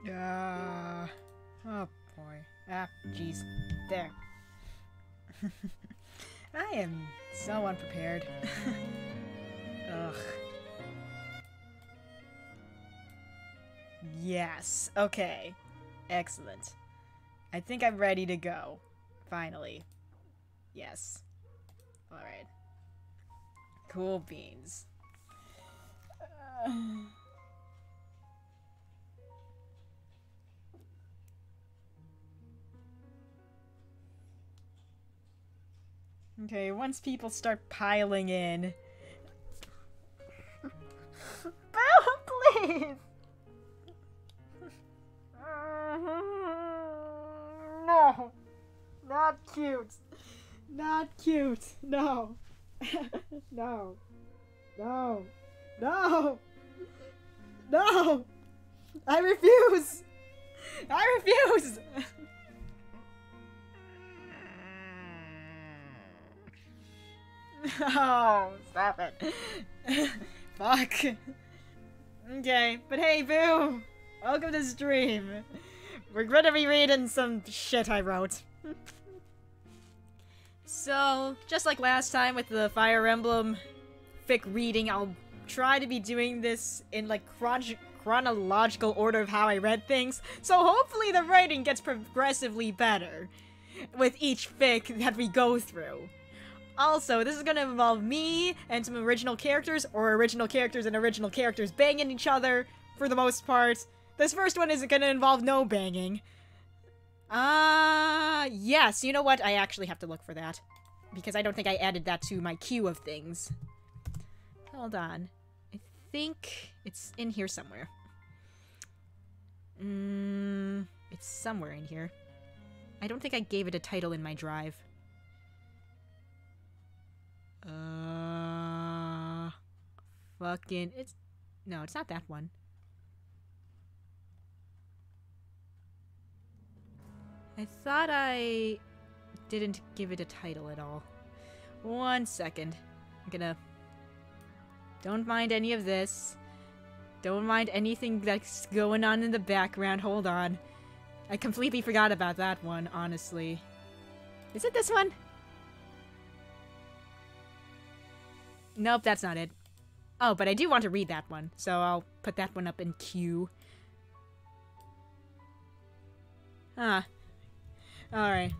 Oh boy. Ah, jeez. There. I am so unprepared. Ugh. Yes. Okay. Excellent. I think I'm ready to go. Finally. Yes. Alright. Cool beans. Okay, once people start piling in... Boo, please! No! Not cute! Not cute! No! No! No! No! No! I refuse! I refuse! Oh, stop it. Fuck. Okay, but hey, Boo! Welcome to stream. We're gonna be reading some shit I wrote. So, just like last time with the Fire Emblem fic reading, I'll try to be doing this in like chronological order of how I read things, so hopefully the writing gets progressively better with each fic that we go through. Also, this is gonna involve me and some original characters, or original characters and original characters banging each other, for the most part. This first one isn't gonna involve no banging. Yes, you know what? I actually have to look for that. Because I don't think I added that to my queue of things. Hold on. I think it's in here somewhere. It's somewhere in here. I don't think I gave it a title in my drive. Fucking... No, it's not that one. I thought I didn't give it a title at all. 1 second. I'm gonna... Don't mind any of this. Don't mind anything that's going on in the background. Hold on. I completely forgot about that one, honestly. Is it this one? Nope, that's not it. Oh, but I do want to read that one, so I'll put that one up in queue. Huh. Alright.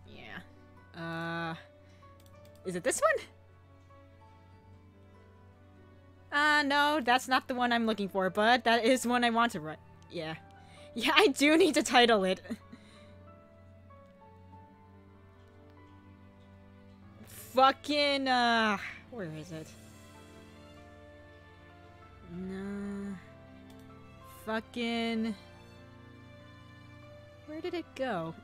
Yeah. Is it this one? No, that's not the one I'm looking for, but that is one I want to write. Yeah. Yeah, I do need to title it. Fucking, where is it? No. Fucking... Where did it go?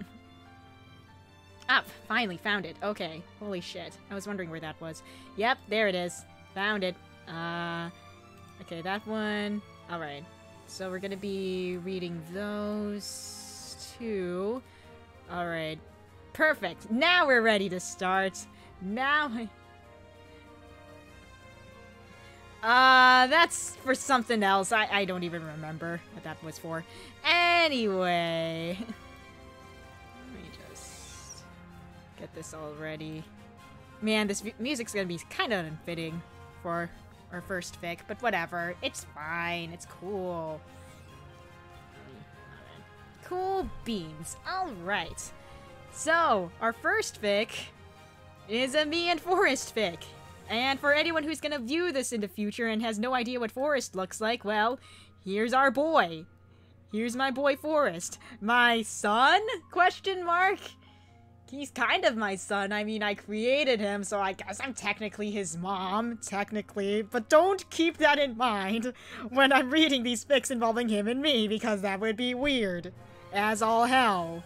Ah, finally found it. Okay. Holy shit. I was wondering where that was. Yep, there it is. Found it. Okay, that one. Alright. So we're gonna be reading those two. Alright. Perfect. Now we're ready to start. Now that's for something else. I don't even remember what that was for. Anyway. Let me just get this all ready. Man, this music's gonna be kind of unfitting for our first fic, but whatever. It's fine. It's cool. Cool beans. Alright. So, our first fic is a me and Forest fic. And for anyone who's gonna view this in the future and has no idea what Forest looks like, well, here's our boy. Here's my boy Forest. My son? Question mark? He's kind of my son. I mean, I created him, so I guess I'm technically his mom, technically. But don't keep that in mind when I'm reading these fics involving him and me, because that would be weird as all hell.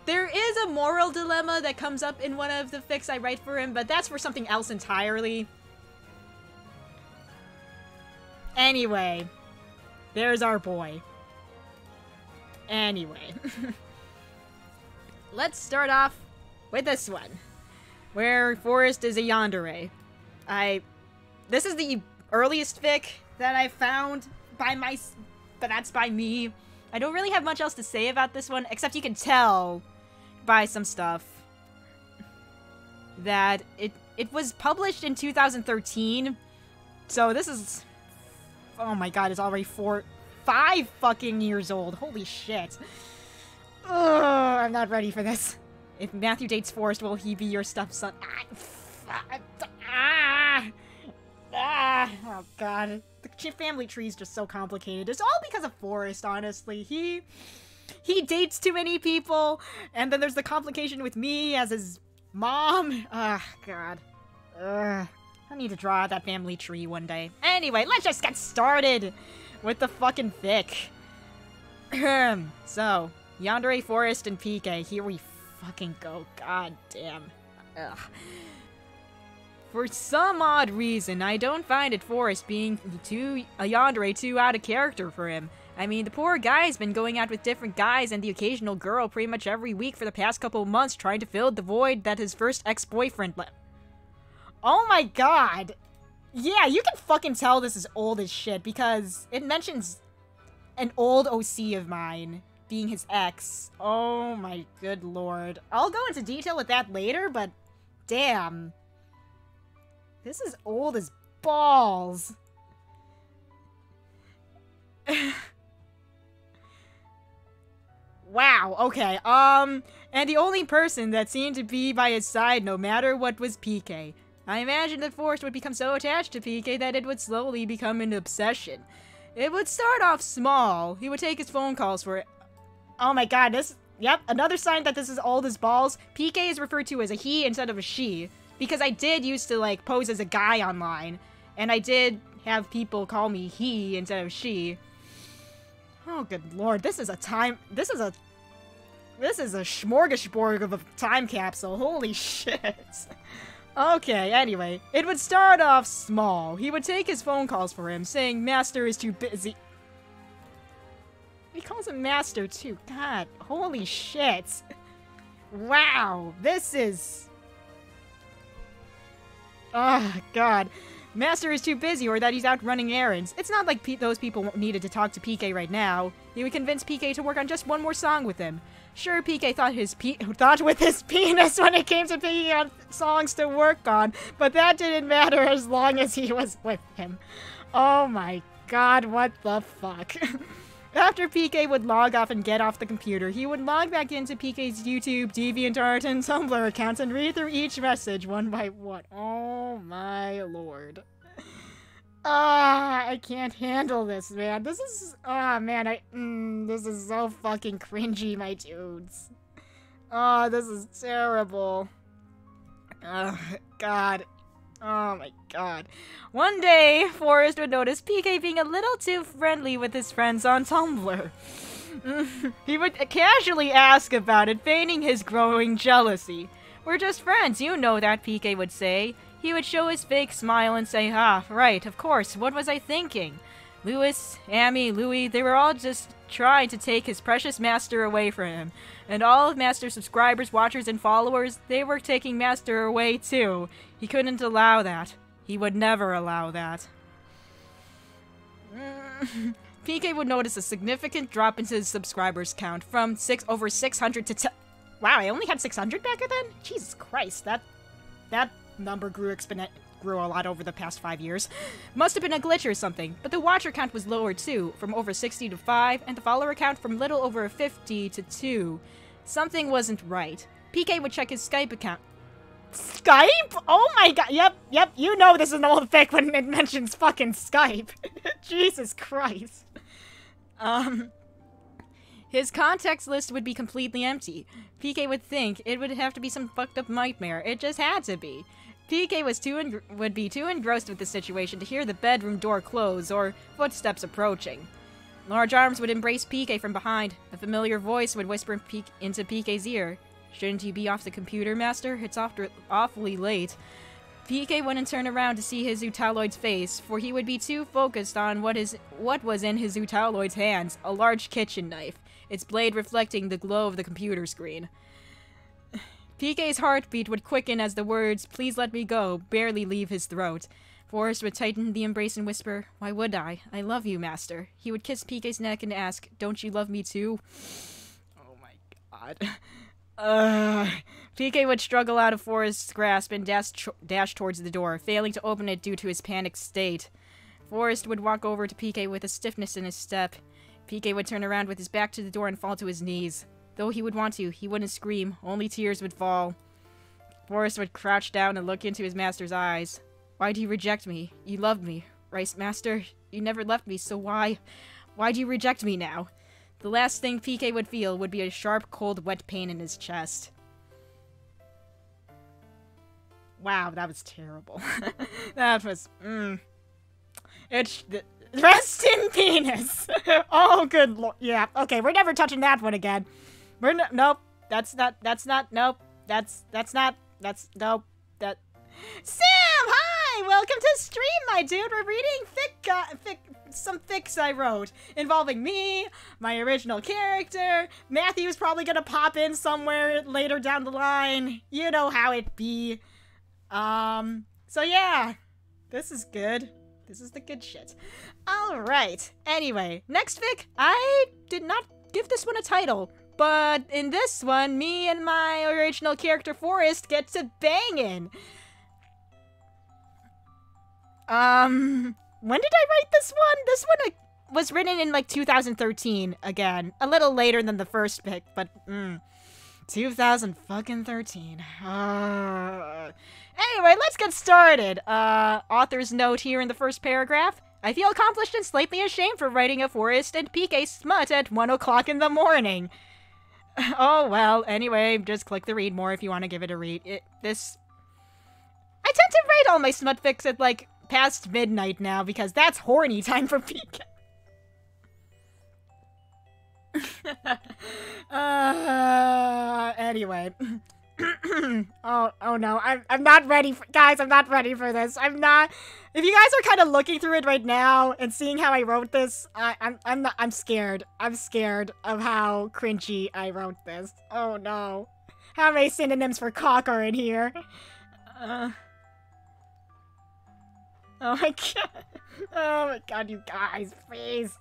There is a moral dilemma that comes up in one of the fics I write for him, but that's for something else entirely. Anyway, there's our boy. Anyway. Let's start off with this one, where Forest is a yandere. This is the earliest fic that I found but that's by me. I don't really have much else to say about this one, except you can tell by some stuff that it was published in 2013, so this is, oh my god, it's already 5 fucking years old. Holy shit. Ugh, I'm not ready for this. If Matthew dates Forrest, will he be your stepson? Oh god. The family tree is just so complicated. It's all because of Forrest, honestly. He dates too many people, and then there's the complication with me as his mom. God. I need to draw out that family tree one day. Anyway, let's just get started with the fucking fic. So, Yandere, Forrest, and PK. Here we fucking go. God damn. Ugh. For some odd reason, I don't find it Forrest being Yandere too out of character for him. I mean, the poor guy's been going out with different guys and the occasional girl pretty much every week for the past couple of months trying to fill the void that his first ex-boyfriend left. Oh my god! Yeah, you can fucking tell this is old as shit because it mentions an old OC of mine being his ex. Oh my good lord. I'll go into detail with that later, but damn. This is old as balls. Wow, okay, and the only person that seemed to be by his side no matter what was PK. I imagine that Forrest would become so attached to PK that it would slowly become an obsession. It would start off small. He would take his phone calls for it. Oh my god, yep, another sign that this is old as balls. PK is referred to as a he instead of a she. Because I did used to, like, pose as a guy online. And I did have people call me he instead of she. Oh, good lord. This is a smorgasbord of a time capsule. Holy shit. Okay, anyway. It would start off small. He would take his phone calls for him, saying Master is too busy. He calls him Master, too. God, holy shit. Wow, this is... Oh, God. Master is too busy or that he's out running errands. It's not like those people needed to talk to PK right now. He would convince PK to work on just one more song with him. Sure, PK thought with his penis when it came to picking on songs to work on, but that didn't matter as long as he was with him. Oh my god, what the fuck? After PK would log off and get off the computer, he would log back into PK's YouTube, DeviantArt, and Tumblr accounts and read through each message one by one. Oh my lord. I can't handle this, man. This is, man, this is so fucking cringy, my dudes. Oh, this is terrible. Oh, God. Oh my god. One day, Forrest would notice PK being a little too friendly with his friends on Tumblr. He would casually ask about it, feigning his growing jealousy. We're just friends, you know that, PK would say. He would show his fake smile and say, ah, right, of course, what was I thinking? Lewis, Amy, Louie, they were all just trying to take his precious Master away from him. And all of Master's subscribers, watchers, and followers, they were taking Master away too. He couldn't allow that. He would never allow that. PK would notice a significant drop in his subscribers count from over 600 to wow, I only had 600 back then? Jesus Christ, that number grew a lot over the past 5 years. Must have been a glitch or something, but the watcher count was lower too, from over 60 to 5, and the follower count from little over 50 to 2. Something wasn't right. PK would check his Skype account. Skype? Oh my god, yep, you know this is an old fic when it mentions fucking Skype. Jesus Christ. His contacts list would be completely empty. PK would think it would have to be some fucked up nightmare. It just had to be. PK would be too engrossed with the situation to hear the bedroom door close or footsteps approaching. Large arms would embrace PK from behind. A familiar voice would whisper into PK's ear. Shouldn't you be off the computer, Master? It's awfully late. PK wouldn't turn around to see his Zootaloid's face, for he would be too focused on what was in his Zootaloid's hands, a large kitchen knife, its blade reflecting the glow of the computer screen. PK's heartbeat would quicken as the words, "Please let me go," barely leave his throat. Forrest would tighten the embrace and whisper, "Why would I? I love you, Master." He would kiss PK's neck and ask, "Don't you love me too?" Oh my god. PK would struggle out of Forrest's grasp and dash towards the door, failing to open it due to his panicked state. Forrest would walk over to PK with a stiffness in his step. PK would turn around with his back to the door and fall to his knees. Though he would want to, he wouldn't scream, only tears would fall. Forrest would crouch down and look into his master's eyes. "Why'd you reject me? You loved me, right, Master? You never left me, so why'd you reject me now?" The last thing PK would feel would be a sharp, cold, wet pain in his chest. Wow, that was terrible. That was, Rest in penis! Oh, good lord. Yeah, okay, we're never touching that one again. Nope. Nope. Sam, hi! Welcome to stream, my dude! We're reading some fics I wrote, involving me, my original character. Matthew's probably gonna pop in somewhere later down the line. You know how it be. So yeah. This is good. This is the good shit. Alright. Anyway, next fic. I did not give this one a title, but in this one, me and my original character Forrest get to bangin'. When did I write this one? This one was written in, like, 2013, again. A little later than the first fic, but, 2013. Anyway, let's get started. Author's note here in the first paragraph. I feel accomplished and slightly ashamed for writing a Forrest and PK smut at 1 o'clock in the morning. Oh, well, anyway, just click the read more if you want to give it a read. I tend to write all my smut fics at, like, past midnight now, because that's horny time for PK. Anyway. oh no, I'm not ready guys, I'm not ready for this. If you guys are kind of looking through it right now and seeing how I wrote this, I'm scared. I'm scared of how cringy I wrote this. Oh no. How many synonyms for cock are in here? Oh my god. Oh my god, you guys, please.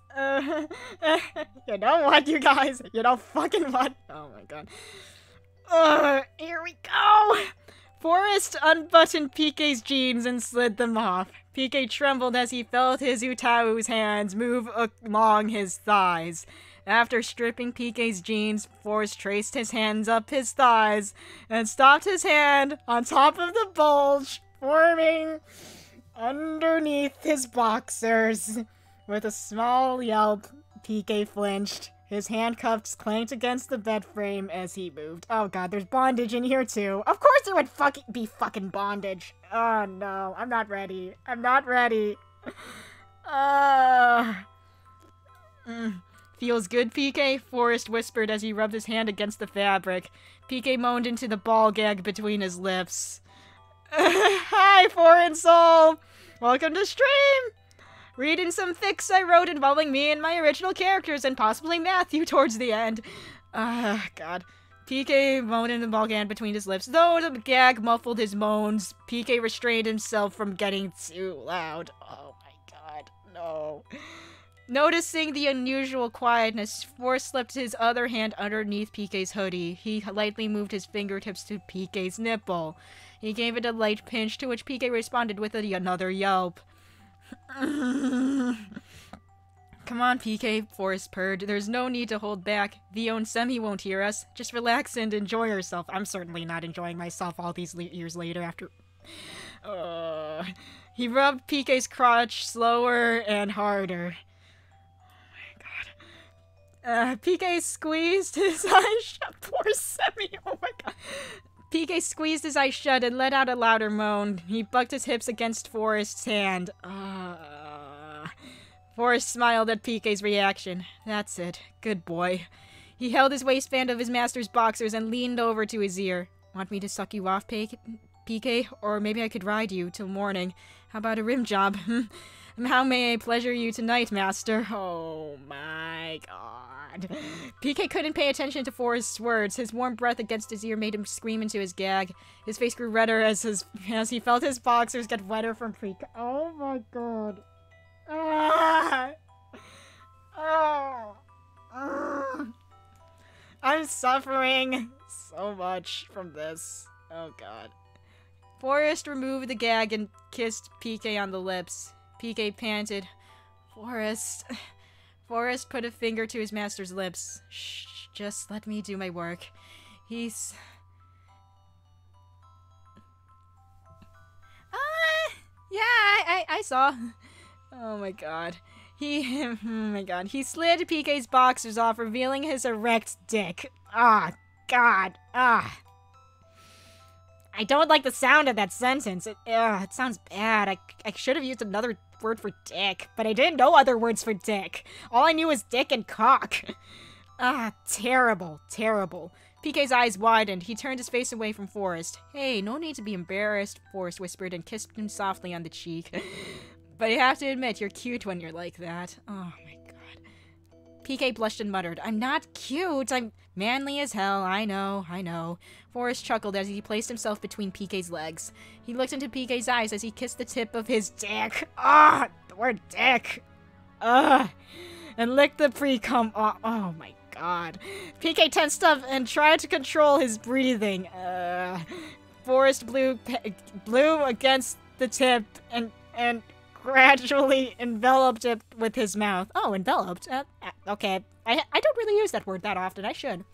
You know what, you guys? You know fucking what? Oh my god. Here we go! Forrest unbuttoned PK's jeans and slid them off. PK trembled as he felt his Utau's hands move along his thighs. After stripping PK's jeans, Forrest traced his hands up his thighs and stopped his hand on top of the bulge, forming underneath his boxers. With a small yelp, PK flinched. His handcuffs clanked against the bed frame as he moved. Oh god, there's bondage in here too. Of course there would be fucking bondage. Oh no, I'm not ready. I'm not ready. Feels good, PK? Forrest whispered as he rubbed his hand against the fabric. PK moaned into the ball gag between his lips. Hi, foreign soul! Welcome to stream! Reading some fics I wrote involving me and my original characters and possibly Matthew towards the end. God. PK moaned in the ball gag between his lips. Though the gag muffled his moans, PK restrained himself from getting too loud. Oh my god, no. Noticing the unusual quietness, Forrest slipped his other hand underneath PK's hoodie. He lightly moved his fingertips to PK's nipple. He gave it a light pinch, to which PK responded with another yelp. Come on, PK, Forrest purred. There's no need to hold back. Vio and Semi won't hear us. Just relax and enjoy yourself. I'm certainly not enjoying myself all these years later after... He rubbed PK's crotch slower and harder. PK squeezed his eyes shut. Poor Semi. Oh my god. PK squeezed his eyes shut and let out a louder moan. He bucked his hips against Forrest's hand. Forrest smiled at PK's reaction. That's it. Good boy. He held his waistband of his master's boxers and leaned over to his ear. Want me to suck you off, PK? Or maybe I could ride you till morning. How about a rim job? How may I pleasure you tonight, master? Oh my god. PK couldn't pay attention to Forrest's words. His warm breath against his ear made him scream into his gag. His face grew redder as he felt his boxers get wetter from PK. Oh my god. Ah! Oh. Ah. I'm suffering so much from this. Oh god. Forrest removed the gag and kissed PK on the lips. PK panted. Forrest. Forrest put a finger to his master's lips. Shh, just let me do my work. He's... yeah, I saw. Oh my god. Oh my god. He slid PK's boxers off, revealing his erect dick. Ah, god. Ah. I don't like the sound of that sentence. It sounds bad. I should have used another word for dick, but I didn't know other words for dick. All I knew was dick and cock. Ah, terrible, terrible. PK's eyes widened. He turned his face away from Forrest. Hey, no need to be embarrassed, Forrest whispered and kissed him softly on the cheek. But you have to admit, you're cute when you're like that. Oh my god. PK blushed and muttered, I'm not cute. I'm manly as hell. I know, I know. Forrest chuckled as he placed himself between PK's legs. He looked into PK's eyes as he kissed the tip of his dick. Ah, the word dick. Ugh. And licked the pre-cum off. Oh my god. PK tensed up and tried to control his breathing. Forrest blew against the tip and gradually enveloped it with his mouth. Oh, enveloped. Okay. I don't really use that word that often. I should.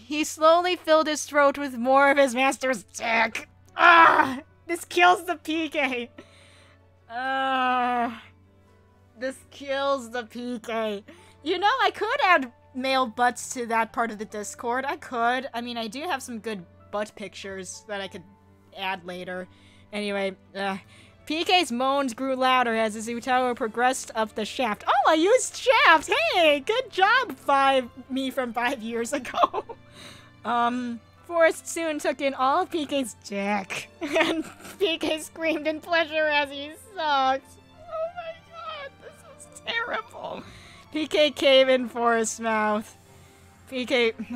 He slowly filled his throat with more of his master's dick. This kills the PK. This kills the PK. You know, I could add male butts to that part of the Discord. I could. I mean, I do have some good butt pictures that I could add later. Anyway, PK's moans grew louder as his Utawa progressed up the shaft. Oh, I used shaft! Hey, good job, me from 5 years ago. Forrest soon took in all of PK's dick, and PK screamed in pleasure as he sucked. Oh my god, this is terrible. PK came in Forrest's mouth.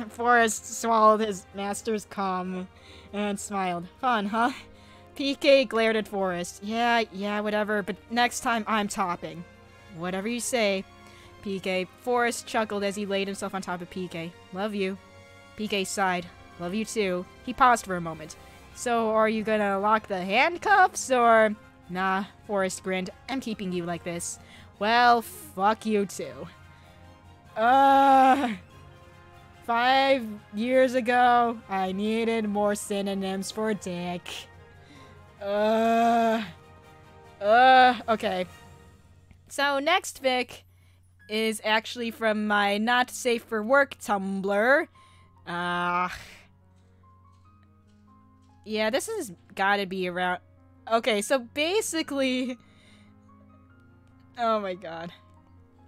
Forrest swallowed his master's cum and smiled. Fun, huh? PK glared at Forrest. Yeah, whatever, but next time I'm topping. Whatever you say, PK. Forrest chuckled as he laid himself on top of PK. Love you. PK sighed. Love you too. He paused for a moment. So, are you gonna lock the handcuffs, or... Nah, Forrest grinned. I'm keeping you like this. Well, fuck you too. 5 years ago, I needed more synonyms for dick. Okay. So, next fic is actually from my Not Safe for Work Tumblr. Yeah, this has gotta be around... Okay, so basically... Oh my god.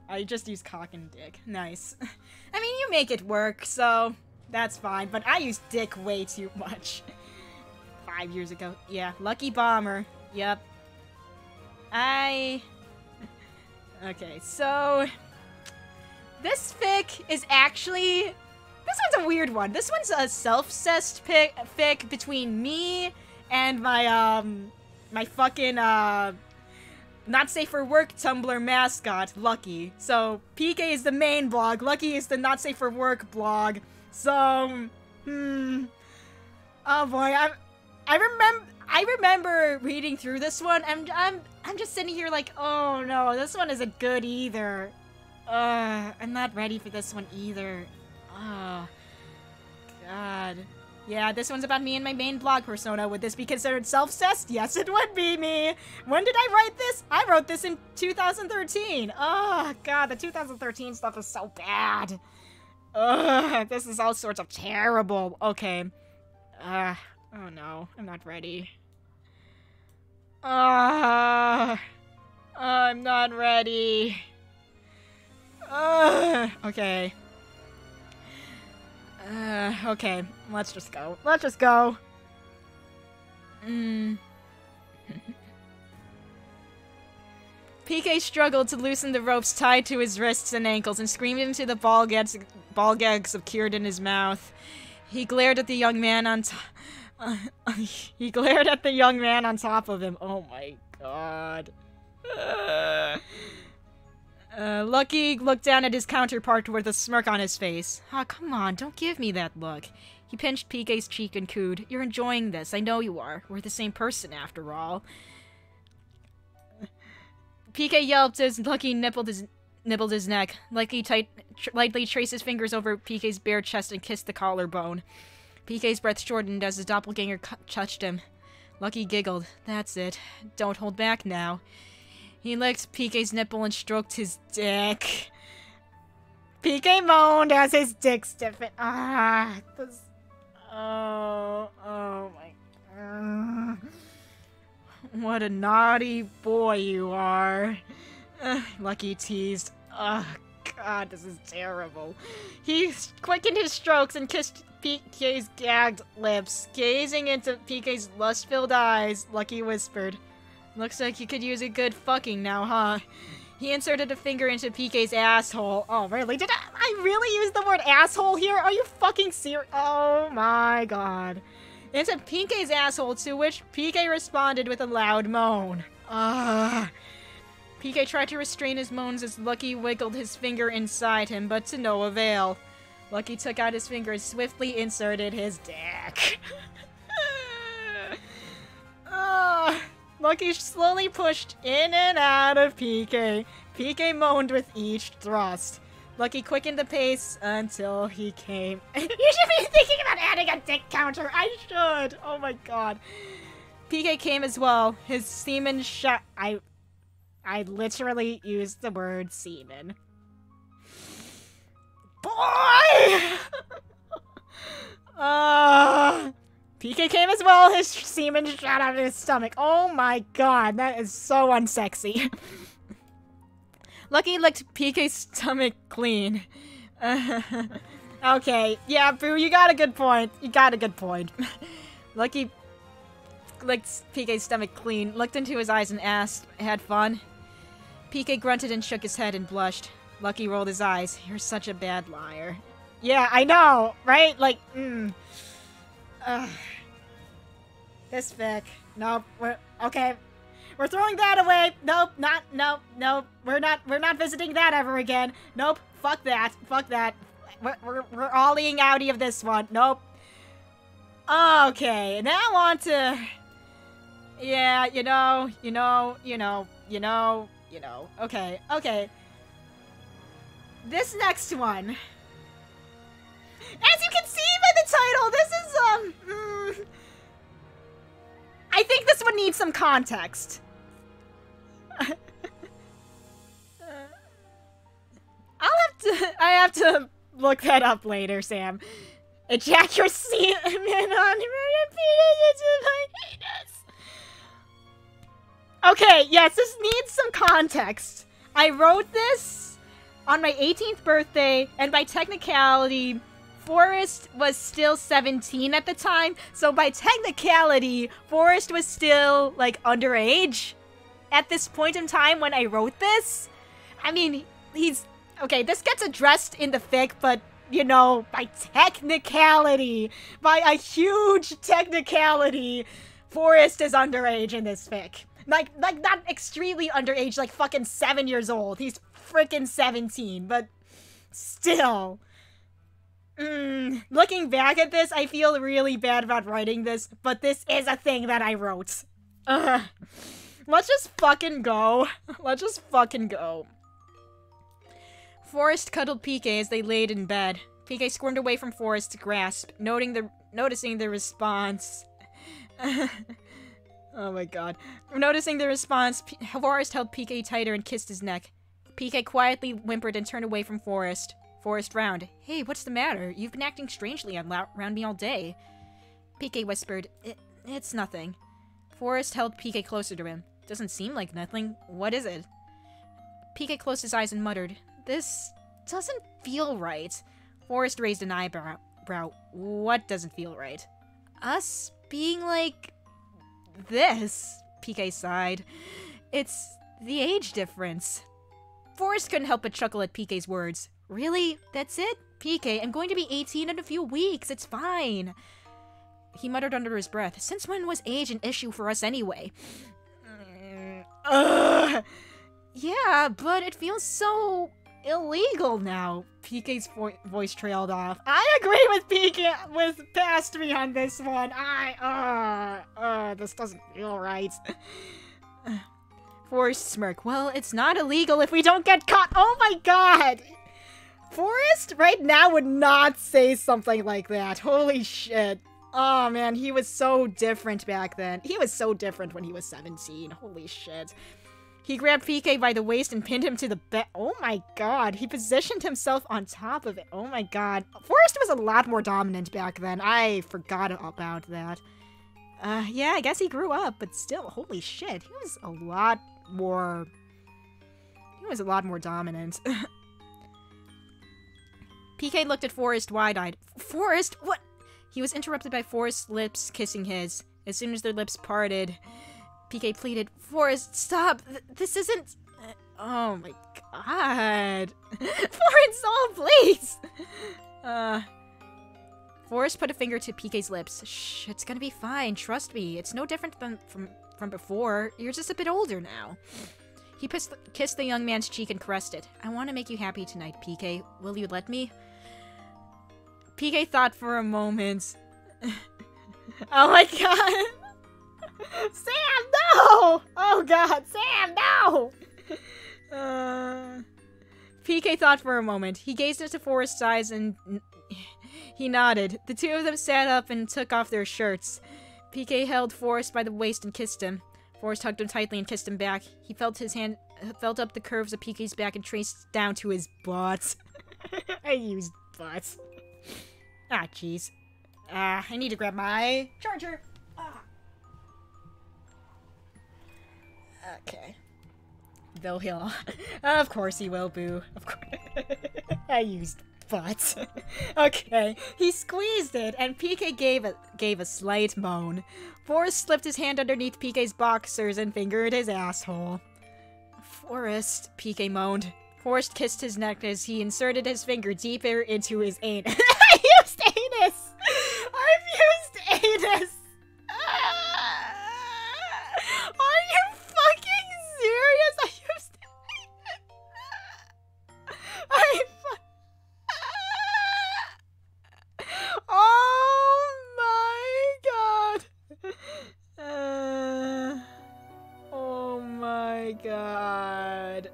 I just use cock and dick. Nice. I mean, you make it work, so that's fine, but I use dick way too much. 5 years ago. Yeah, Lucky Bomber. Yep. Okay, so... This fic is actually... This one's a weird one. This one's a self-cessed fic between me and my, my fucking, Not Safe for Work Tumblr mascot, Lucky. So, PK is the main blog, Lucky is the Not Safe for Work blog. So, oh boy, I remember reading through this one, and I'm just sitting here like, oh no, this one isn't good either. I'm not ready for this one either. Oh, God. Yeah, this one's about me and my main blog persona. Would this be considered self-cessed? Yes, it would be me. When did I write this? I wrote this in 2013. Oh, God, the 2013 stuff is so bad. This is all sorts of terrible. Okay. Oh no, I'm not ready. I'm not ready. Okay. Okay, let's just go. Let's just go. PK struggled to loosen the ropes tied to his wrists and ankles and screamed into the ball gags appeared in his mouth. He glared at the young man on top of him. Oh my god. Lucky looked down at his counterpart with a smirk on his face. Ah, come on, don't give me that look. He pinched PK's cheek and cooed. You're enjoying this, I know you are. We're the same person after all. PK yelped as Lucky nibbled his neck. Lucky lightly traced his fingers over PK's bare chest and kissed the collarbone. PK's breath shortened as his doppelganger touched him. Lucky giggled. That's it. Don't hold back now. He licked PK's nipple and stroked his dick. PK moaned as his dick stiffened. Oh my. What a naughty boy you are. Lucky teased. Oh, God, this is terrible. He quickened his strokes and kissed PK's gagged lips. Gazing into PK's lust-filled eyes, Lucky whispered, "Looks like you could use a good fucking now, huh?" He inserted a finger into PK's asshole. Oh, really? Did I really use the word asshole here? Are you fucking serious? Oh my god. Into PK's asshole, to which PK responded with a loud moan. PK tried to restrain his moans as Lucky wiggled his finger inside him, but to no avail. Lucky took out his finger and swiftly inserted his dick. Lucky slowly pushed in and out of PK. PK moaned with each thrust. Lucky quickened the pace until he came. You should be thinking about adding a dick counter. I should. Oh my god. PK came as well. His semen shot. I literally used the word semen. Boy! PK came as well. His semen shot out of his stomach. Oh my god, that is so unsexy. Lucky licked PK's stomach clean. Okay, yeah, Boo, you got a good point. Lucky licked PK's stomach clean, looked into his eyes and asked, "Had fun?" PK grunted and shook his head and blushed. Lucky rolled his eyes. You're such a bad liar. Yeah, I know, right? Like, This fic. Nope, okay. We're throwing that away. Nope, nope. We're not visiting that ever again. Nope, fuck that. We're ollieing outie of this one. Nope. Okay, now on to... Yeah, you know. Okay. This next one. As you can see by the title, this is, I think this one needs some context. I have to look that up later, Sam. Ejaculate semen on your penis into my penis. Okay, yes, this needs some context. I wrote this on my 18th birthday, and by technicality, Forrest was still 17 at the time, so by technicality, Forrest was still, like, underage at this point in time when I wrote this. I mean, he's... Okay, this gets addressed in the fic, but, you know, by technicality, by a huge technicality, Forrest is underage in this fic. Like, not extremely underage, like fucking 7 years old. He's freaking 17, but still. Looking back at this, I feel really bad about writing this, but this is a thing that I wrote. Let's just fucking go. Forrest cuddled PK as they laid in bed. PK squirmed away from Forrest's grasp, noticing the response. Oh my god. Noticing the response, Forrest held PK tighter and kissed his neck. PK quietly whimpered and turned away from Forrest. Forrest frowned. Hey, what's the matter? You've been acting strangely around me all day. PK whispered, It's nothing. Forrest held PK closer to him. Doesn't seem like nothing. What is it? PK closed his eyes and muttered, This doesn't feel right. Forrest raised an eyebrow. What doesn't feel right? Us being like... this, PK sighed. It's The age difference. Forrest couldn't help but chuckle at PK's words. Really? That's it? PK, I'm going to be 18 in a few weeks. It's fine. He muttered under his breath. Since when was age an issue for us anyway? Yeah, but it feels so illegal now. PK's voice trailed off. I agree with PK, with past me on this one. This doesn't feel right. Forrest smirked. Well, it's not illegal if we don't get caught. Oh my god! Forrest right now would not say something like that. Holy shit. Oh man, he was so different back then. He was so different when he was 17. Holy shit. He grabbed PK by the waist and pinned him to the bed. Oh my god. He positioned himself on top of it. Oh my god. Forrest was a lot more dominant back then. I forgot about that. Yeah, I guess he grew up, but still, holy shit. He was a lot more dominant. PK looked at Forrest wide-eyed. Forrest, what? He was interrupted by Forrest's lips kissing his. As soon as their lips parted, PK pleaded, Forrest, stop! This isn't... oh my god. Forrest, oh please! Forrest put a finger to PK's lips. Shh, it's gonna be fine, trust me. It's no different from before. You're just a bit older now. He kissed the young man's cheek and caressed it. I want to make you happy tonight, PK. Will you let me? PK thought for a moment. Oh my god! Sam, no! Oh god, Sam, no! PK thought for a moment. He gazed into Forrest's eyes and he nodded. The two of them sat up and took off their shirts. PK held Forrest by the waist and kissed him. Forrest hugged him tightly and kissed him back. He felt up the curves of PK's back and traced down to his butt. I used butt. Ah, jeez. I need to grab my charger. Okay. Though he'll... of course he will, boo. Of course. I used butt. Okay. He squeezed it, and PK gave a slight moan. Forrest slipped his hand underneath PK's boxers and fingered his asshole. Forrest, PK moaned. Forrest kissed his neck as he inserted his finger deeper into his anus. I used anus! I've used anus! Are you fucking serious? I used oh my god! Oh my god.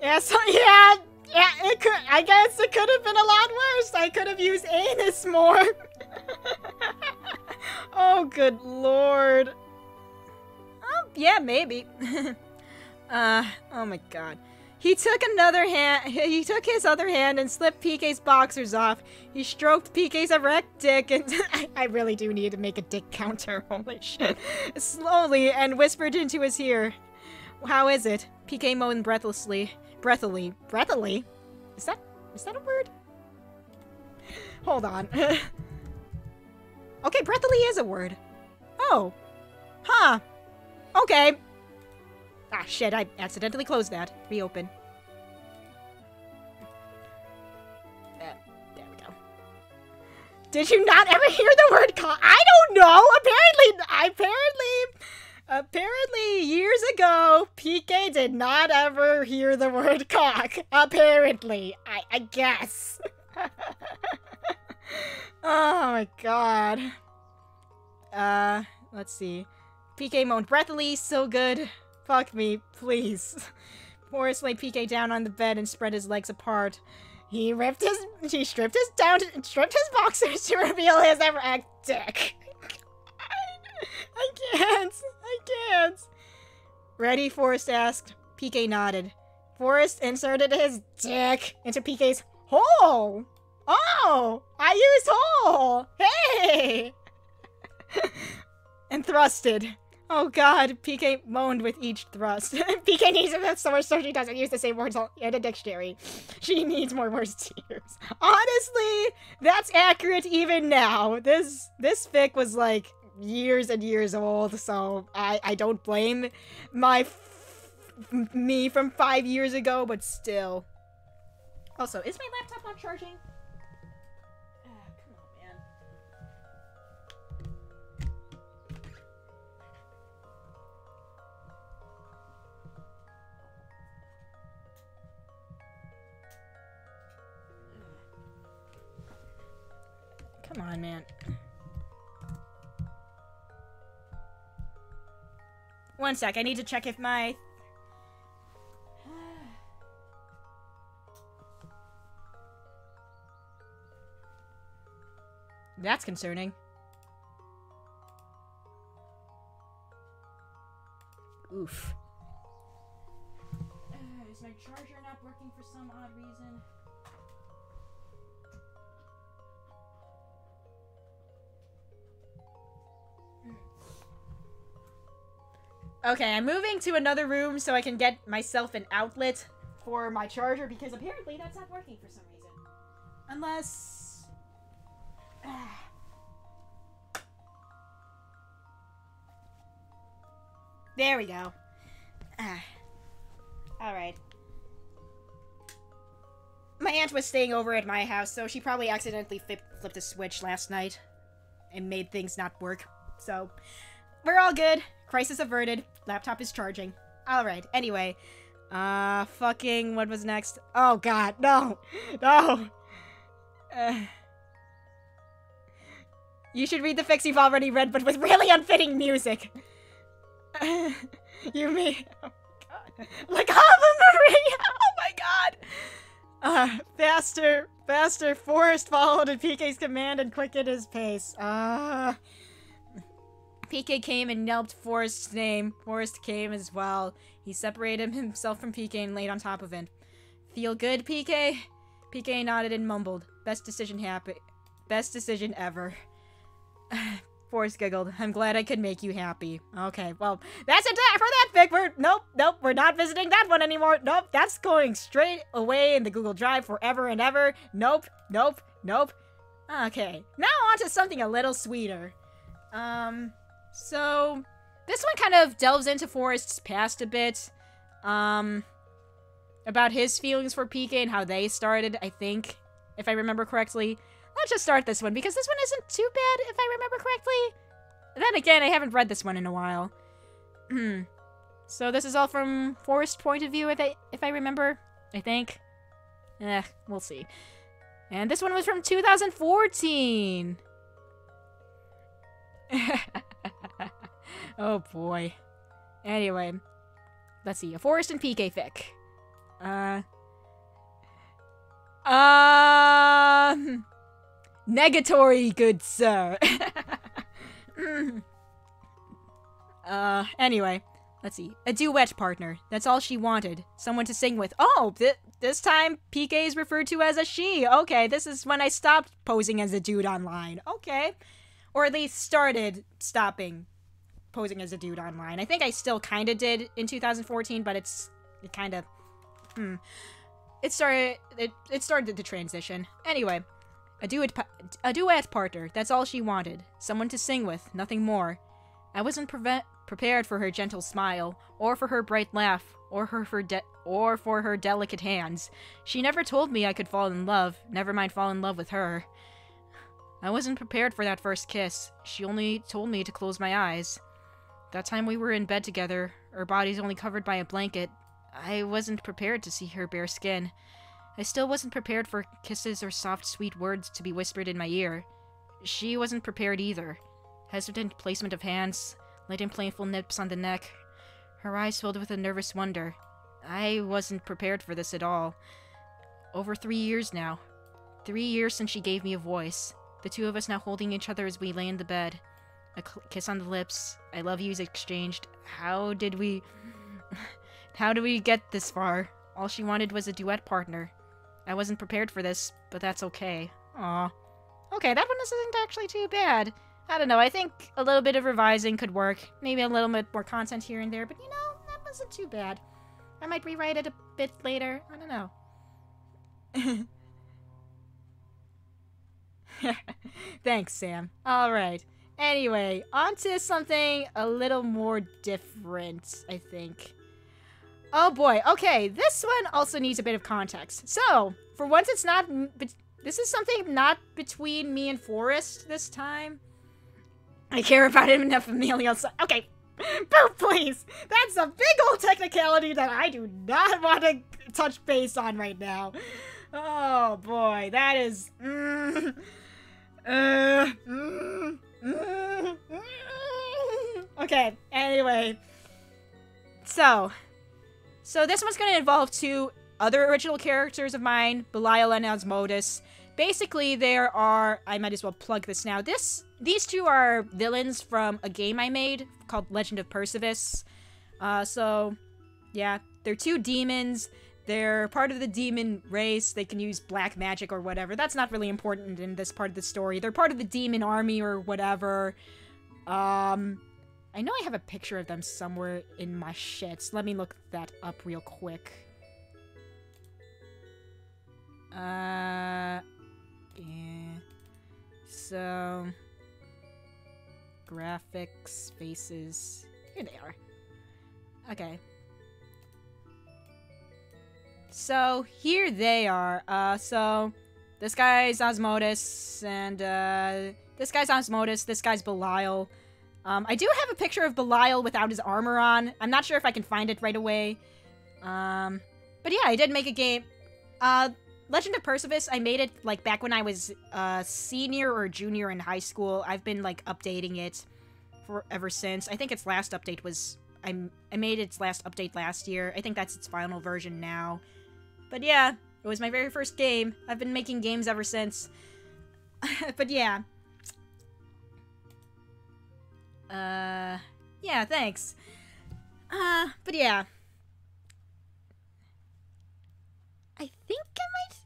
Yeah, so yeah, it could, I guess it could have been a lot worse. I could have used anus more. Oh, good lord. Yeah, maybe. Oh my god. He took his other hand and slipped PK's boxers off. He stroked PK's erect dick and I really do need to make a dick counter, holy shit. Slowly and whispered into his ear. How is it? PK moaned breathlessly. Breathily? Is that a word? Hold on. Okay, breathily is a word. Oh. Huh. Okay. Ah, shit, I accidentally closed that. Reopen. There we go. Did you not ever hear the word cock? I don't know! Apparently, years ago, PK did not ever hear the word cock. Apparently. I guess. Oh my god. Let's see. PK moaned breathily, so good. Fuck me, please. Forrest laid PK down on the bed and spread his legs apart. He stripped his boxers to reveal his erect dick. I can't. Ready? Forrest asked. PK nodded. Forrest inserted his dick into PK's hole. Oh, I used hole. Hey. And thrusted. Oh god, PK moaned with each thrust. PK needs a source so she doesn't use the same words in a dictionary. She needs more words to use. Honestly, that's accurate even now. This fic was like years and years old, so I don't blame me from 5 years ago, but still. Also, is my laptop not charging? Come on, man. Come on, man. One sec, I need to check if my... That's concerning. Oof. Is my charger not working for some odd reason? Okay, I'm moving to another room so I can get myself an outlet for my charger, because apparently that's not working for some reason. Unless... There we go. Alright. My aunt was staying over at my house, so she probably accidentally flipped a switch last night and made things not work. So, we're all good. Crisis averted. Laptop is charging. Alright, anyway. Fucking, what was next? Oh god, no! No! You should read the fics you've already read, but with really unfitting music. You mean... Oh god. Like Ave Maria! Oh my god! Faster, Forrest followed at PK's command and quickened his pace. PK came and yelped Forrest's name. Forrest came as well. He separated himself from PK and laid on top of it. Feel good, PK? PK nodded and mumbled. Best decision ever. Forrest giggled. I'm glad I could make you happy. Okay, well, that's it for that fic. Nope, we're not visiting that one anymore. Nope, that's going straight away in the Google Drive forever and ever. Nope. Okay, now on to something a little sweeter. So, this one kind of delves into Forrest's past a bit. About his feelings for PK and how they started, I think, if I remember correctly. Let's just start this one, because this one isn't too bad, if I remember correctly. Then again, I haven't read this one in a while. So this is all from Forrest's point of view, if I remember, I think. We'll see. And this one was from 2014. Oh boy. Anyway, let's see. A Forrest and PK fic. Negatory, good sir. Anyway, let's see. A duet partner. That's all she wanted. Someone to sing with. Oh, this time PK is referred to as a she. Okay, this is when I stopped posing as a dude online. Okay. Or at least stopping posing as a dude online. I think I still kind of did in 2014, but it kind of... It started the transition. Anyway. A duet partner, that's all she wanted. Someone to sing with, nothing more. I wasn't prepared for her gentle smile, or for her bright laugh, or for her delicate hands. She never told me I could fall in love, never mind fall in love with her. I wasn't prepared for that first kiss. She only told me to close my eyes. That time we were in bed together, our bodies only covered by a blanket. I wasn't prepared to see her bare skin. I still wasn't prepared for kisses or soft, sweet words to be whispered in my ear. She wasn't prepared either. Hesitant placement of hands, light and playful nips on the neck. Her eyes filled with a nervous wonder. I wasn't prepared for this at all. Over 3 years now. 3 years since she gave me a voice. The two of us now holding each other as we lay in the bed. A kiss on the lips. I love yous exchanged. How did we get this far? All she wanted was a duet partner. I wasn't prepared for this, but that's okay. Aw. Okay, that one isn't actually too bad. I don't know, I think a little bit of revising could work. Maybe a little bit more content here and there, but you know, that wasn't too bad. I might rewrite it a bit later. I don't know. Thanks, Sam. Alright. Anyway, on to something a little more different, I think. Oh boy, okay, this one also needs a bit of context. So, for once it's not... This is something not between me and Forrest this time. I care about him enough familial... Okay, boo, please! That's a big old technicality that I do not want to touch base on right now. Oh boy, that is... Okay, anyway. So this one's gonna involve two other original characters of mine, Belial and Osmotus. Basically, there are... I might as well plug this now. These two are villains from a game I made called Legend of Perseus. So, yeah, they're two demons. They're part of the demon race. They can use black magic or whatever. That's not really important in this part of the story. They're part of the demon army or whatever. I know I have a picture of them somewhere in my shits. Let me look that up real quick. Yeah. So... graphics, faces... Here they are. Okay. So, here they are. So... This guy's Osmotus, and, this guy's Osmotus, this guy's Belial. I do have a picture of Belial without his armor on. I'm not sure if I can find it right away. But yeah, I did make a game. Legend of Perseus, I made it, like, back when I was, senior or junior in high school. I've been, like, updating it ever since. I think its last update was... I made its last update last year. I think that's its final version now. But yeah, it was my very first game. I've been making games ever since. But yeah. Yeah, thanks. But yeah. I think I might...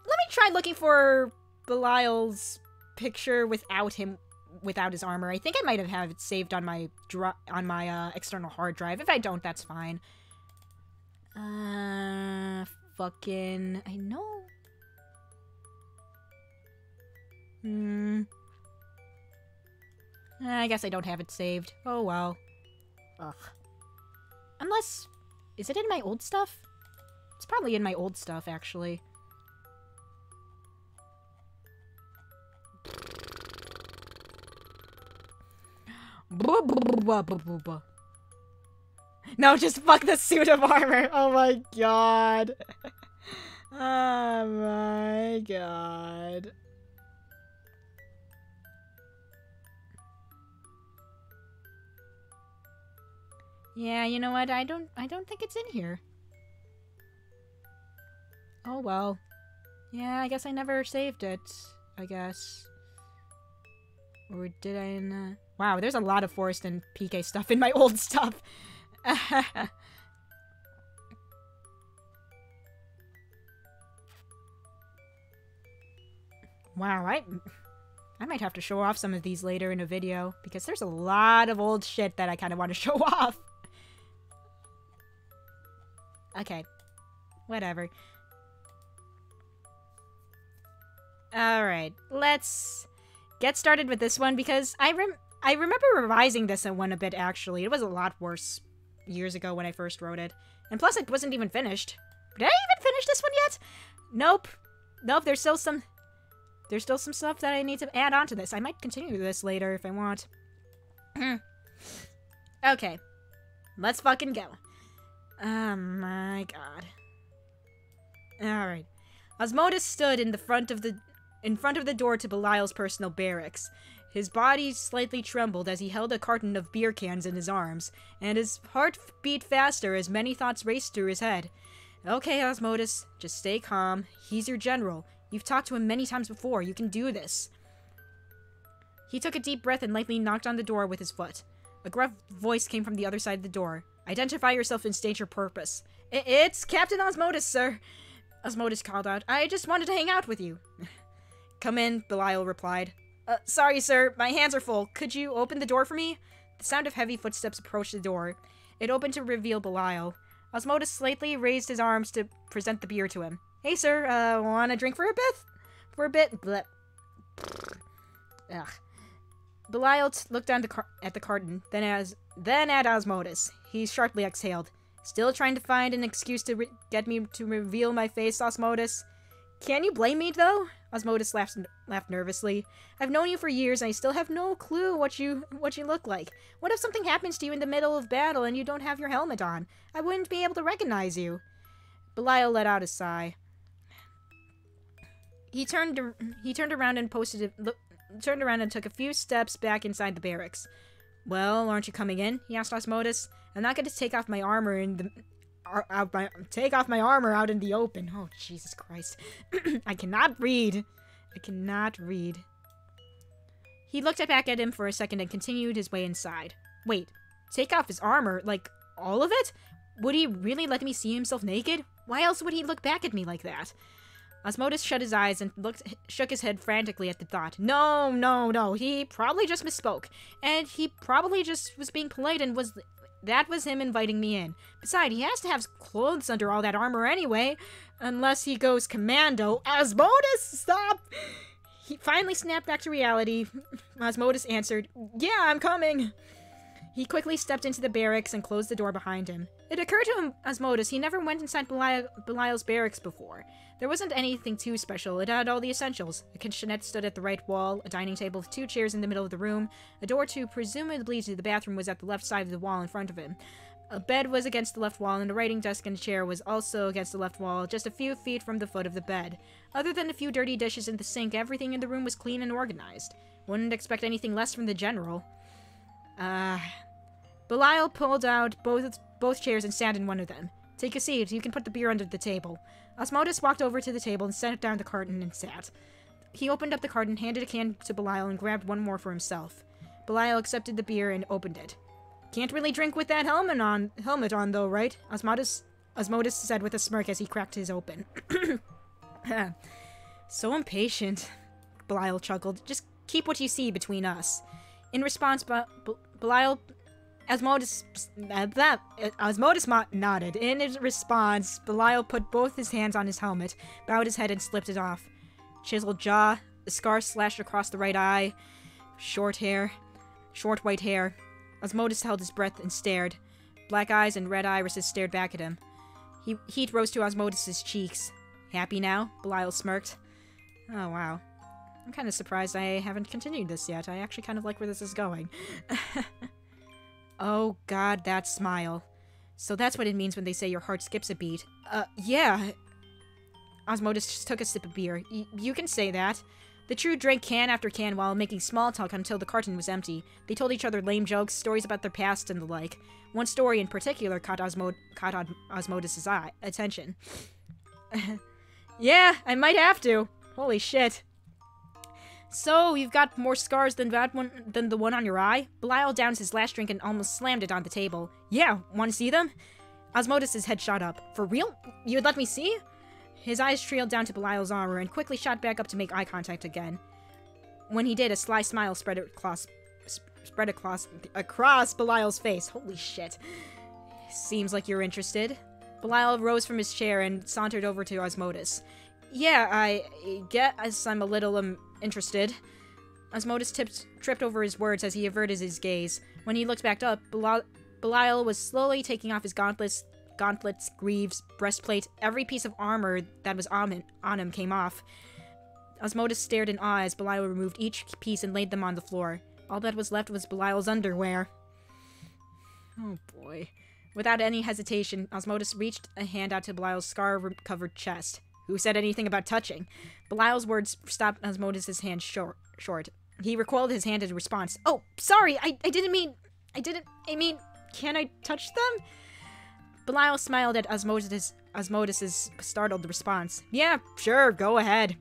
Let me try looking for Belial's picture without his armor. I think I might have it saved on my external hard drive. If I don't, that's fine. Fucking... I know... I guess I don't have it saved. Oh well. Ugh. Unless... Is it in my old stuff? It's probably in my old stuff, actually. No, just fuck the suit of armor. Oh my god. Oh my god. Yeah, you know what? I don't think it's in here. Oh well. Yeah, I guess I never saved it. I guess. Or did I not? Wow, there's a lot of Forrest and PK stuff in my old stuff. Wow, I might have to show off some of these later in a video, because there's a lot of old shit that I kind of want to show off. Okay. Whatever. Alright, let's get started with this one, because I remember revising this one a bit, actually. It was a lot worse years ago when I first wrote it. And plus, it wasn't even finished. Did I even finish this one yet? Nope. Nope, there's still some stuff that I need to add on to this. I might continue this later if I want. Okay. Let's fucking go. Oh my god. Alright. Osmotus stood in front of the door to Belial's personal barracks. His body slightly trembled as he held a carton of beer cans in his arms, and his heart beat faster as many thoughts raced through his head. Okay, Osmotus, just stay calm. He's your general. You've talked to him many times before. You can do this. He took a deep breath and lightly knocked on the door with his foot. A gruff voice came from the other side of the door. Identify yourself and state your purpose. It's Captain Osmotus, sir. Osmotus called out. I just wanted to hang out with you. Come in, Belial replied. Sorry, sir. My hands are full. Could you open the door for me? The sound of heavy footsteps approached the door. It opened to reveal Belial. Osmotus slightly raised his arms to present the beer to him. Hey, sir, want a drink for a bit? For a bit? Bleh. Ugh. Belial looked down at the carton, then at Osmotus. He sharply exhaled. Still trying to find an excuse to get me to reveal my face, Osmotus? Can you blame me, though? Osmotus laughed nervously. I've known you for years, and I still have no clue what you look like. What if something happens to you in the middle of battle and you don't have your helmet on? I wouldn't be able to recognize you. Belial let out a sigh. He turned around and took a few steps back inside the barracks. Well, aren't you coming in? He asked Osmotus. I'm not going to take off my armor out in the open. Oh, Jesus Christ. I cannot read. He looked back at him for a second and continued his way inside. Wait, take off his armor? Like, all of it? Would he really let me see himself naked? Why else would he look back at me like that? Osmotus shut his eyes and shook his head frantically at the thought. No. He probably just misspoke. And he probably just was being polite and that was him inviting me in. Besides, he has to have clothes under all that armor anyway. Unless he goes commando. Osmotus, stop! He finally snapped back to reality. Osmotus answered, Yeah, I'm coming. He quickly stepped into the barracks and closed the door behind him. It occurred to him, Osmotus, he never went inside Belial's barracks before. There wasn't anything too special. It had all the essentials. A kitchenette stood at the right wall, a dining table with 2 chairs in the middle of the room, a door presumably to the bathroom was at the left side of the wall in front of him. A bed was against the left wall, and a writing desk and a chair was also against the left wall, just a few feet from the foot of the bed. Other than a few dirty dishes in the sink, everything in the room was clean and organized. Wouldn't expect anything less from the general. Belial pulled out both chairs and sat in one of them. Take a seat. You can put the beer under the table. Osmotus walked over to the table and set down the carton and sat. He opened up the carton, handed a can to Belial, and grabbed one more for himself. Belial accepted the beer and opened it. Can't really drink with that helmet on though, right? Osmotus said with a smirk as he cracked his open. So impatient, Belial chuckled. Just keep what you see between us. In response, Osmotus nodded. In his response, Belial put both his hands on his helmet, bowed his head, and slipped it off. Chiseled jaw, a scar slashed across the right eye, short white hair. Osmotus held his breath and stared. Black eyes and red irises stared back at him. Heat rose to Osmotus's cheeks. Happy now? Belial smirked. Oh, wow. I'm kind of surprised I haven't continued this yet. I actually kind of like where this is going. Oh, God, that smile. So that's what it means when they say your heart skips a beat. Yeah. Osmotus just took a sip of beer. You can say that. The True drank can after can while making small talk until the carton was empty. They told each other lame jokes, stories about their past, and the like. One story in particular caught Osmotus's attention. Yeah, I might have to. Holy shit. So, you've got more scars than the one on your eye? Belial downed his last drink and almost slammed it on the table. Yeah, want to see them? Osmotus's head shot up. For real? You'd let me see? His eyes trailed down to Belial's armor and quickly shot back up to make eye contact again. When he did, a sly smile spread across Belial's face. Holy shit. Seems like you're interested. Belial rose from his chair and sauntered over to Osmotus. Yeah, I guess I'm a little, interested. Osmotus tripped over his words as he averted his gaze. When he looked back up, Belial was slowly taking off his gauntlets, greaves, breastplate. Every piece of armor that was on him came off. Osmotus stared in awe as Belial removed each piece and laid them on the floor. All that was left was Belial's underwear. Oh boy. Without any hesitation, Osmotus reached a hand out to Belial's scar-covered chest. Who said anything about touching? Belial's words stopped Osmotus's hand short. He recoiled his hand in response. Oh, sorry, I mean, can I touch them? Belial smiled at Osmotus's startled response. Yeah, sure, go ahead.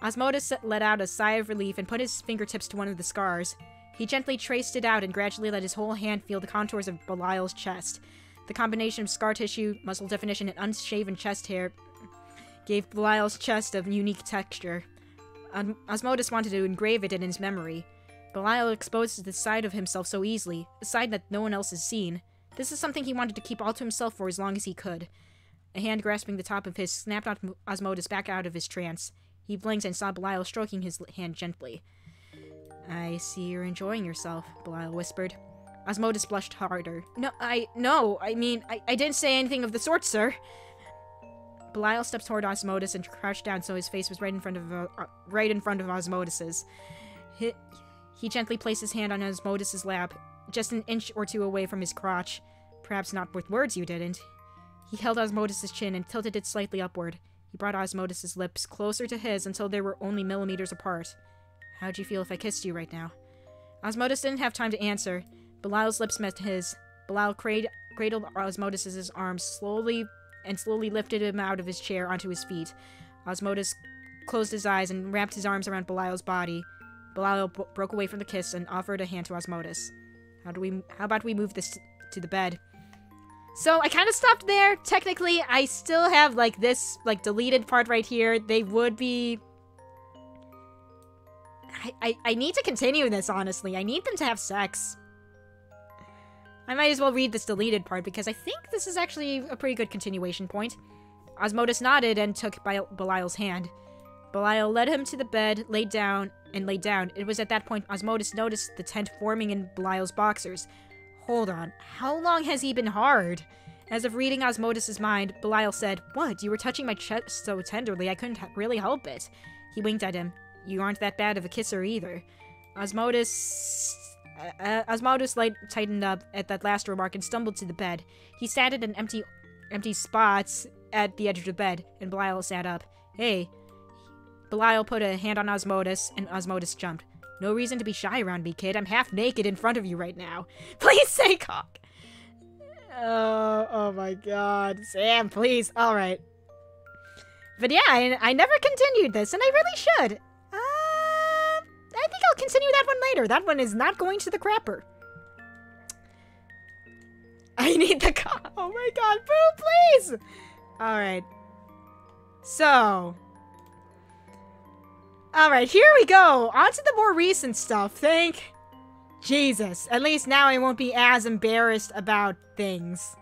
Osmotus let out a sigh of relief and put his fingertips to one of the scars. He gently traced it out and gradually let his whole hand feel the contours of Belial's chest. The combination of scar tissue, muscle definition, and unshaven chest hair gave Belial's chest a unique texture. Osmotus wanted to engrave it in his memory. Belial exposed this side of himself so easily, a side that no one else has seen. This is something he wanted to keep all to himself for as long as he could. A hand grasping the top of his snapped Osmotus back out of his trance. He blinked and saw Belial stroking his hand gently. I see you're enjoying yourself, Belial whispered. Osmotus blushed harder. I mean, I didn't say anything of the sort, sir. Belial stepped toward Osmotus and crouched down so his face was right in front of Osmotus's. He gently placed his hand on Osmotus's lap, just an inch or two away from his crotch. Perhaps not with words, you didn't. He held Osmotus's chin and tilted it slightly upward. He brought Osmotus's lips closer to his until they were only millimeters apart. How'd you feel if I kissed you right now? Osmotus didn't have time to answer. Belial's lips met his. Belial cradled Osmotus's arms slowly lifted him out of his chair onto his feet. Osmotus closed his eyes and wrapped his arms around Belial's body. Belial broke away from the kiss and offered a hand to Osmotus. How about we move this to the bed? So I kind of stopped there. Technically, I still have this deleted part right here. They would be. I need to continue this, honestly. I need them to have sex. I might as well read this deleted part because I think this is actually a pretty good continuation point. Osmotus nodded and took Belial's hand. Belial led him to the bed, laid down. It was at that point Osmotus noticed the tent forming in Belial's boxers. Hold on, how long has he been hard? As if reading Osmotus's mind, Belial said, What? You were touching my chest so tenderly, I couldn't really help it. He winked at him. You aren't that bad of a kisser either. Osmotus tightened up at that last remark and stumbled to the bed. He sat in an empty spot at the edge of the bed, and Belial sat up. Hey. Belial put a hand on Osmotus, and Osmotus jumped. No reason to be shy around me, kid. I'm half naked in front of you right now. Please say cock. Oh my god. Sam, please. Alright. But yeah, I never continued this, and I really should. I think I'll continue that one later. That one is not going to the crapper. I need the cock. Oh my god, boo, please! Alright. So. Alright, here we go. On to the more recent stuff. Thank Jesus. At least now I won't be as embarrassed about things.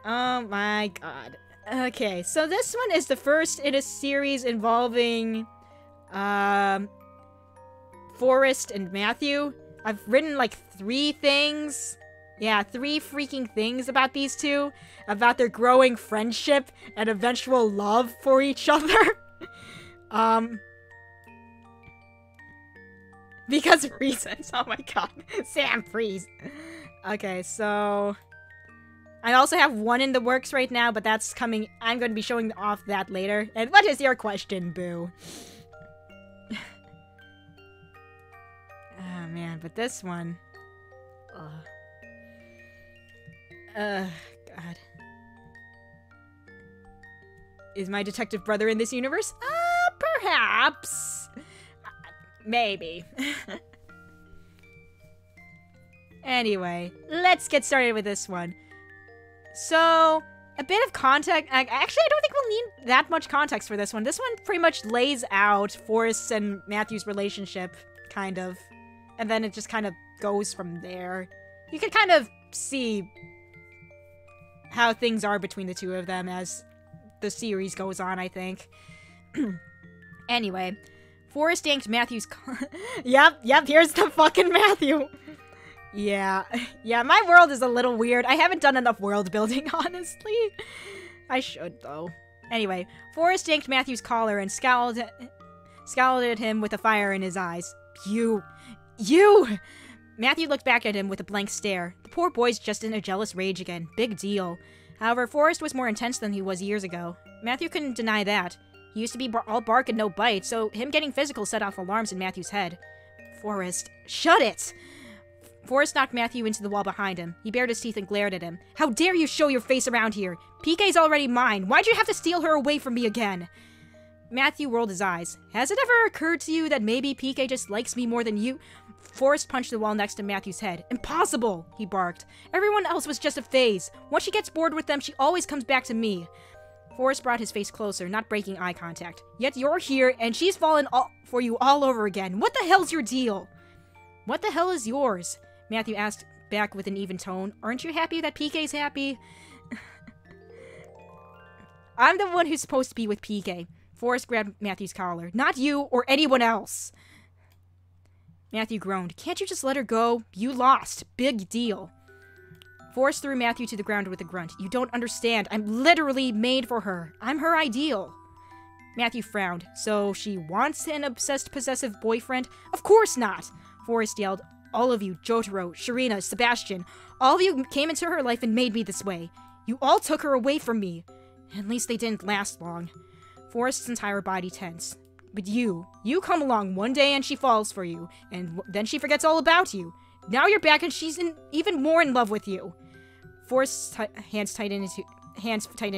Oh my god. Okay, so this one is the first in a series involving, Forrest and Matthew. I've written 3 things. Yeah, 3 freaking things about these two. About their growing friendship and eventual love for each other. Because of reasons. Oh my god. Sam, freeze. Okay, so I also have one in the works right now, but that's coming. I'm going to be showing off that later. And what is your question, boo? Oh man, but this one. God. Is my detective brother in this universe? Perhaps. Maybe. Anyway, let's get started with this one. So, a bit of context. Actually, I don't think we'll need that much context for this one. This one pretty much lays out Forrest's and Matthew's relationship, kind of. And then it just kind of goes from there. You can kind of see how things are between the two of them as the series goes on, I think. Anyway, Forrest yanked Matthew's Yep, here's the fucking Matthew. Yeah, my world is a little weird. I haven't done enough world building, honestly. I should, though. Anyway, Forrest yanked Matthew's collar and scowled at him with a fire in his eyes. You! Matthew looked back at him with a blank stare. The poor boy's just in a jealous rage again. Big deal. However, Forrest was more intense than he was years ago. Matthew couldn't deny that. He used to be all bark and no bite, so him getting physical set off alarms in Matthew's head. Forrest, shut it! Forrest knocked Matthew into the wall behind him. He bared his teeth and glared at him. How dare you show your face around here? PK's already mine. Why'd you have to steal her away from me again? Matthew rolled his eyes. Has it ever occurred to you that maybe PK just likes me more than you? Forrest punched the wall next to Matthew's head. Impossible, he barked. Everyone else was just a phase. Once she gets bored with them, she always comes back to me. Forrest brought his face closer, not breaking eye contact. Yet you're here, and she's fallen for you all over again. What the hell's your deal? What the hell is yours? Matthew asked back with an even tone. Aren't you happy that PK's happy? I'm the one who's supposed to be with PK. Forrest grabbed Matthew's collar. Not you or anyone else. Matthew groaned. Can't you just let her go? You lost. Big deal. Forrest threw Matthew to the ground with a grunt. You don't understand. I'm literally made for her. I'm her ideal. Matthew frowned. So she wants an obsessed, possessive boyfriend? Of course not! Forrest yelled. All of you, Jotaro, Sharina, Sebastian, all of you came into her life and made me this way. You all took her away from me. At least they didn't last long. Forrest's entire body tensed. But you come along one day and she falls for you, and then she forgets all about you. Now you're back and she's even more in love with you. Forrest's hands tightened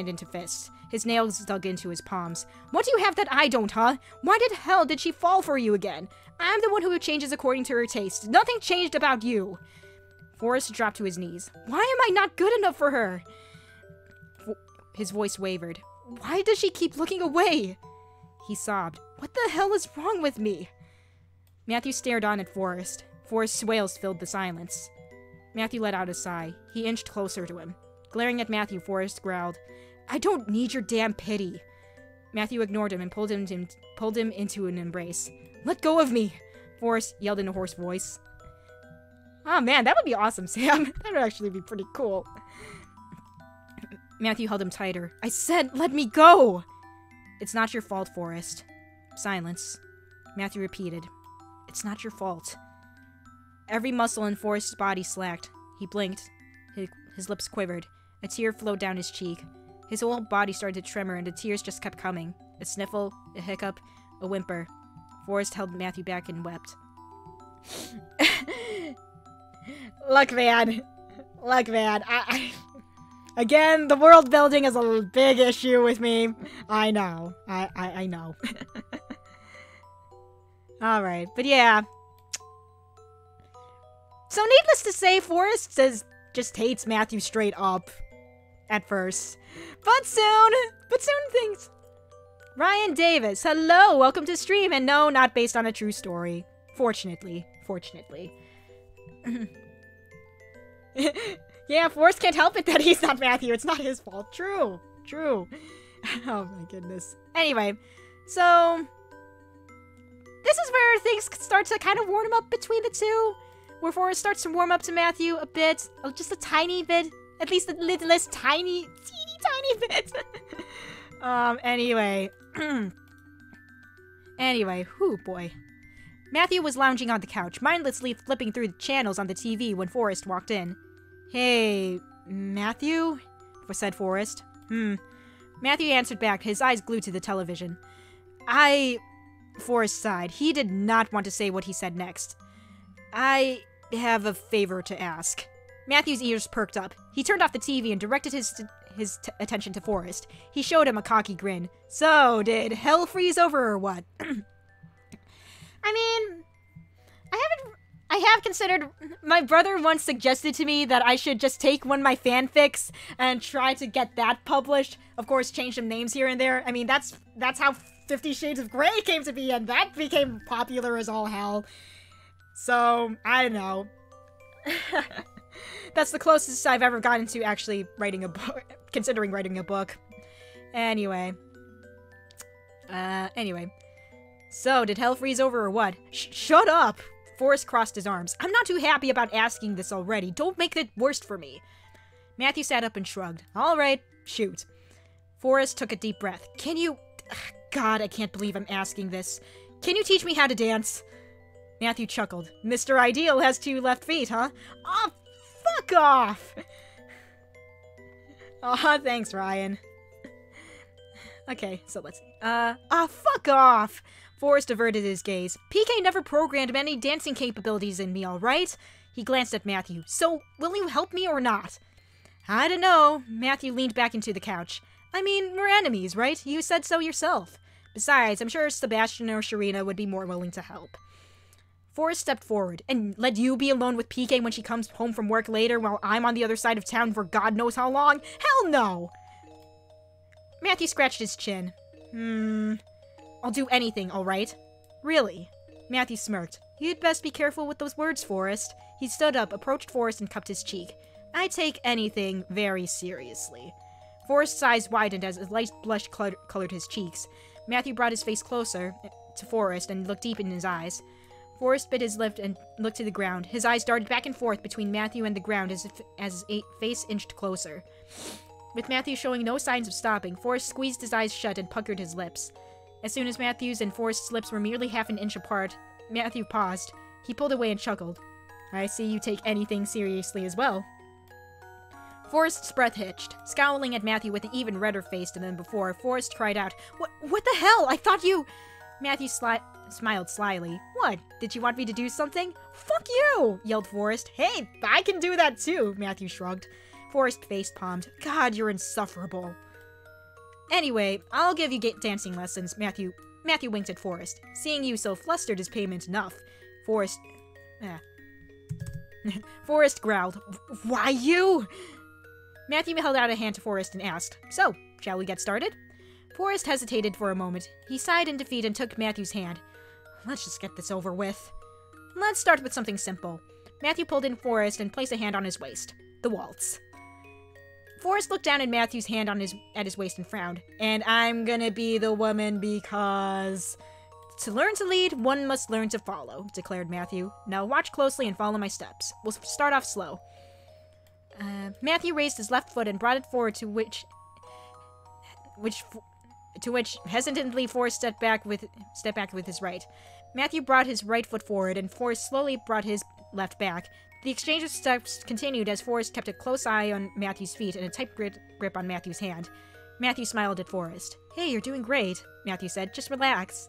into fists. His nails dug into his palms. What do you have that I don't, huh? Why the hell did she fall for you again? I'm the one who changes according to her taste. Nothing changed about you. Forrest dropped to his knees. Why am I not good enough for her? His voice wavered. Why does she keep looking away? He sobbed. What the hell is wrong with me? Matthew stared on at Forrest. Forrest's wails filled the silence. Matthew let out a sigh. He inched closer to him. Glaring at Matthew, Forrest growled, I don't need your damn pity. Matthew ignored him and pulled him into an embrace. Let go of me, Forrest yelled in a hoarse voice. Oh man, that would be awesome, Sam. That would actually be pretty cool. Matthew held him tighter. I said, let me go! It's not your fault, Forrest. Silence. Matthew repeated. It's not your fault. Every muscle in Forrest's body slacked. He blinked. His lips quivered. A tear flowed down his cheek. His whole body started to tremor, and the tears just kept coming. A sniffle, a hiccup, a whimper. Forrest held Matthew back and wept. Look, man. Again, the world building is a big issue with me. I know. I know. Alright, but yeah. So needless to say, Forrest just hates Matthew straight up. At first. But soon things. Ryan Davis, hello, welcome to stream, and no, not based on a true story. Fortunately. Yeah, Forrest can't help it that he's not Matthew. It's not his fault. True. Oh my goodness. Anyway, so this is where things start to kind of warm up between the two. Where Forrest starts to warm up to Matthew a bit. Just a tiny bit. At least a little less teeny tiny bit. Anyway. Anyway, whoo boy. Matthew was lounging on the couch, mindlessly flipping through the channels on the TV when Forrest walked in. Hey, Matthew? Said Forrest. Matthew answered back, his eyes glued to the television. Forrest sighed. He did not want to say what he said next. I have a favor to ask. Matthew's ears perked up. He turned off the TV and directed his attention to Forrest. He showed him a cocky grin. So, did hell freeze over or what? I mean, I have considered, my brother once suggested to me that I should just take one of my fanfics and try to get that published. Of course, change some names here and there. I mean, that's how 50 Shades of Grey came to be, and that became popular as all hell. So, I don't know. That's the closest I've ever gotten to actually writing a book, considering writing a book. Anyway. So, did hell freeze over or what? Shut up! Forrest crossed his arms. I'm not too happy about asking this already. Don't make it worse for me. Matthew sat up and shrugged. Alright, shoot. Forrest took a deep breath. Can you... God, I can't believe I'm asking this. Can you teach me how to dance? Matthew chuckled. Mr. Ideal has 2 left feet, huh? Oh, fuck off! Aw, thanks, Ryan. Okay, so let's... fuck off! Forrest averted his gaze. PK never programmed any dancing capabilities in me, alright? He glanced at Matthew. So, will you help me or not? I don't know. Matthew leaned back into the couch. I mean, we're enemies, right? You said so yourself. Besides, I'm sure Sebastian or Sharina would be more willing to help. Forrest stepped forward. And let you be alone with PK when she comes home from work later while I'm on the other side of town for God knows how long? Hell no! Matthew scratched his chin. I'll do anything, alright? Really? Matthew smirked. You'd best be careful with those words, Forrest. He stood up, approached Forrest, and cupped his cheek. I take anything very seriously. Forrest's eyes widened as a light blush colored his cheeks. Matthew brought his face closer to Forrest and looked deep in his eyes. Forrest bit his lip and looked to the ground. His eyes darted back and forth between Matthew and the ground as his face inched closer. With Matthew showing no signs of stopping, Forrest squeezed his eyes shut and puckered his lips. As soon as Matthew's and Forrest's lips were merely half an inch apart, Matthew paused. He pulled away and chuckled. I see you take anything seriously as well. Forrest's breath hitched. Scowling at Matthew with an even redder face than before, Forrest cried out, What the hell? I thought you... Matthew smiled slyly. What? Did you want me to do something? Fuck you! Yelled Forrest. Hey, I can do that too, Matthew shrugged. Forrest face-palmed. God, you're insufferable. Anyway, I'll give you dancing lessons, Matthew winked at Forrest. Seeing you so flustered is payment enough. Forrest growled. Why you? Matthew held out a hand to Forrest and asked, So, shall we get started? Forrest hesitated for a moment. He sighed in defeat and took Matthew's hand. Let's just get this over with. Let's start with something simple. Matthew pulled in Forrest and placed a hand on his waist. The waltz. Forrest looked down at Matthew's hand at his waist and frowned. And I'm gonna be the woman because... To learn to lead, one must learn to follow, declared Matthew. Now watch closely and follow my steps. We'll start off slow. Matthew raised his left foot and brought it forward, to which hesitantly Forrest stepped back with his right. Matthew brought his right foot forward, and Forrest slowly brought his left back. The exchange of steps continued as Forrest kept a close eye on Matthew's feet and a tight grip on Matthew's hand. Matthew smiled at Forrest. Hey, you're doing great, Matthew said. Just relax.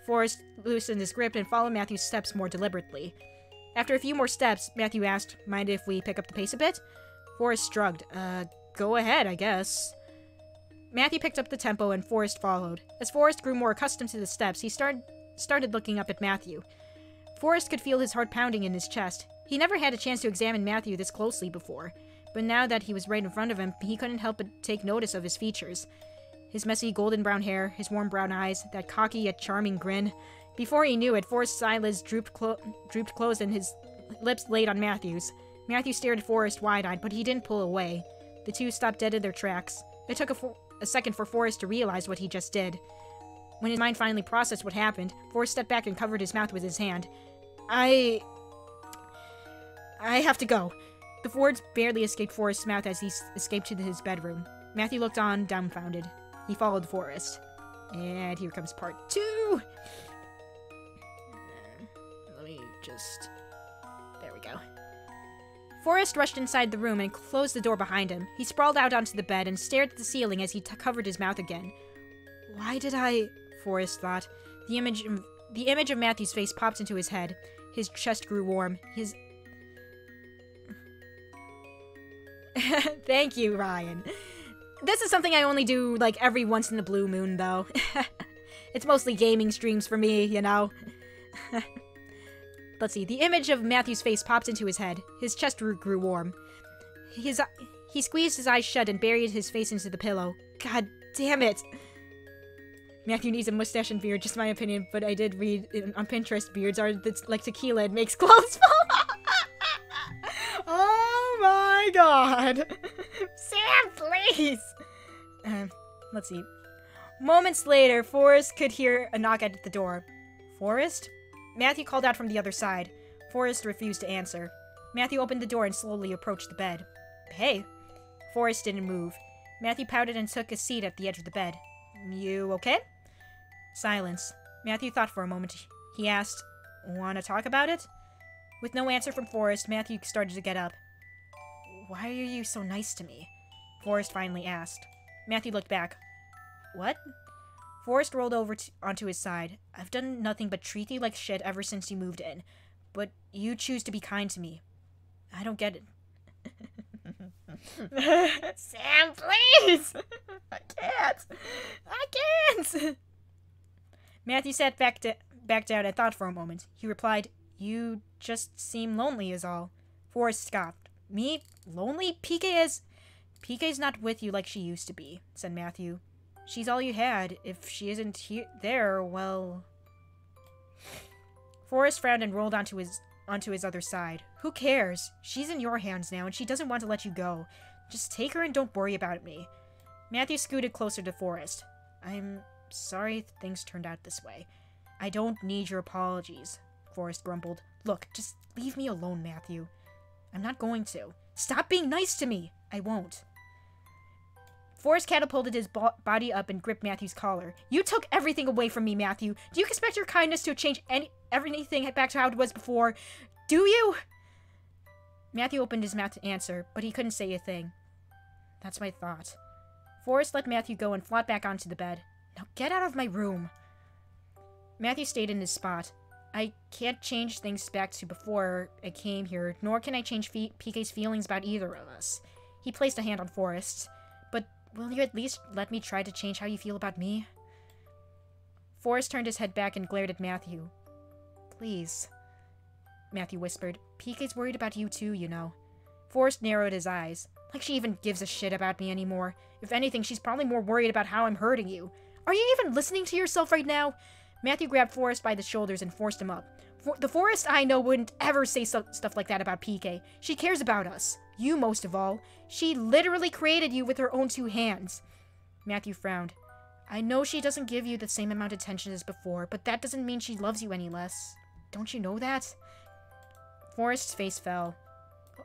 Forrest loosened his grip and followed Matthew's steps more deliberately. After a few more steps, Matthew asked, Mind if we pick up the pace a bit? Forrest shrugged. Go ahead, I guess. Matthew picked up the tempo and Forrest followed. As Forrest grew more accustomed to the steps, he started looking up at Matthew. Forrest could feel his heart pounding in his chest. He never had a chance to examine Matthew this closely before, but now that he was right in front of him, he couldn't help but take notice of his features. His messy golden brown hair, his warm brown eyes, that cocky yet charming grin. Before he knew it, Forrest's eyelids drooped closed and his lips laid on Matthew's. Matthew stared at Forrest wide-eyed, but he didn't pull away. The two stopped dead in their tracks. It took a second for Forrest to realize what he just did. When his mind finally processed what happened, Forrest stepped back and covered his mouth with his hand. I have to go. The words barely escaped Forrest's mouth as he escaped to his bedroom. Matthew looked on, dumbfounded. He followed Forrest. And here comes part 2! Let me just... There we go. Forrest rushed inside the room and closed the door behind him. He sprawled out onto the bed and stared at the ceiling as he covered his mouth again. Why did I... Forrest thought. The image of Matthew's face popped into his head. His chest grew warm. Thank you, Ryan. This is something I only do, like, every once in a blue moon, though. It's mostly gaming streams for me, you know? Let's see. The image of Matthew's face popped into his head. His chest grew warm. He squeezed his eyes shut and buried his face into the pillow. God damn it! Matthew needs a mustache and beard, just my opinion, but I did read on Pinterest beards are like tequila, it makes clothes fall. Oh my god. Sam, please! Let's see. Moments later, Forrest could hear a knock at the door. Forrest? Matthew called out from the other side. Forrest refused to answer. Matthew opened the door and slowly approached the bed. Hey. Forrest didn't move. Matthew pouted and took a seat at the edge of the bed. You okay? Silence. Matthew thought for a moment. He asked, "Want to talk about it?" With no answer from Forrest, Matthew started to get up. Why are you so nice to me? Forrest finally asked. Matthew looked back. What? Forrest rolled over onto his side. I've done nothing but treat you like shit ever since you moved in. But you choose to be kind to me. I don't get it. Sam, please! I can't! Matthew sat back down and thought for a moment. He replied, You just seem lonely is all. Forrest scoffed. Me? Lonely? PK's not with you like she used to be, said Matthew. She's all you had. If she isn't there, well... Forrest frowned and rolled onto his other side. Who cares? She's in your hands now, and she doesn't want to let you go. Just take her and don't worry about me. Matthew scooted closer to Forrest. I'm sorry things turned out this way. I don't need your apologies, Forrest grumbled. Look, just leave me alone, Matthew. I'm not going to. Stop being nice to me! I won't. Forrest catapulted his body up and gripped Matthew's collar. You took everything away from me, Matthew. Do you expect your kindness to change everything back to how it was before? Do you? Matthew opened his mouth to answer, but he couldn't say a thing. That's my thought. Forrest let Matthew go and flopped back onto the bed. Now get out of my room. Matthew stayed in his spot. I can't change things back to before I came here, nor can I change PK's feelings about either of us. He placed a hand on Forrest's. But will you at least let me try to change how you feel about me? Forrest turned his head back and glared at Matthew. Please, Matthew whispered. PK's worried about you too, you know. Forrest narrowed his eyes. Like she even gives a shit about me anymore. If anything, she's probably more worried about how I'm hurting you. Are you even listening to yourself right now? Matthew grabbed Forrest by the shoulders and forced him up. The Forrest I know wouldn't ever say stuff like that about PK. She cares about us. You most of all. She literally created you with her own 2 hands. Matthew frowned. I know she doesn't give you the same amount of attention as before, but that doesn't mean she loves you any less. Don't you know that? Forrest's face fell.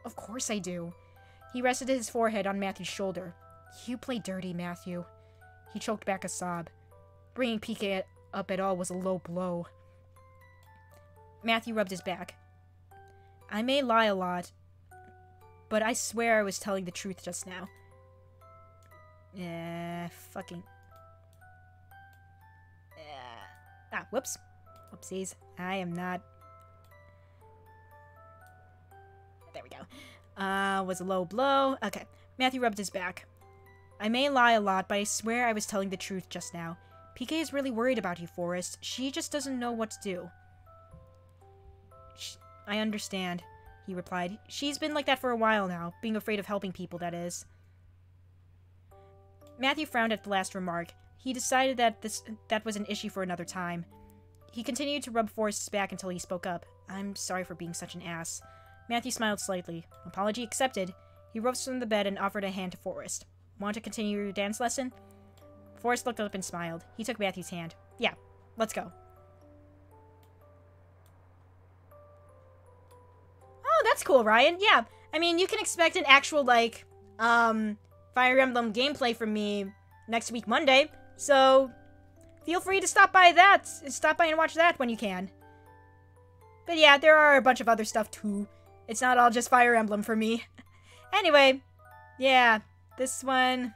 Of course I do. He rested his forehead on Matthew's shoulder. You play dirty, Matthew. He choked back a sob. Bringing PK up at all was a low blow. Matthew rubbed his back. I may lie a lot, but I swear I was telling the truth just now. Fucking... whoops. Whoopsies. I am not... There we go. Was a low blow. Okay. Matthew rubbed his back. I may lie a lot, but I swear I was telling the truth just now. PK is really worried about you, Forrest. She just doesn't know what to do. I understand, he replied. She's been like that for a while now, being afraid of helping people, that is. Matthew frowned at the last remark. He decided that was an issue for another time. He continued to rub Forrest's back until he spoke up. I'm sorry for being such an ass. Matthew smiled slightly. Apology accepted. He rose from the bed and offered a hand to Forrest. Want to continue your dance lesson? Forrest looked up and smiled. He took Matthew's hand. Yeah, let's go. Oh, that's cool, Ryan. Yeah, I mean, you can expect an actual, like, Fire Emblem gameplay from me next week, Monday. So, feel free to stop by and watch that when you can. But yeah, there are a bunch of other stuff, too. It's not all just Fire Emblem for me. Anyway, yeah, this one...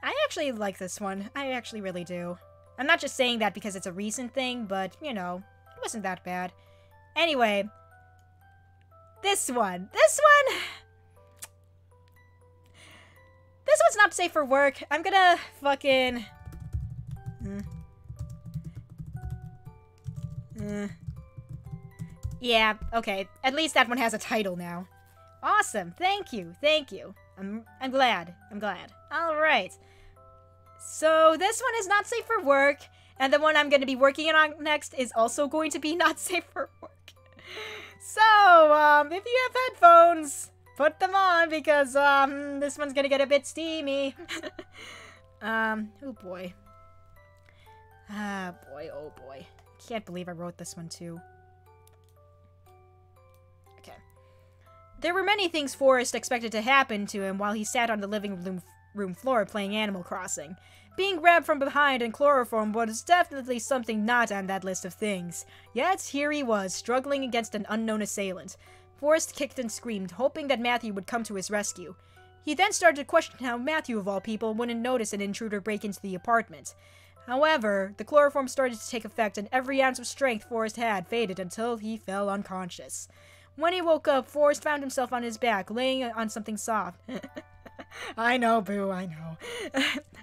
I actually like this one. I actually really do. I'm not just saying that because it's a recent thing, but, you know, it wasn't that bad. Anyway, this one. This one's not safe for work. I'm gonna fucking... Yeah, okay. At least that one has a title now. Awesome. Thank you. Thank you. I'm glad. I'm glad. Alright. So, this one is not safe for work, and the one I'm going to be working on next is also going to be not safe for work. So, if you have headphones, put them on, because, this one's going to get a bit steamy. Oh boy. Ah, boy, oh boy. Can't believe I wrote this one, too. Okay. There were many things Forrest expected to happen to him while he sat on the living room floor playing Animal Crossing. Being grabbed from behind and chloroformed was definitely something not on that list of things. Yet, here he was, struggling against an unknown assailant. Forrest kicked and screamed, hoping that Matthew would come to his rescue. He then started to question how Matthew, of all people, wouldn't notice an intruder break into the apartment. However, the chloroform started to take effect and every ounce of strength Forrest had faded until he fell unconscious. When he woke up, Forrest found himself on his back, laying on something soft. I know, Boo, I know.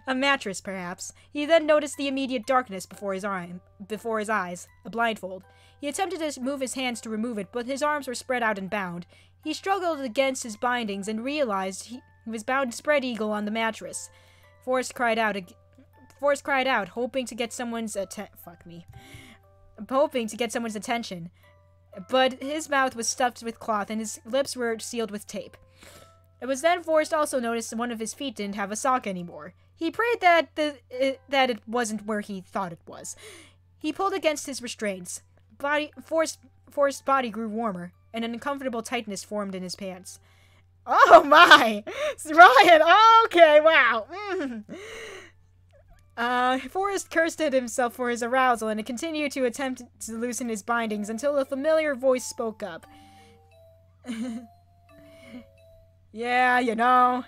A mattress, perhaps. He then noticed the immediate darkness before his eyes, a blindfold. He attempted to move his hands to remove it, but his arms were spread out and bound. He struggled against his bindings and realized he was bound spread eagle on the mattress. Forrest cried out, hoping to get someone's attention. But his mouth was stuffed with cloth and his lips were sealed with tape. It was then Forrest also noticed one of his feet didn't have a sock anymore. He prayed that it wasn't where he thought it was. He pulled against his restraints. Forrest's body grew warmer, and an uncomfortable tightness formed in his pants. Oh my! Ryan, okay, wow. Forrest cursed at himself for his arousal and continued to attempt to loosen his bindings until a familiar voice spoke up. Yeah, you know.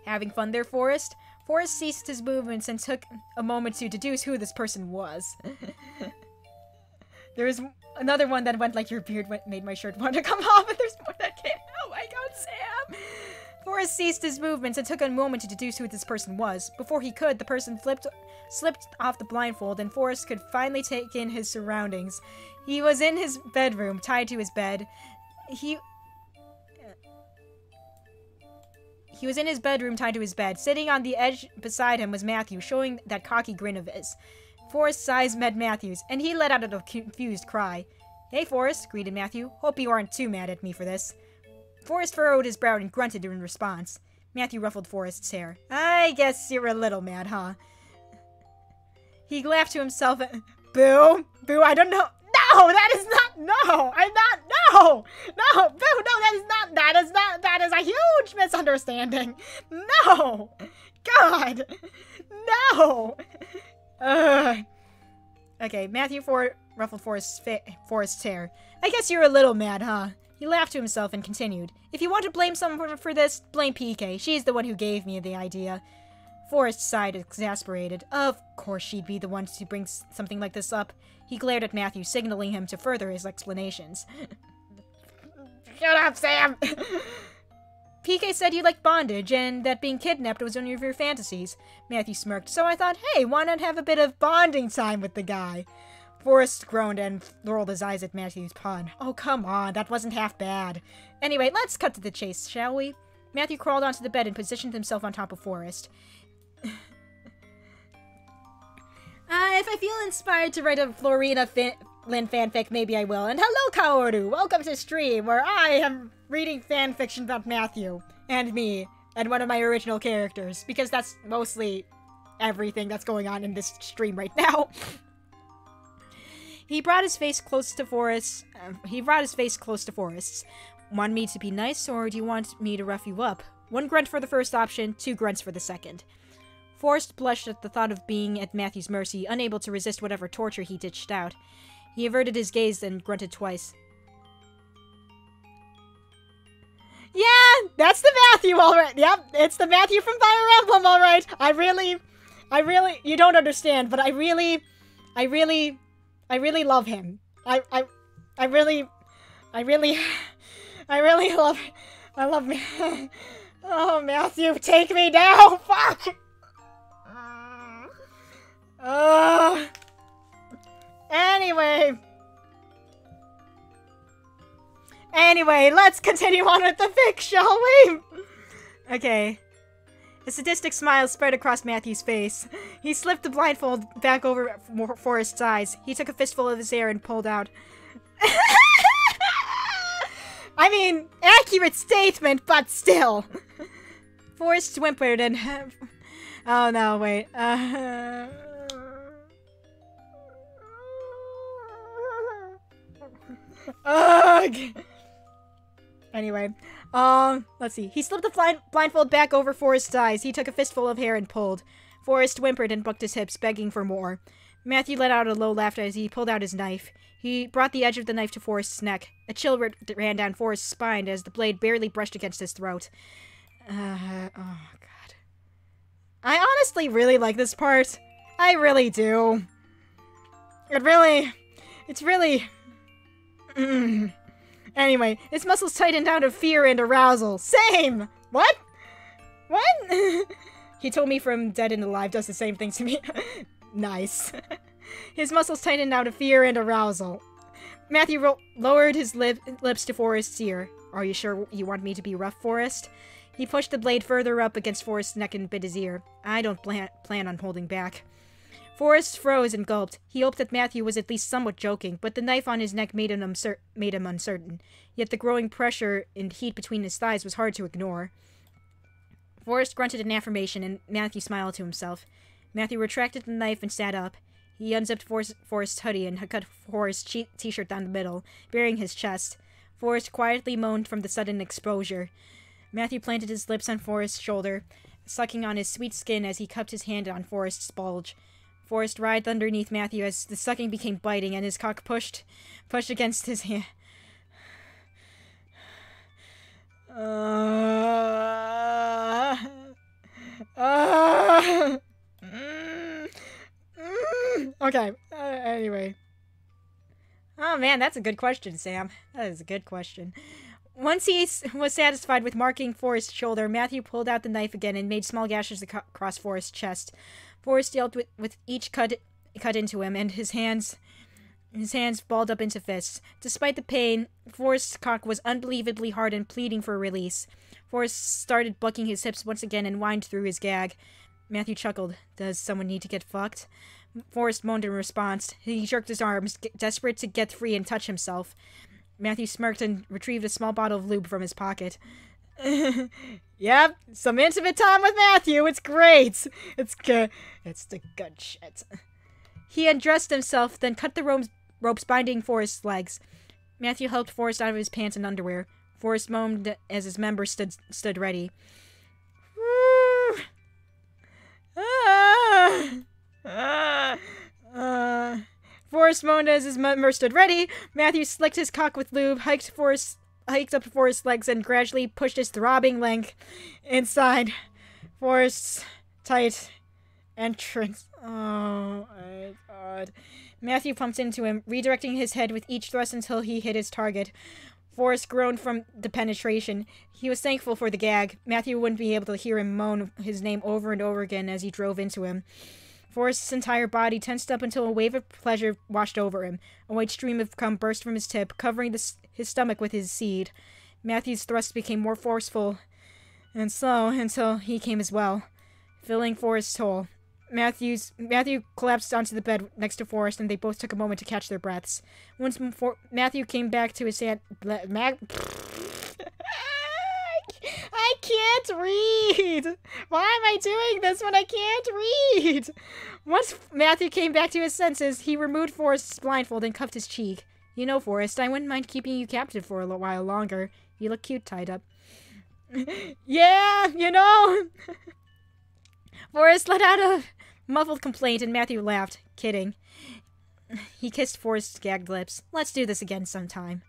Having fun there, Forrest? Forrest ceased his movements and took a moment to deduce who this person was. There was another one that went like, your beard made my shirt want to come off, and there's more that came. Oh my god, Sam! Forrest ceased his movements and took a moment to deduce who this person was. Before he could, the person slipped off the blindfold, and Forrest could finally take in his surroundings. He was in his bedroom, tied to his bed. He was in his bedroom, tied to his bed. Sitting on the edge beside him was Matthew, showing that cocky grin of his. Forrest's eyes met Matthew's, and he let out a confused cry. Hey, Forrest, greeted Matthew. Hope you aren't too mad at me for this. Forrest furrowed his brow and grunted in response. Matthew ruffled Forrest's hair. I guess you're a little mad, huh? He laughed to himself. Boo! Boo, I don't know. No, that is not. No, I'm not. No! No! Boo, no, that is a huge misunderstanding. No! God! No! Okay, Matthew ruffled Forrest's hair. I guess you're a little mad, huh? He laughed to himself and continued. If you want to blame someone for this, blame PK. She's the one who gave me the idea. Forrest sighed, exasperated. Of course she'd be the one to bring something like this up. He glared at Matthew, signaling him to further his explanations. Shut up, Sam! PK said you liked bondage, and that being kidnapped was one of your fantasies. Matthew smirked, so I thought, hey, why not have a bit of bonding time with the guy? Forrest groaned and rolled his eyes at Matthew's pun. Oh, come on, that wasn't half bad. Anyway, let's cut to the chase, shall we? Matthew crawled onto the bed and positioned himself on top of Forrest. If I feel inspired to write a Florina Lynn fanfic, maybe I will. And hello, Kaoru! Welcome to stream, where I am reading fanfiction about Matthew, and me, and one of my original characters, because that's mostly everything that's going on in this stream right now. He brought his face close to Forrest's. Want me to be nice, or do you want me to rough you up? 1 grunt for the first option, 2 grunts for the second. Forrest blushed at the thought of being at Matthew's mercy, unable to resist whatever torture he dished out. He averted his gaze and grunted twice. Yeah, that's the Matthew, alright. Yep, it's the Matthew from Fire Emblem, alright. I really, you don't understand, but I really love him. I love me. Oh, Matthew, take me now, fuck! Anyway, let's continue on with the fic, shall we? Okay. A sadistic smile spread across Matthew's face. He slipped the blindfold back over Forrest's eyes. He took a fistful of his hair and pulled out. I mean, accurate statement, but still. Forrest whimpered and... Oh, no, wait. Ugh. Anyway, let's see. He slipped the blindfold back over Forrest's eyes. He took a fistful of hair and pulled. Forrest whimpered and bucked his hips, begging for more. Matthew let out a low laugh as he pulled out his knife. He brought the edge of the knife to Forrest's neck. A chill ran down Forrest's spine as the blade barely brushed against his throat. Oh, God. I honestly really like this part. I really do. It's really... Anyway, his muscles tightened out of fear and arousal. Same! What? What? He told me from Dead and Alive does the same thing to me. Nice. His muscles tightened out of fear and arousal. Matthew lowered his lips to Forrest's ear. Are you sure you want me to be rough, Forrest? He pushed the blade further up against Forrest's neck and bit his ear. I don't plan on holding back. Forrest froze and gulped. He hoped that Matthew was at least somewhat joking, but the knife on his neck made him uncertain. Yet the growing pressure and heat between his thighs was hard to ignore. Forrest grunted an affirmation, and Matthew smiled to himself. Matthew retracted the knife and sat up. He unzipped Forrest's hoodie and cut Forrest's t-shirt down the middle, baring his chest. Forrest quietly moaned from the sudden exposure. Matthew planted his lips on Forrest's shoulder, sucking on his sweet skin as he cupped his hand on Forrest's bulge. Forrest writhed underneath Matthew as the sucking became biting, and his cock pushed against his hand. Okay, anyway. Oh man, that's a good question, Sam. That is a good question. Once he was satisfied with marking Forrest's shoulder, Matthew pulled out the knife again and made small gashes across Forrest's chest. Forrest dealt with each cut into him, and his hands balled up into fists. Despite the pain, Forrest's cock was unbelievably hard and pleading for release. Forrest started bucking his hips once again and whined through his gag. Matthew chuckled. Does someone need to get fucked? Forrest moaned in response. He jerked his arms, desperate to get free and touch himself. Matthew smirked and retrieved a small bottle of lube from his pocket. Yep, some intimate time with Matthew. It's great. It's good. It's the good shit. He undressed himself, then cut the ropes binding Forrest's legs. Matthew helped Forrest out of his pants and underwear. Forrest moaned as his member stood ready. Forrest moaned as his member stood ready. Matthew slicked his cock with lube, hiked up Forrest's legs, and gradually pushed his throbbing length inside Forrest's tight entrance. Oh my god. Matthew pumped into him, redirecting his head with each thrust until he hit his target. Forrest groaned from the penetration. He was thankful for the gag. Matthew wouldn't be able to hear him moan his name over and over again as he drove into him. Forrest's entire body tensed up until a wave of pleasure washed over him. A white stream of cum burst from his tip, covering his stomach with his seed. Matthew's thrust became more forceful and slow until he came as well, filling Forrest's hole. Matthew collapsed onto the bed next to Forrest, and they both took a moment to catch their breaths. Once Matthew came back to his I can't read! Why am I doing this when I can't read? Once Matthew came back to his senses, he removed Forrest's blindfold and cuffed his cheek. You know, Forrest, I wouldn't mind keeping you captive for a little while longer. You look cute tied up. Yeah, you know. Forrest let out a muffled complaint, and Matthew laughed, kidding. He kissed Forrest's gagged lips. Let's do this again sometime.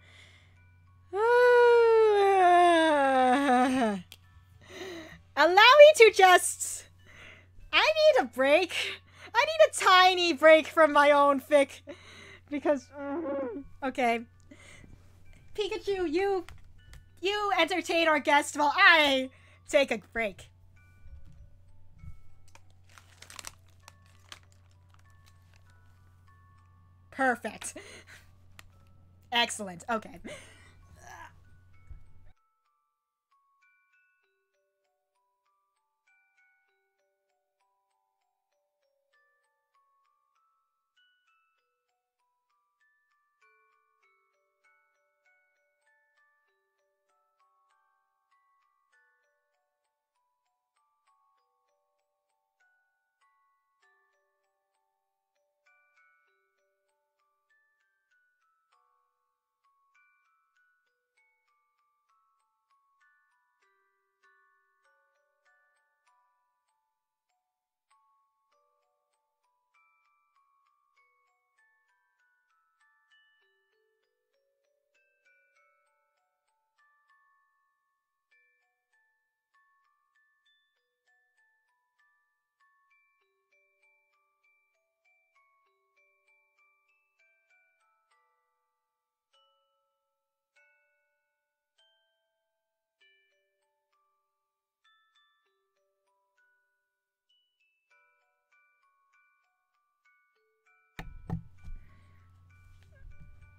Allow me to just... I need a break. I need a tiny break from my own fic. Because... okay. Pikachu, you entertain our guest while I take a break. Perfect. Excellent. Okay.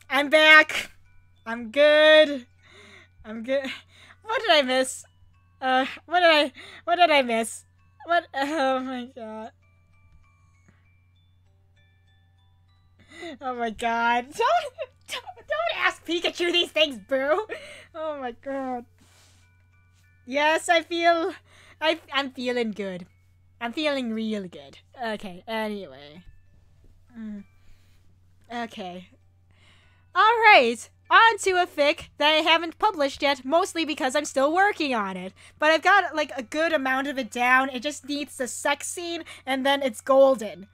I'm back. I'm good. I'm good. What did I miss? What did I miss? What? Oh my god. Oh my god. Don't ask Pikachu these things, boo. Oh my god. Yes, I feel I'm feeling good. I'm feeling real good. Okay, anyway. Okay. Alright, on to a fic that I haven't published yet, mostly because I'm still working on it. But I've got, like, a good amount of it down. It just needs the sex scene, and then it's golden.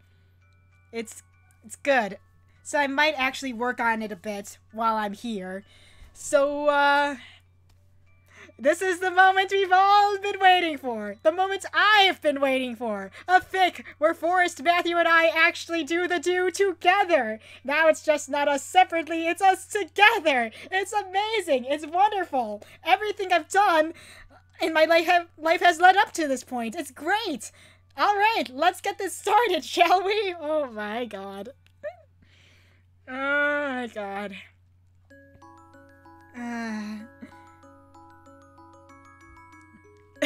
It's good. So I might actually work on it a bit while I'm here. So, this is the moment we've all been waiting for. The moment I've been waiting for. A fic where Forrest, Matthew, and I actually do the do together. Now it's just not us separately, it's us together. It's amazing. It's wonderful. Everything I've done in my life has led up to this point. It's great. All right, let's get this started, shall we? Oh my god. Oh my god.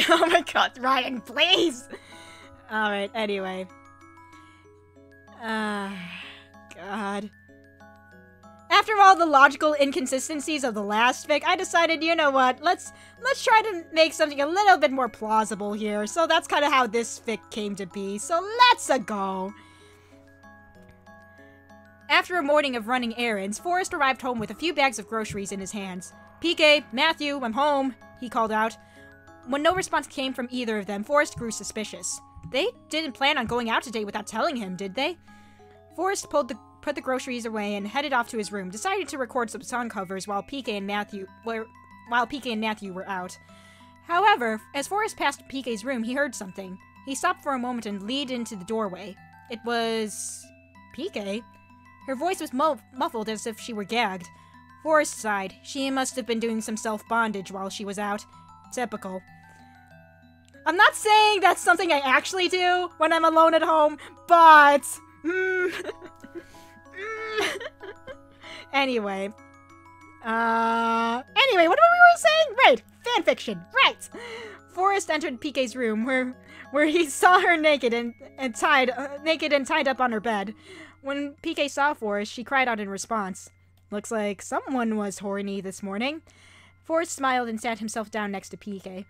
Oh my god, Ryan, please! Alright, anyway. God. After all the logical inconsistencies of the last fic, I decided, you know what, let's try to make something a little bit more plausible here. So that's kind of how this fic came to be. So let's-a go! After a morning of running errands, Forrest arrived home with a few bags of groceries in his hands. PK, Matthew, I'm home, he called out. When no response came from either of them, Forrest grew suspicious. They didn't plan on going out today without telling him, did they? Forrest put the groceries away and headed off to his room, deciding to record some song covers while PK and Matthew were out. However, as Forrest passed PK's room, he heard something. He stopped for a moment and leaned into the doorway. It was PK. Her voice was muffled as if she were gagged. Forrest sighed. She must have been doing some self-bondage while she was out. Typical. I'm not saying that's something I actually do when I'm alone at home, but... Anyway. Anyway, what were we saying? Right, fanfiction, right! Forrest entered PK's room, where he saw her naked and tied up on her bed. When PK saw Forrest, she cried out in response. Looks like someone was horny this morning. Forrest smiled and sat himself down next to PK.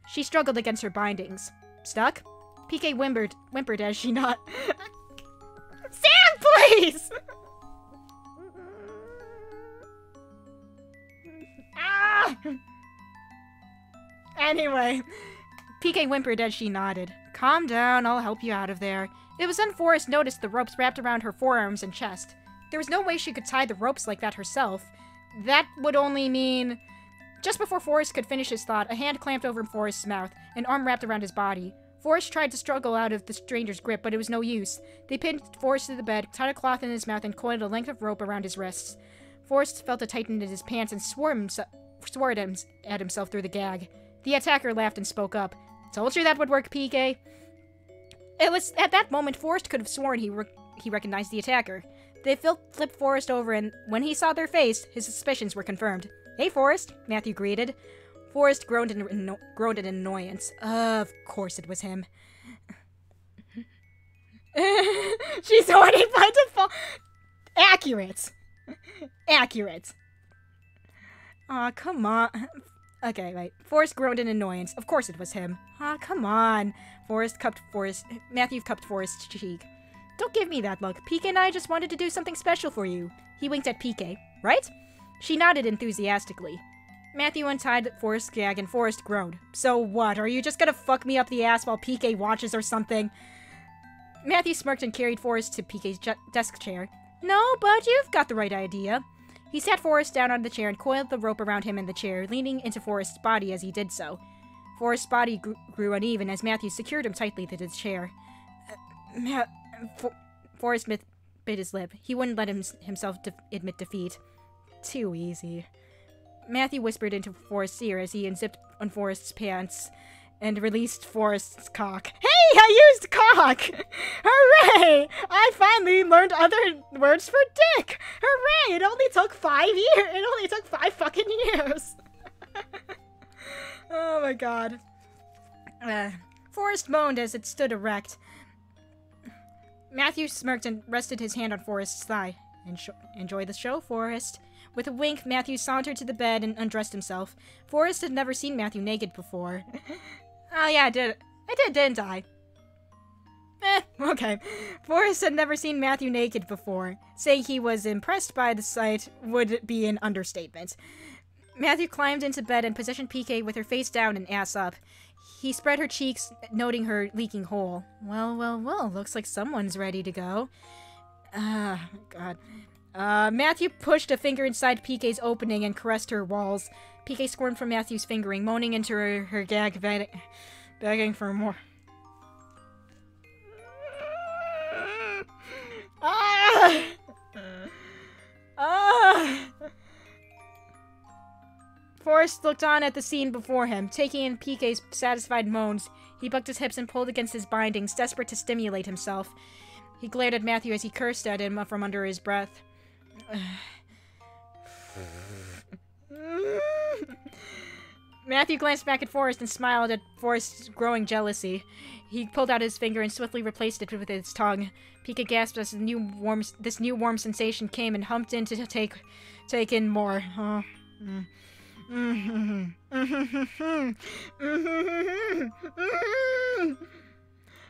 She struggled against her bindings. Stuck? PK whimpered as she not. Sam, please! Ah! Anyway, PK whimpered as she nodded. Calm down, I'll help you out of there. It was then Forrest noticed the ropes wrapped around her forearms and chest. There was no way she could tie the ropes like that herself. That would only mean... Just before Forrest could finish his thought, a hand clamped over Forrest's mouth, an arm wrapped around his body. Forrest tried to struggle out of the stranger's grip, but it was no use. They pinned Forrest to the bed, tied a cloth in his mouth, and coiled a length of rope around his wrists. Forrest felt a tightening in his pants and swore at himself through the gag. The attacker laughed and spoke up. Told you that would work, PK. It was at that moment Forrest could have sworn he recognized the attacker. They flipped Forrest over, and when he saw their face, his suspicions were confirmed. Hey, Forrest, Matthew greeted. Forrest groaned in annoyance. Of course it was him. She's already by default. Accurate. Accurate. Aw, come on. Okay, right. Forrest groaned in annoyance. Of course it was him. Aw, come on. Matthew cupped Forrest's cheek. Don't give me that look. PK and I just wanted to do something special for you. He winked at PK. Right? She nodded enthusiastically. Matthew untied Forrest's gag and Forrest groaned. So what? Are you just gonna fuck me up the ass while PK watches or something? Matthew smirked and carried Forrest to PK's desk chair. No, but you've got the right idea. He sat Forrest down on the chair and coiled the rope around him in the chair, leaning into Forrest's body as he did so. Forrest's body grew uneven as Matthew secured him tightly to the chair. Forrest bit his lip. He wouldn't let himself admit defeat. Too easy. Matthew whispered into Forrest's ear as he unzipped on Forrest's pants and released Forrest's cock. Hey, I used cock! Hooray! I finally learned other words for dick! Hooray! It only took 5 years! It only took 5 fucking years! Oh my god. Forrest moaned as it stood erect. Matthew smirked and rested his hand on Forrest's thigh. Enjoy the show, Forrest. With a wink, Matthew sauntered to the bed and undressed himself. Forrest had never seen Matthew naked before. Oh yeah, I did, didn't I? Okay. Forrest had never seen Matthew naked before. Saying he was impressed by the sight would be an understatement. Matthew climbed into bed and positioned PK with her face down and ass up. He spread her cheeks, noting her leaking hole. Well, looks like someone's ready to go. Ah, God. Matthew pushed a finger inside PK's opening and caressed her walls. PK squirmed from Matthew's fingering, moaning into her gag, begging for more. Ah! Ah! Forrest looked on at the scene before him, taking in PK's satisfied moans. He bucked his hips and pulled against his bindings, desperate to stimulate himself. He glared at Matthew as he cursed at him from under his breath. Matthew glanced back at Forrest and smiled at Forrest's growing jealousy. He pulled out his finger and swiftly replaced it with his tongue. Pika gasped as this new warm sensation came and humped in to take in more.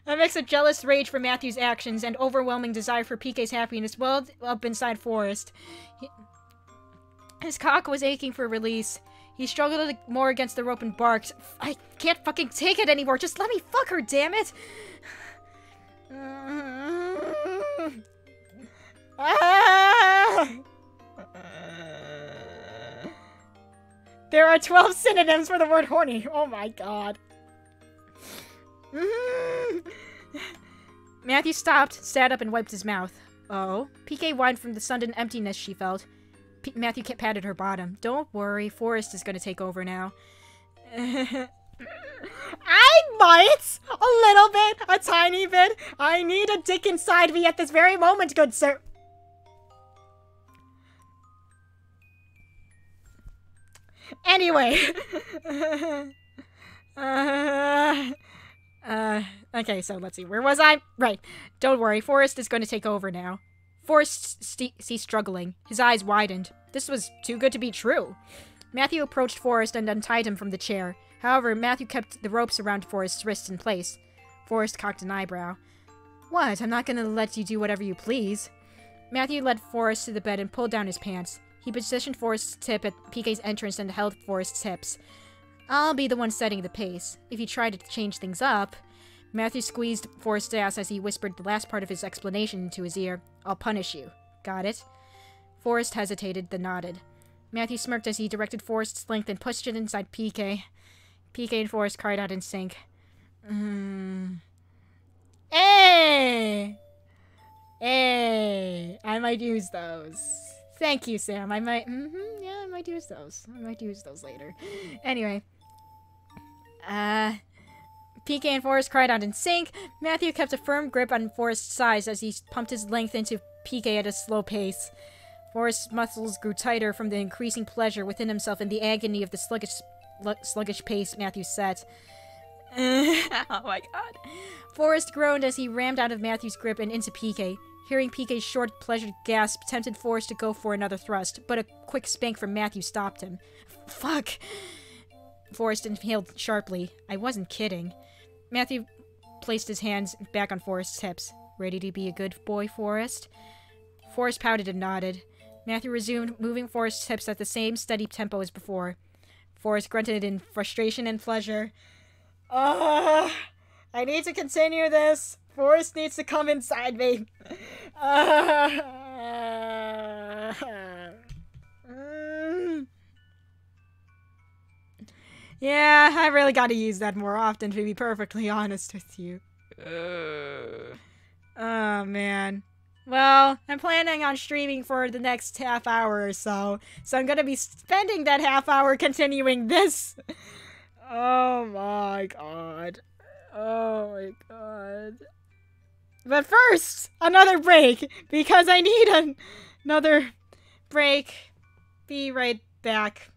A mix of jealous rage for Matthew's actions and overwhelming desire for PK's happiness welled up inside Forrest. His cock was aching for release. He struggled more against the rope and barked. I can't fucking take it anymore. Just let me fuck her, damn it. There are 12 synonyms for the word horny. Oh my god. Matthew stopped, sat up, and wiped his mouth. Oh. PK whined from the sudden emptiness she felt. Matthew patted her bottom. Don't worry, Forrest is going to take over now. I might! A little bit, a tiny bit. I need a dick inside me at this very moment, good sir. Anyway. Okay, so let's see. Where was I? Right. Don't worry, Forrest is going to take over now. Forrest ceased struggling. His eyes widened. This was too good to be true. Matthew approached Forrest and untied him from the chair. However, Matthew kept the ropes around Forrest's wrists in place. Forrest cocked an eyebrow. What? I'm not going to let you do whatever you please. Matthew led Forrest to the bed and pulled down his pants. He positioned Forrest's tip at PK's entrance and held Forrest's hips. I'll be the one setting the pace. If you try to change things up... Matthew squeezed Forrest's ass as he whispered the last part of his explanation into his ear. I'll punish you. Got it? Forrest hesitated, then nodded. Matthew smirked as he directed Forrest's length and pushed it inside PK. PK and Forrest cried out in sync. Hey! Hey! I might use those. Thank you, Sam. I might... yeah, I might use those. I might use those later. Anyway. PK and Forrest cried out in sync. Matthew kept a firm grip on Forrest's thighs as he pumped his length into PK at a slow pace. Forrest's muscles grew tighter from the increasing pleasure within himself and the agony of the sluggish pace Matthew set. Oh my god. Forrest groaned as he rammed out of Matthew's grip and into PK. Hearing PK's short, pleasured gasp tempted Forrest to go for another thrust, but a quick spank from Matthew stopped him. Fuck! Forrest inhaled sharply. I wasn't kidding. Matthew placed his hands back on Forrest's hips. Ready to be a good boy, Forrest? Forrest pouted and nodded. Matthew resumed, moving Forrest's hips at the same steady tempo as before. Forrest grunted in frustration and pleasure. I need to continue this. Forrest needs to come inside me. Yeah, I really gotta use that more often, to be perfectly honest with you. Oh, man. Well, I'm planning on streaming for the next half hour or so I'm gonna be spending that half hour continuing this. Oh my god. Oh my god. But first, another break, because I need another break. Be right back.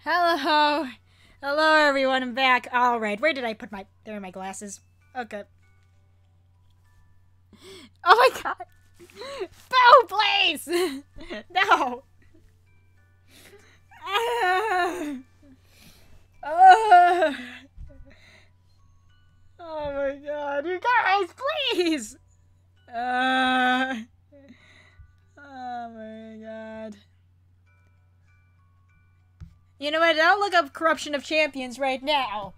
Hello. Hello, everyone. I'm back. All right. Where did I put my... There are my glasses. Okay. Oh, my God. Boo, please. No. Oh, my God. You guys, please. Oh, my God. You know what? I'll look up corruption of champions right now.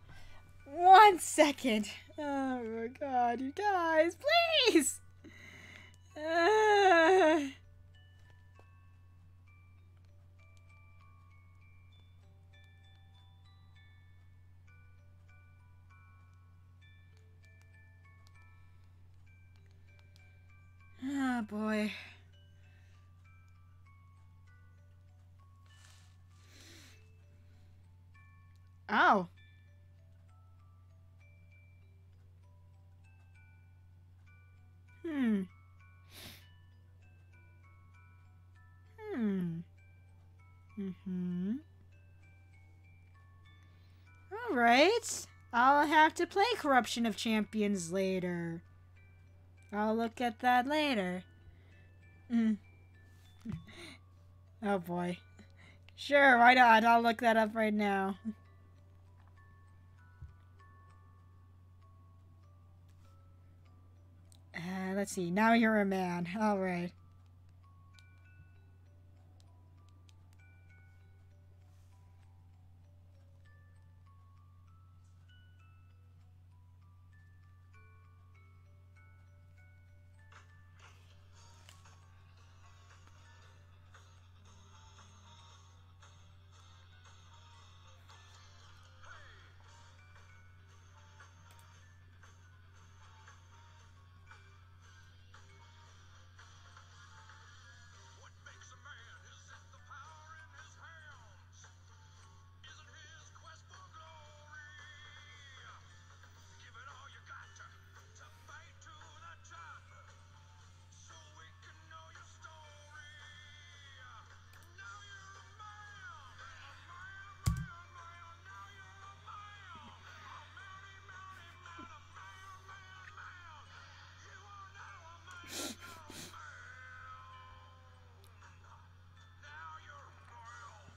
1 second. Oh my God, you guys, please! Oh boy. Oh. Hmm. Alright. I'll have to play Corruption of Champions later. I'll look at that later. Oh boy. Sure, why not? I'll look that up right now. Let's see. Now you're a man. Alright.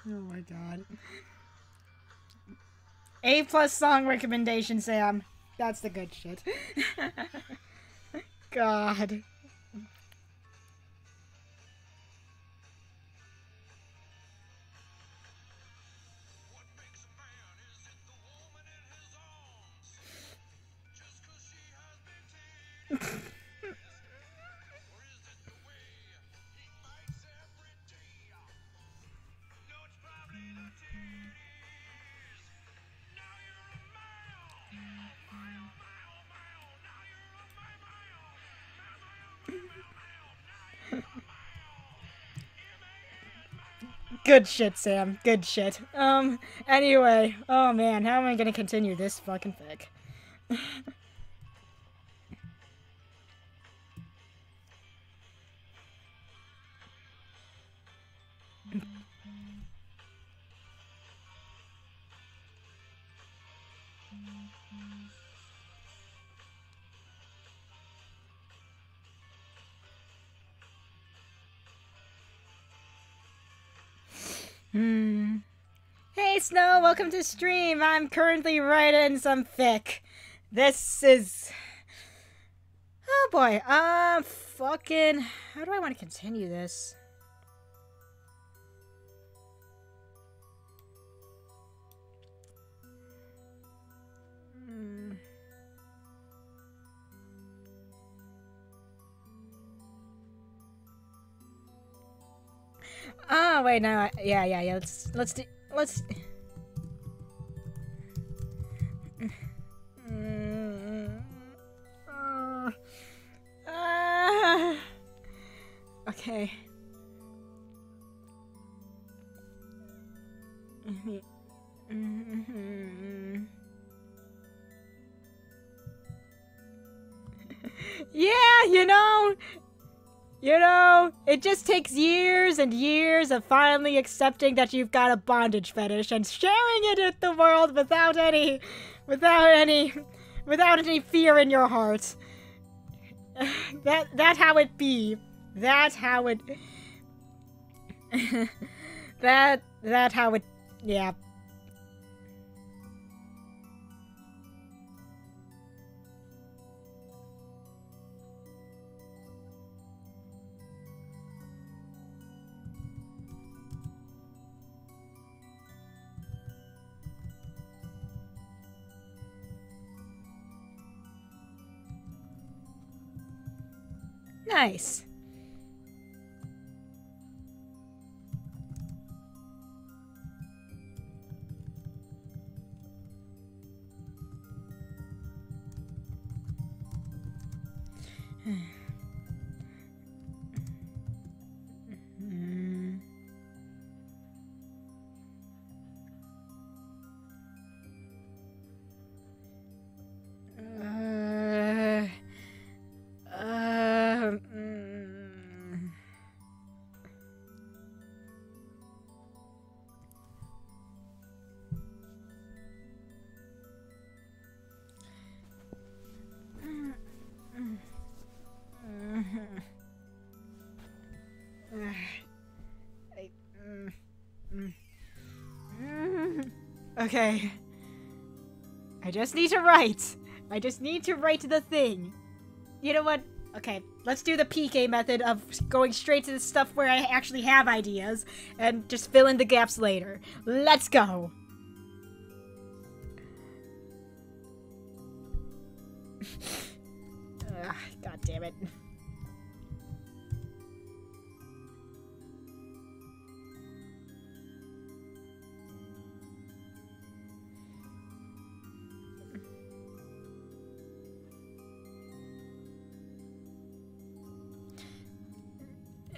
Oh my God. A+ song recommendation, Sam. That's the good shit. God. Good shit, Sam. Good shit. Anyway. Oh, man. How am I gonna continue this fucking fic? Hey Snow, welcome to stream. I'm currently writing some fic. This is... Oh boy, fucking... How do I want to continue this? Oh, wait, no, yeah, let's do... Okay. Yeah, You know, it just takes years and years of finally accepting that you've got a bondage fetish and sharing it with the world without any fear in your heart. That how it be. That how it. that how it. Yeah. Nice. Okay. I just need to write. I just need to write the thing. You know what? Okay, let's do the PK method of going straight to the stuff where I actually have ideas and just fill in the gaps later. Let's go. God damn it.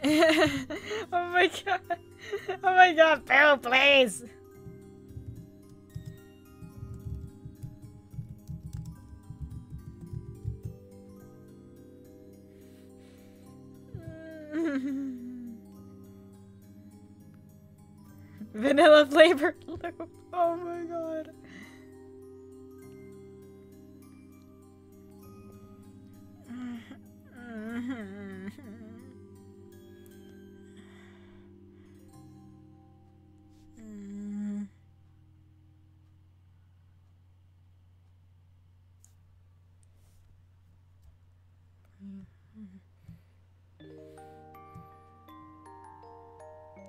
Oh my god. Oh my god, Bill, please. Vanilla flavored loop. Oh my god.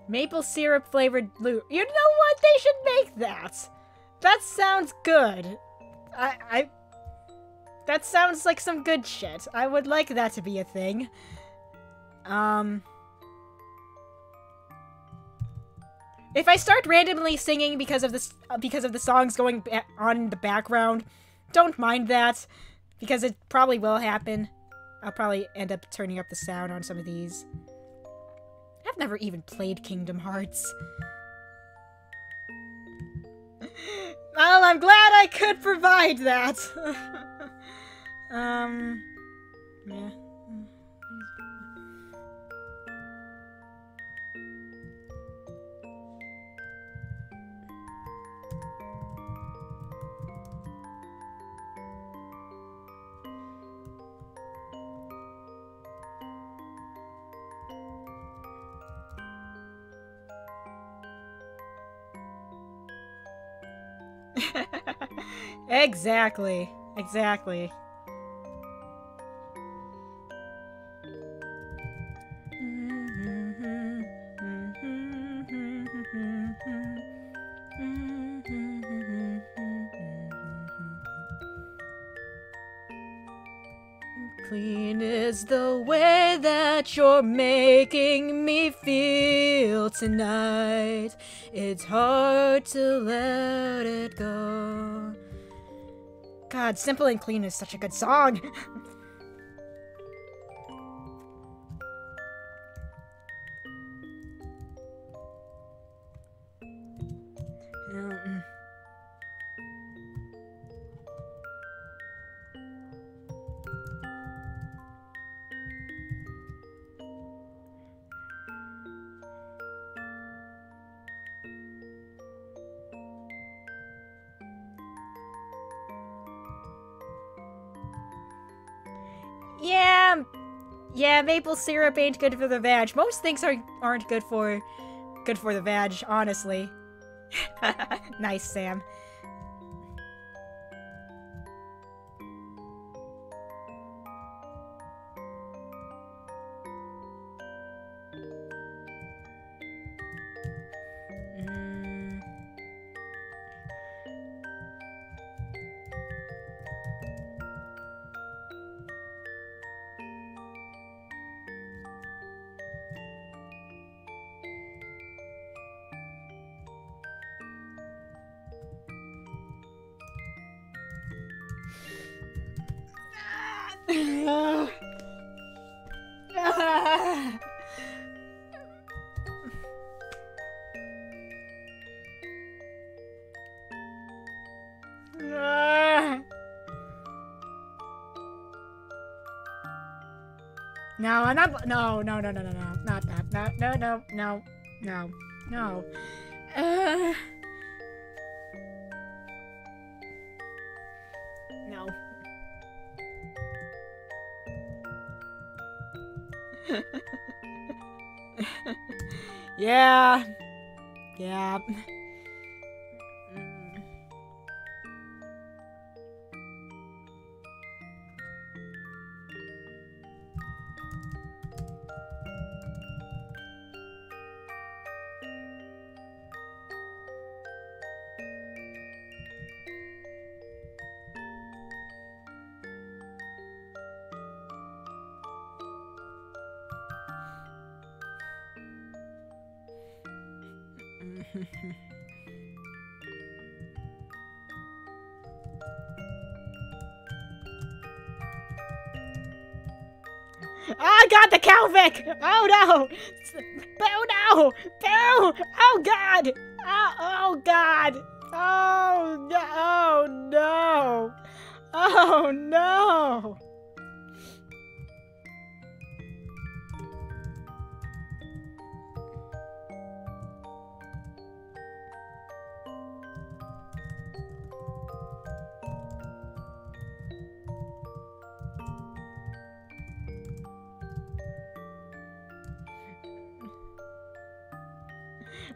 Maple syrup flavored loop. You know what? They should make that. That sounds good. That sounds like some good shit. I would like that to be a thing. If I start randomly singing because of the songs going on in the background, don't mind that, because it probably will happen. I'll probably end up turning up the sound on some of these. I've never even played Kingdom Hearts. Well, I'm glad I could provide that. Yeah. Exactly. Exactly. Clean is the way that you're making me feel tonight. It's hard to let it go. God, Simple and Clean is such a good song. Yeah, maple syrup ain't good for the vag. Most things aren't good for the vag, honestly. Nice, Sam. No, I'm not. No, not that. No. No. Yeah. Yeah. Oh god, the Calvic! Oh no! Oh no! Boo! Oh god! Oh god! Oh no! Oh no! Oh no!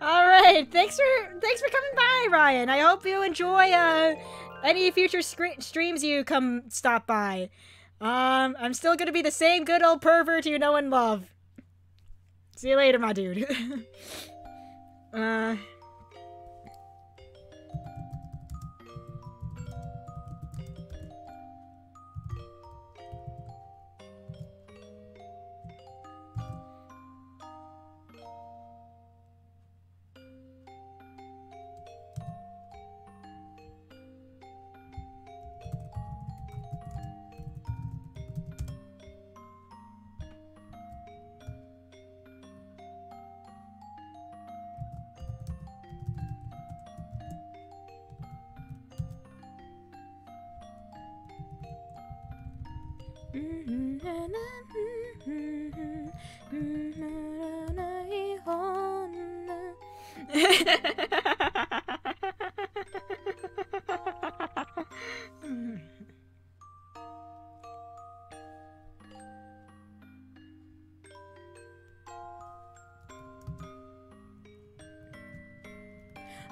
All right, thanks for coming by, Ryan. I hope you enjoy any future streams you stop by. I'm still gonna be the same good old pervert you know and love. See you later, my dude.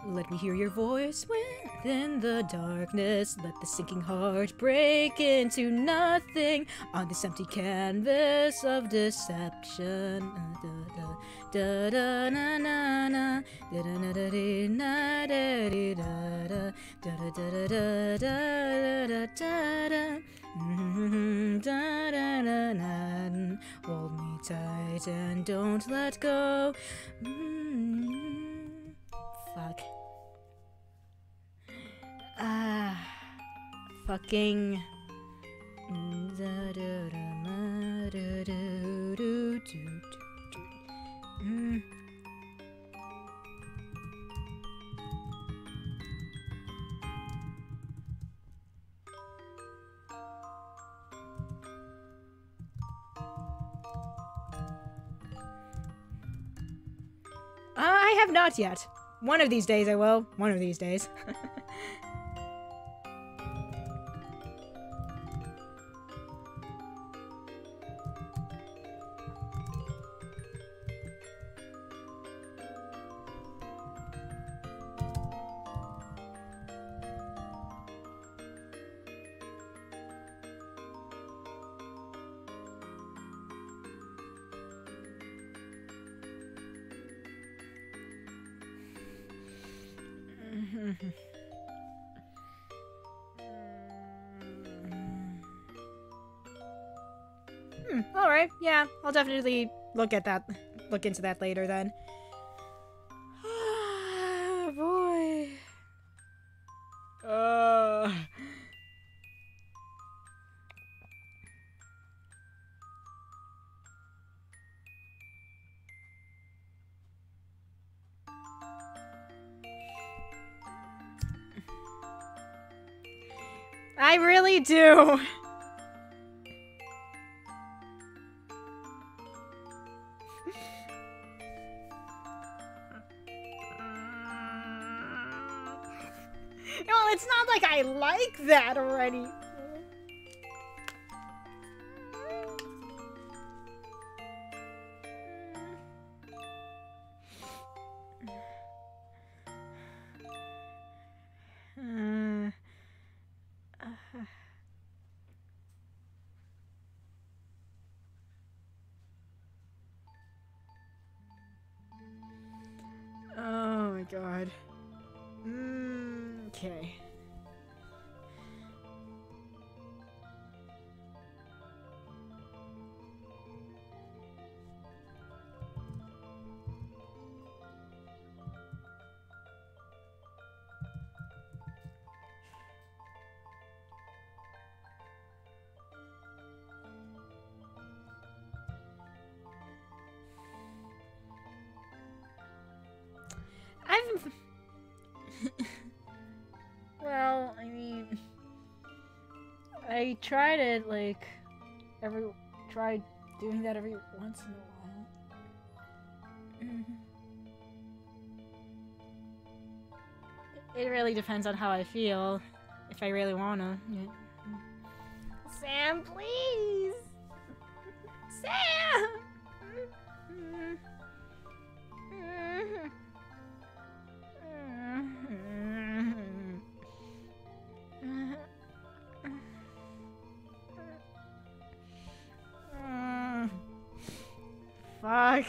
Let me hear your voice within the darkness. Let the sinking heart break into nothing on this empty canvas of deception. Hold me tight and don't let go. Fuck. Fucking. I have not yet. One of these days I will. One of these days. Alright, yeah, I'll definitely look into that later then. Boy. I really do. Well, it's not like I like that already. Oh my god. Okay. Well, I mean, I tried it like tried doing that every once in a while. It really depends on how I feel. If I really wanna. Yeah. Sam, please! Sam! Fuck.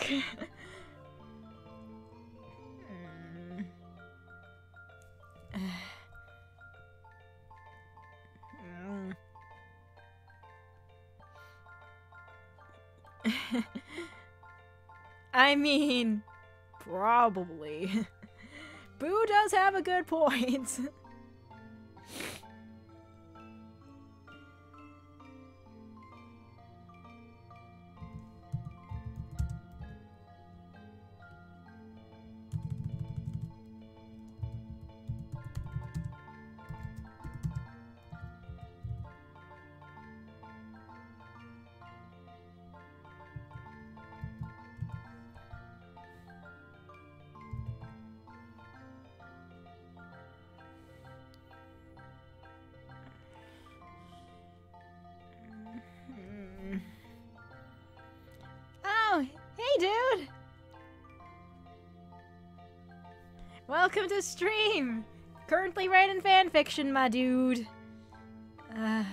I mean, probably. Boo does have a good point. Oh, hey dude! Welcome to stream! Currently writing fanfiction, my dude. I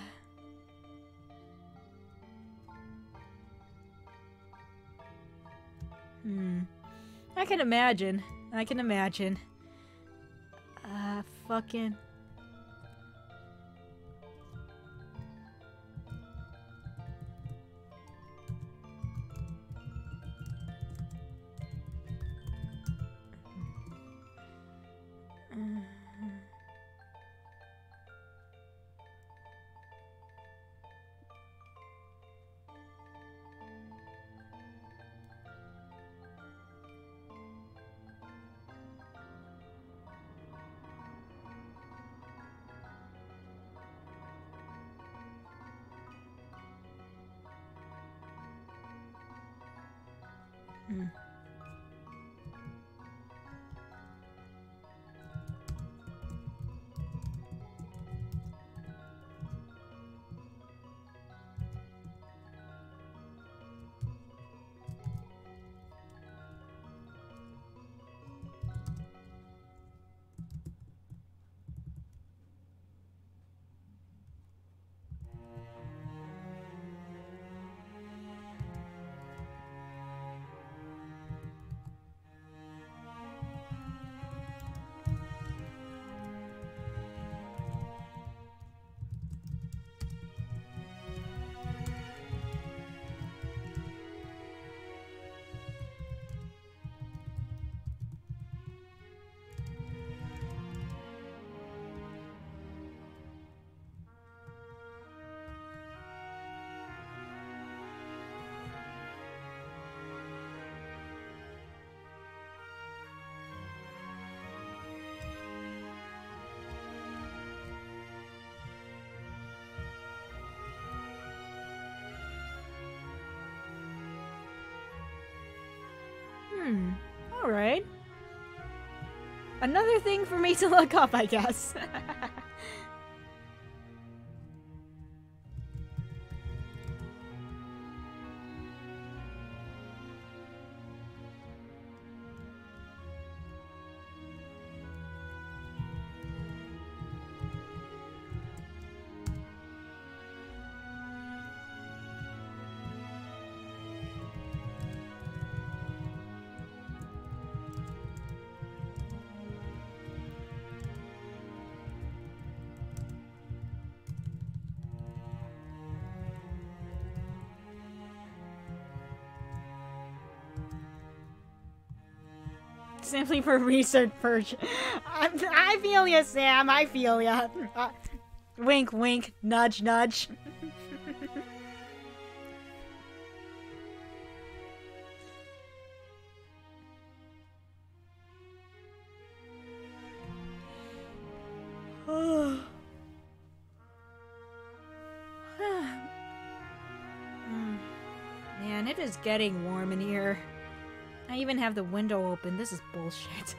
can imagine. I can imagine. Fucking... Alright. Another thing for me to look up, I guess. Simply for research purge. I feel ya, Sam. I feel ya. Wink, wink. Nudge, nudge. Man, it is getting warm in here. I even have the window open. This is bullshit.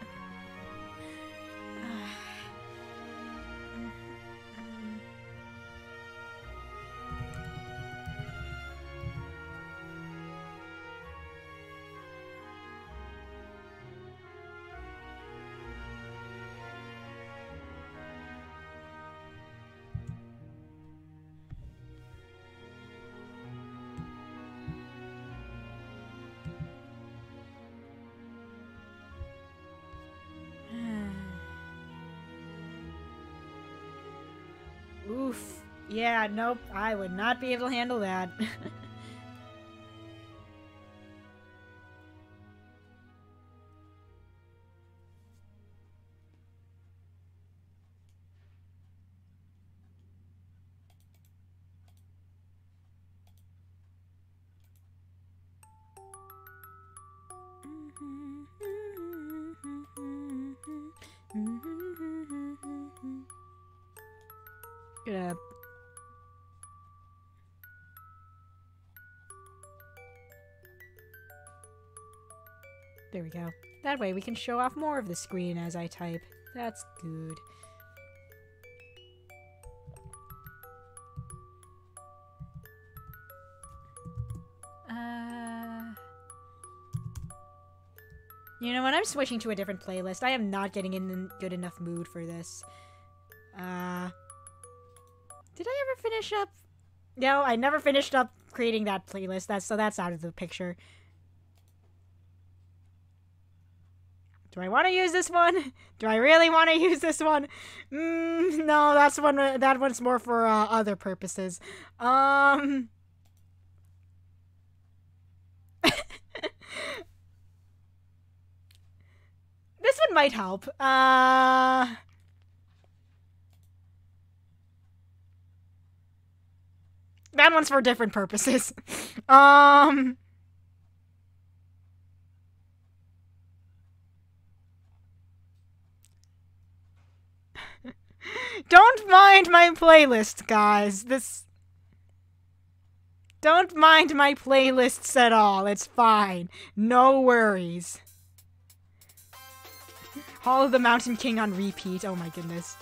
Oof. Yeah, nope. I would not be able to handle that. Gonna... There we go. That way we can show off more of the screen as I type. That's good. You know what? I'm switching to a different playlist. I am not getting in the good enough mood for this. Did I ever finish up? No, I never finished up creating that playlist. So that's out of the picture. Do I want to use this one? Do I really want to use this one? No, that one's more for other purposes. This one might help. That one's for different purposes. Don't mind my playlist, guys. Don't mind my playlists at all. It's fine. No worries. Hall of the Mountain King on repeat. Oh my goodness.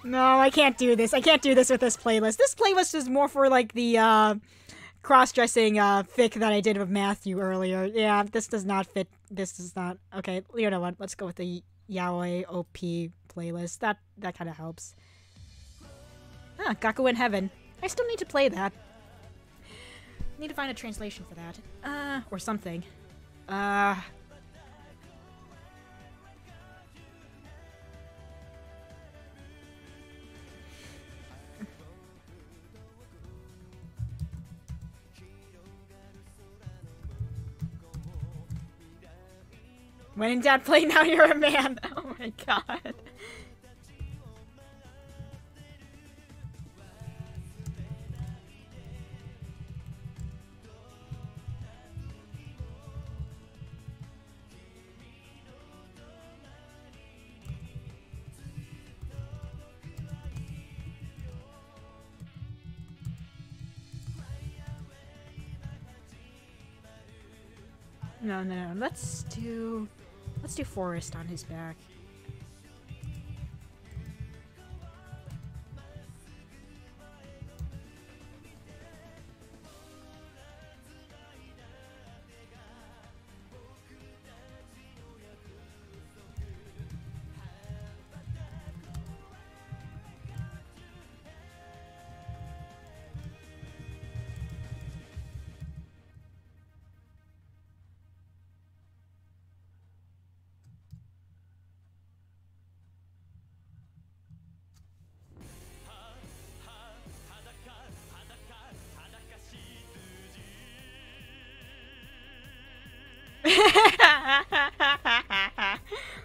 No, I can't do this. I can't do this with this playlist. This playlist is more for, like, the, cross-dressing, fic that I did with Matthew earlier. Yeah, this does not fit. This does not... Okay, you know what? Let's go with the Yaoi OP playlist. That kind of helps. Ah, Gaku in Heaven. I still need to play that. Need to find a translation for that. Or something. When in doubt, play now you're a man. Oh my god. No, no, let's do Forest on his back.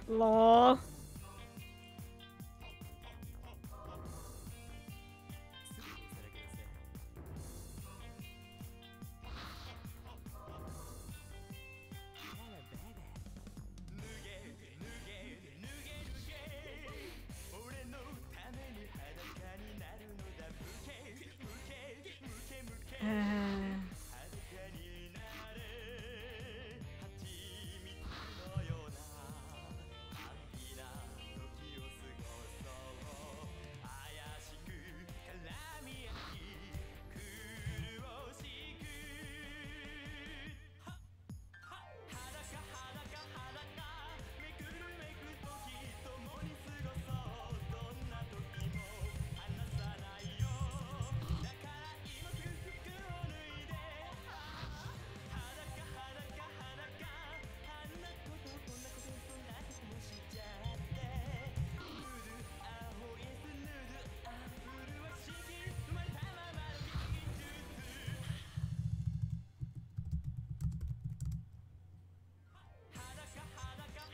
Lol.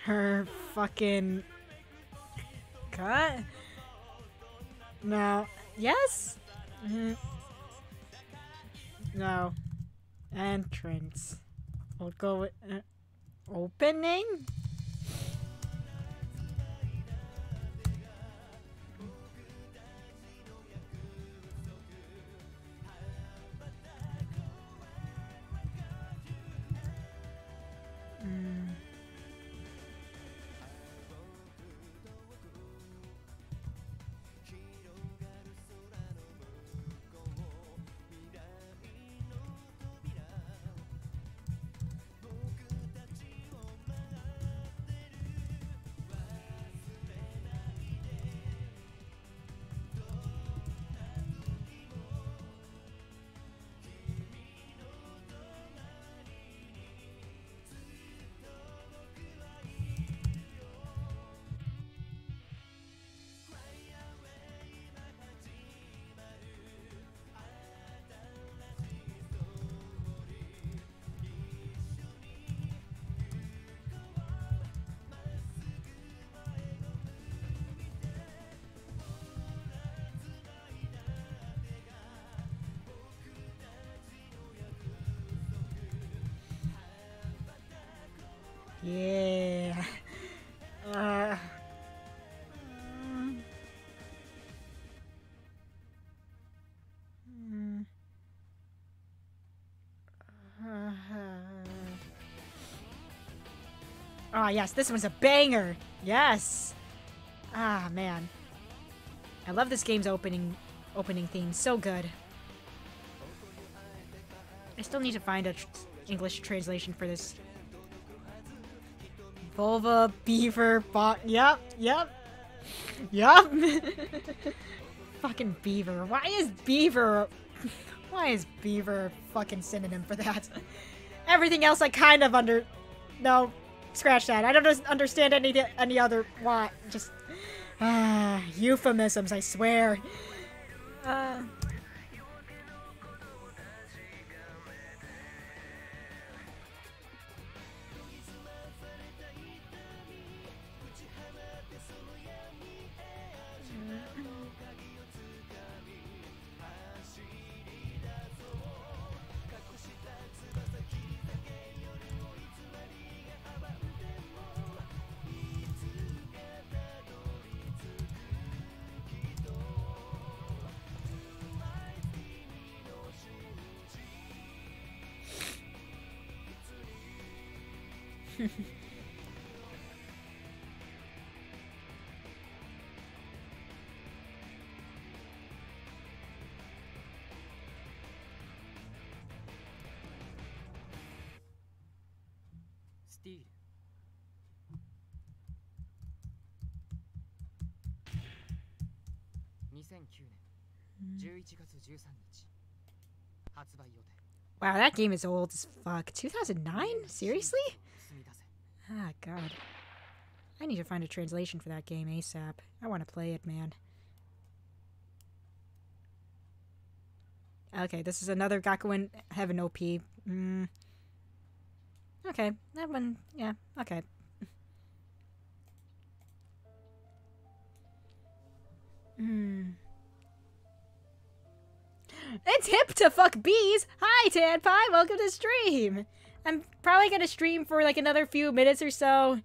Her fucking cut? No. Yes? No. Entrance. We'll go with opening? Yeah. Oh yes, this one's a banger. Yes. Ah man, I love this game's opening theme. So good. I still need to find a English translation for this. Vulva, beaver, yep. Fucking beaver. Why is beaver a fucking synonym for that? Everything else I kind of no, scratch that. I don't understand any other why. Just euphemisms, I swear. Wow, that game is old as fuck. 2009? Seriously? Ah, God. I need to find a translation for that game ASAP. I want to play it, man. Okay, this is another Gakuen Heaven OP. Okay, that one, yeah, okay. It's hip to fuck bees! Hi, Tan Pie, welcome to stream! I'm probably gonna stream for like another few minutes or so.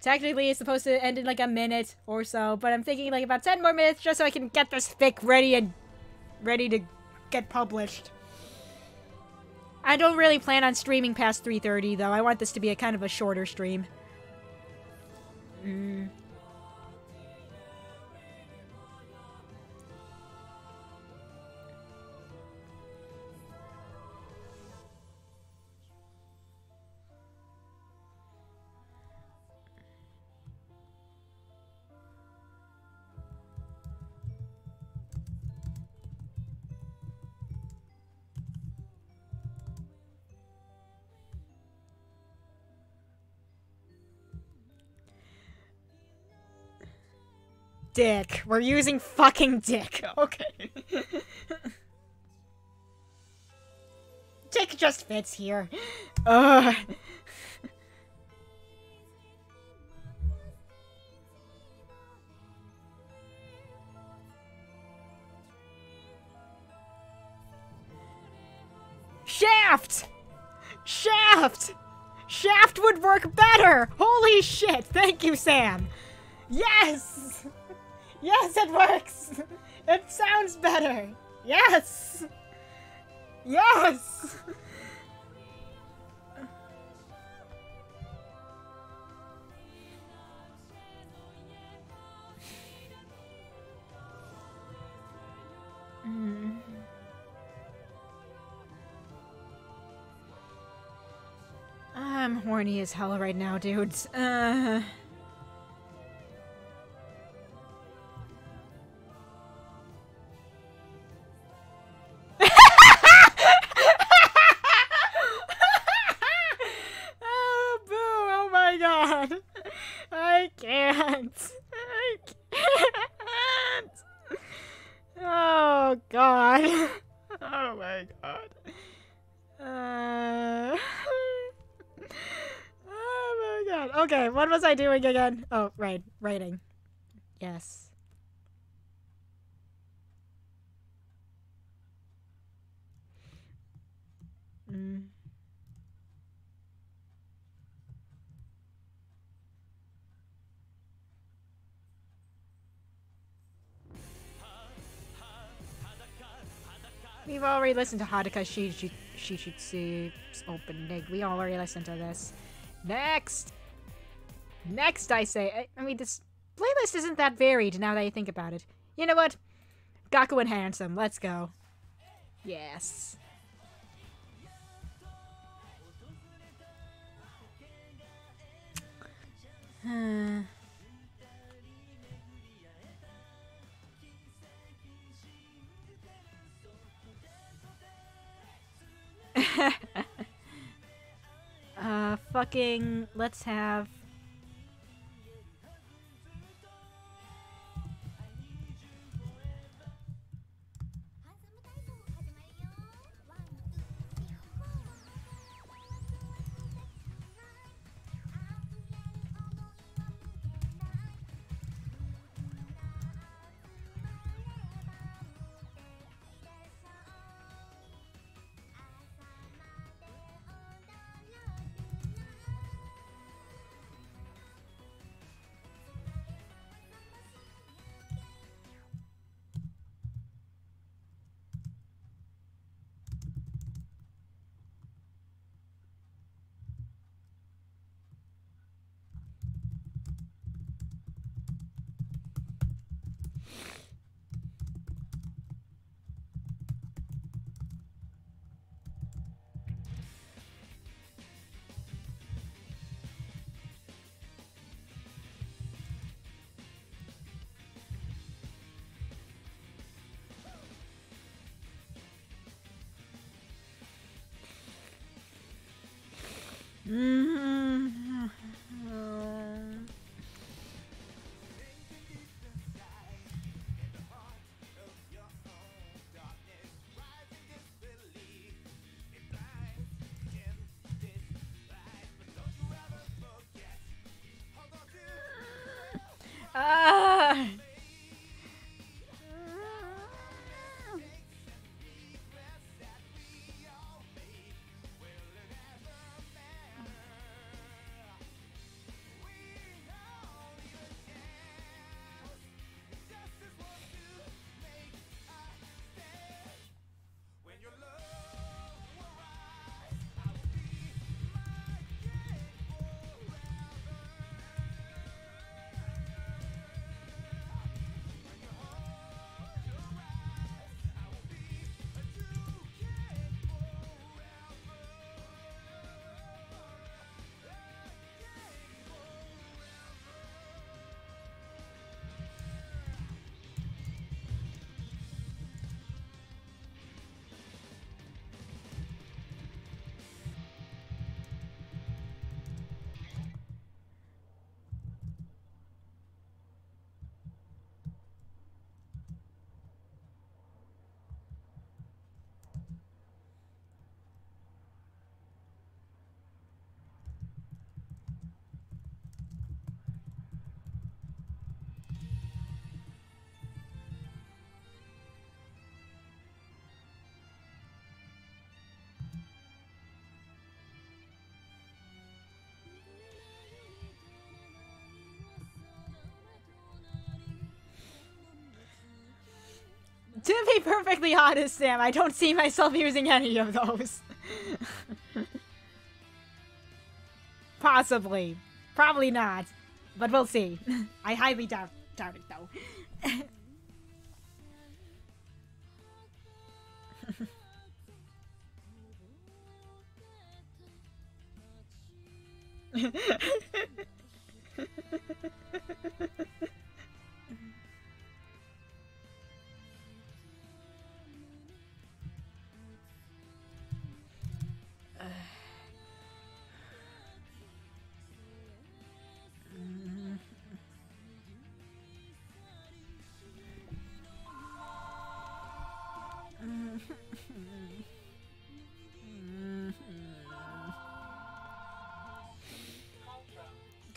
Technically, it's supposed to end in like a minute or so, but I'm thinking like about 10 more minutes just so I can get this fic ready to get published. I don't really plan on streaming past 3:30 though. I want this to be a kind of a shorter stream. Dick. We're using fucking dick. Okay. Dick just fits here. Ugh. Shaft! Shaft! Shaft would work better! Holy shit! Thank you, Sam! Yes! Yes, it works! It sounds better! Yes! Yes! I'm horny as hell right now, dudes. Oh, boo! Oh my god! I can't! I can't! Oh god! Oh my god! Oh my god. Okay, what was I doing again? Oh, right. Writing. Yes. We've already listened to Hadaka Shishitsu's opening. We already listened to this. Next! Next, I say. I mean, this playlist isn't that varied now that you think about it. You know what? Gaku and Handsome. Let's go. Yes. Fucking, let's have... Ah! To be perfectly honest, Sam, I don't see myself using any of those. Possibly. Probably not. But we'll see. I highly doubt it, though.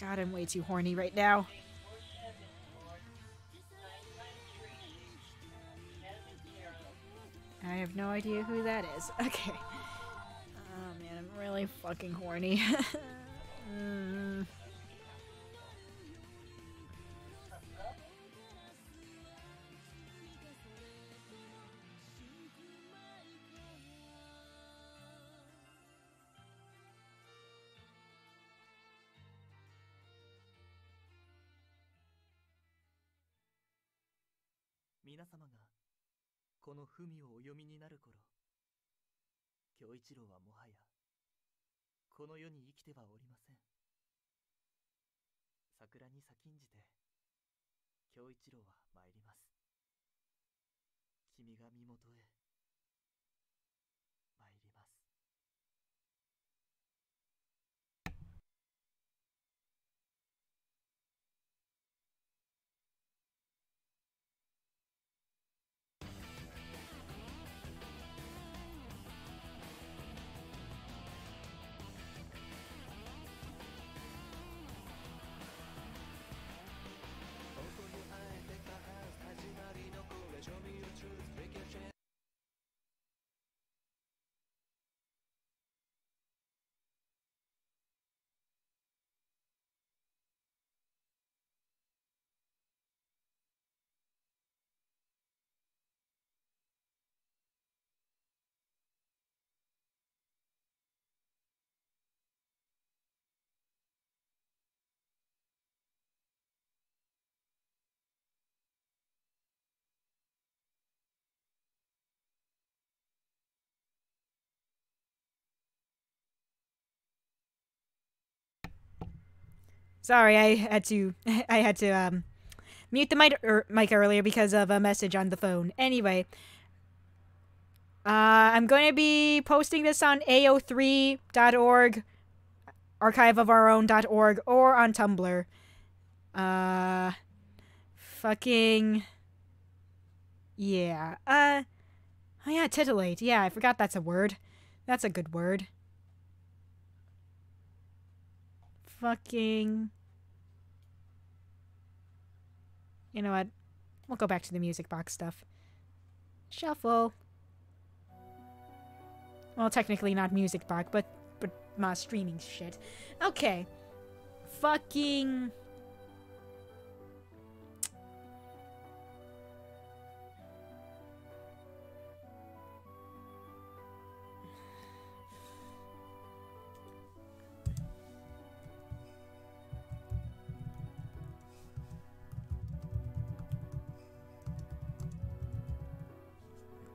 God, I'm way too horny right now. I have no idea who that is. Okay. Oh man, I'm really fucking horny. Sorry, I had to mute the mic earlier because of a message on the phone. Anyway, I'm going to be posting this on ao3.org, archiveofourown.org, or on Tumblr. Fucking... Yeah. Oh yeah, titillate. Yeah, I forgot that's a word. That's a good word. Fucking... You know what? We'll go back to the music box stuff. Shuffle. Well, technically not music box, but my streaming shit. Okay. Fucking...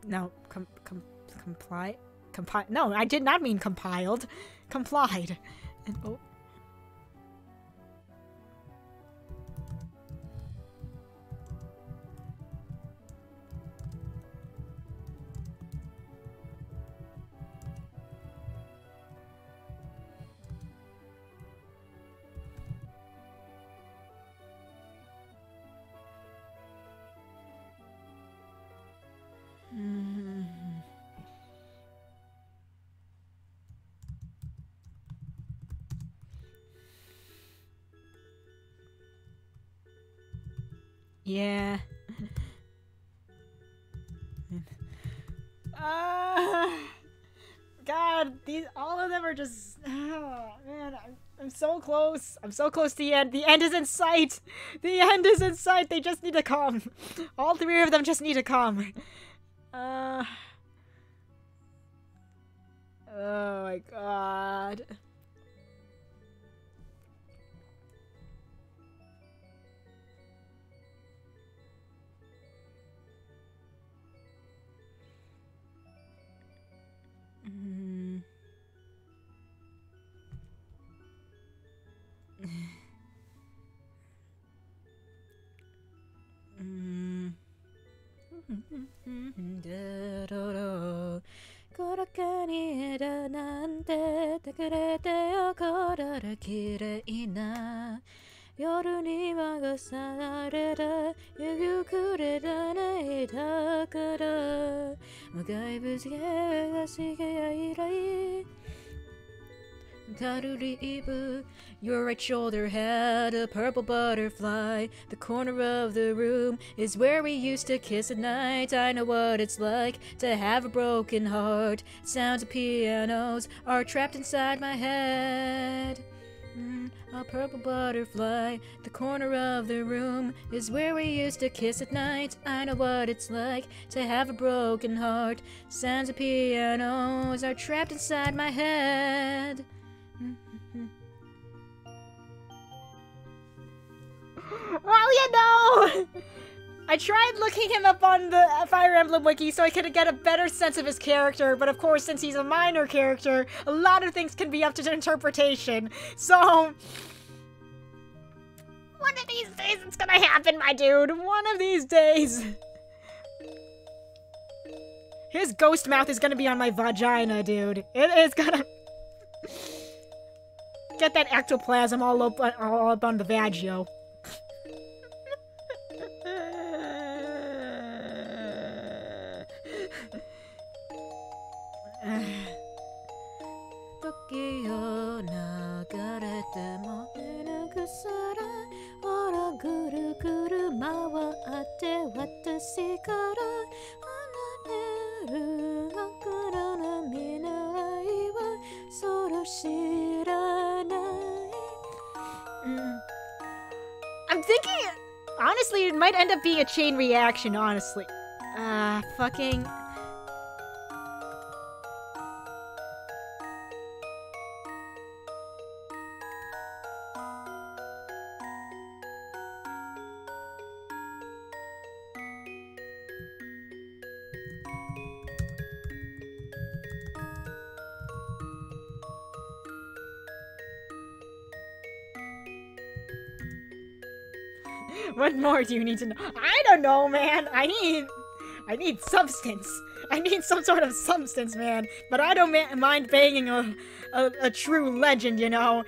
No, comply? No, I did not mean compiled. Complied. And, oh. Yeah. God, all of them are just... Oh, man, I'm so close. I'm so close to the end. The end is in sight. The end is in sight. They just need to come. All three of them just need to come. Oh my god. Your right shoulder had a purple butterfly. The corner of the room is where we used to kiss at night. I know what it's like to have a broken heart. Sounds of pianos are trapped inside my head. A purple butterfly. The corner of the room is where we used to kiss at night. I know what it's like to have a broken heart. Sounds of pianos are trapped inside my head. Well, you know, I tried looking him up on the Fire Emblem wiki so I could get a better sense of his character, but of course, since he's a minor character, a lot of things can be up to interpretation. So, one of these days it's gonna happen, my dude. One of these days. His ghost mouth is gonna be on my vagina, dude. It is gonna... Get that ectoplasm all up on the vagio. I'm thinking, honestly, it might end up being a chain reaction, honestly. Fucking... What more do you need to know? I don't know, man. I need substance. I need some sort of substance, man. But I don't mind banging a true legend, you know.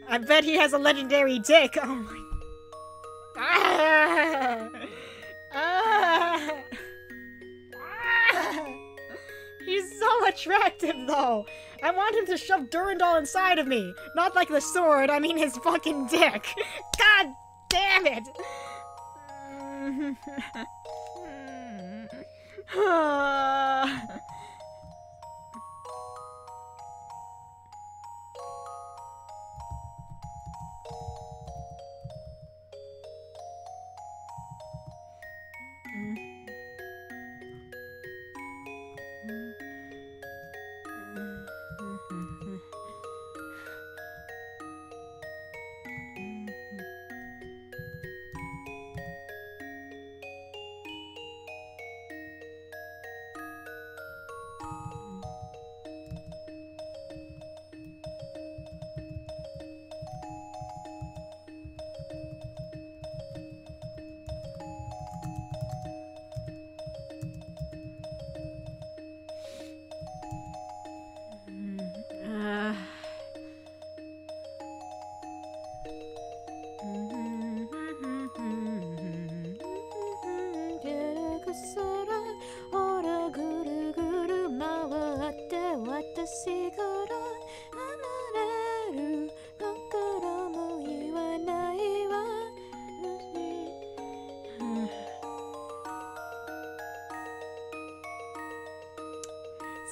I bet he has a legendary dick. Oh my. Ah! Ah! Ah! He's so attractive, though. I want him to shove Durandal inside of me. Not like the sword, I mean his fucking dick. God damn it!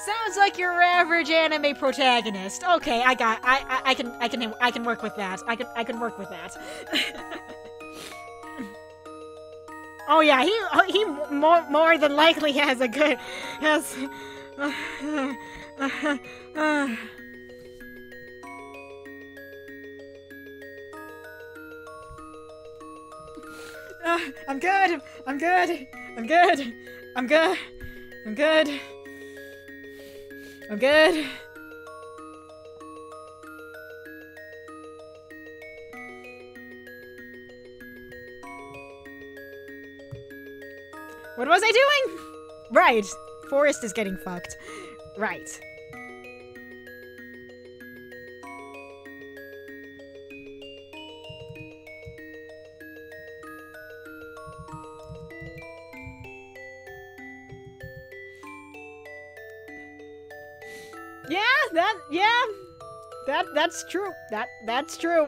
Sounds like your average anime protagonist. Okay, I can work with that. I can work with that. Oh yeah, he more than likely has a good I'm good. I'm good. I'm good. I'm good. I'm good. I'm good. What was I doing? Right. Forest is getting fucked. Right. That's true. That's true.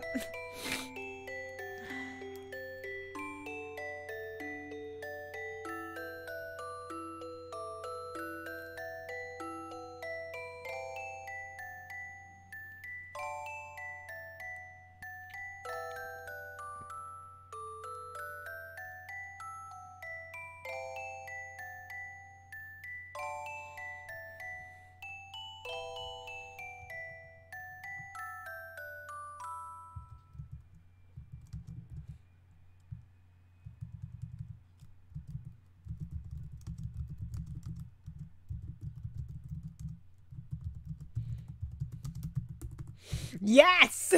Yes!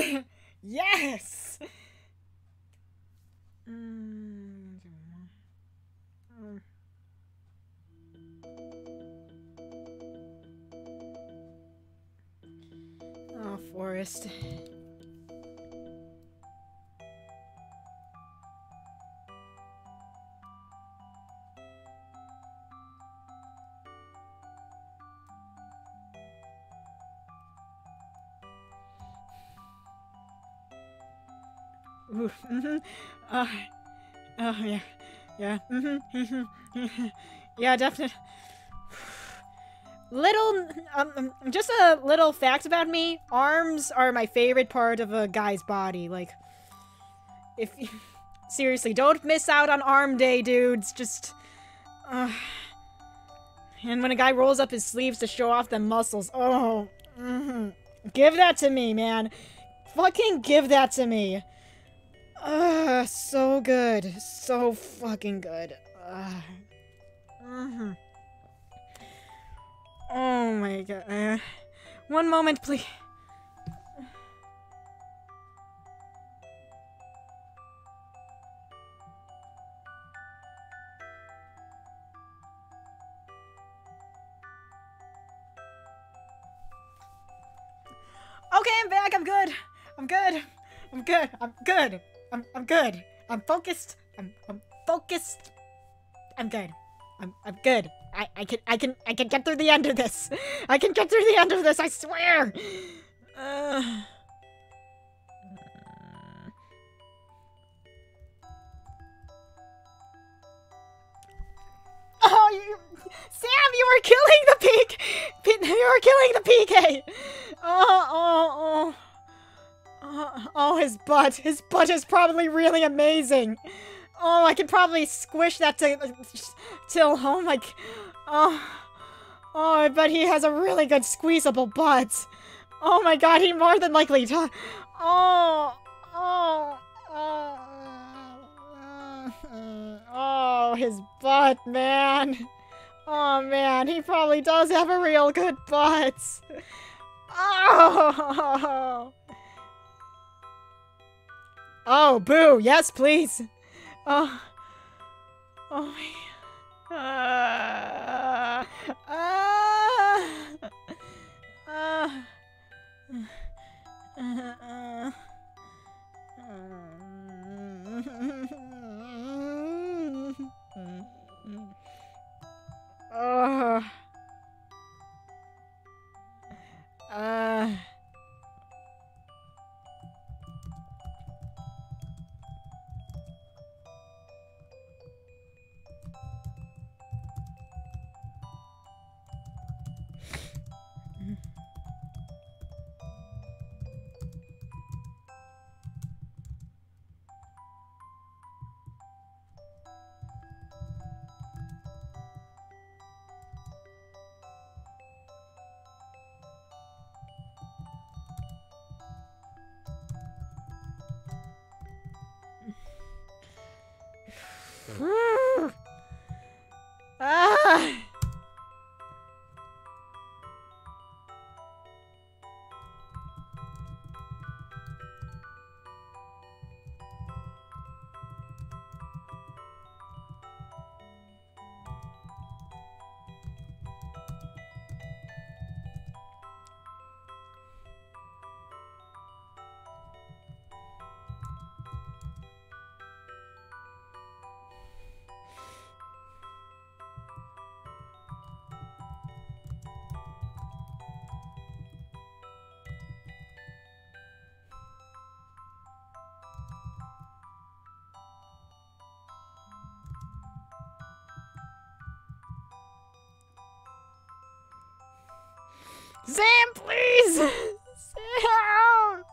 Yes! Oh, Forest. Ooh, oh, yeah. Yeah. Yeah, definitely. Just a little fact about me. Arms are my favorite part of a guy's body. Like, seriously, don't miss out on arm day, dudes. Just, and when a guy rolls up his sleeves to show off the muscles, oh, give that to me, man. Fucking give that to me. So good. So fucking good. Oh my god. One moment, please. good. I'm good. I'm good. I'm good. I'm good. I'm focused. I'm focused. I'm good. I'm good. I can get through the end of this. I can get through the end of this, I swear. Oh, Sam, you were killing the peak. You were killing the PK. Oh, his butt. His butt is probably really amazing. Oh, I could probably squish that till, oh my, oh, I bet he has a really good squeezable butt. Oh my god, he more than likely does. Oh, his butt, man. Oh man, he probably does have a real good butt. Oh, boo, yes, please. Oh man. Sam, please! Sam!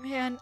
Man.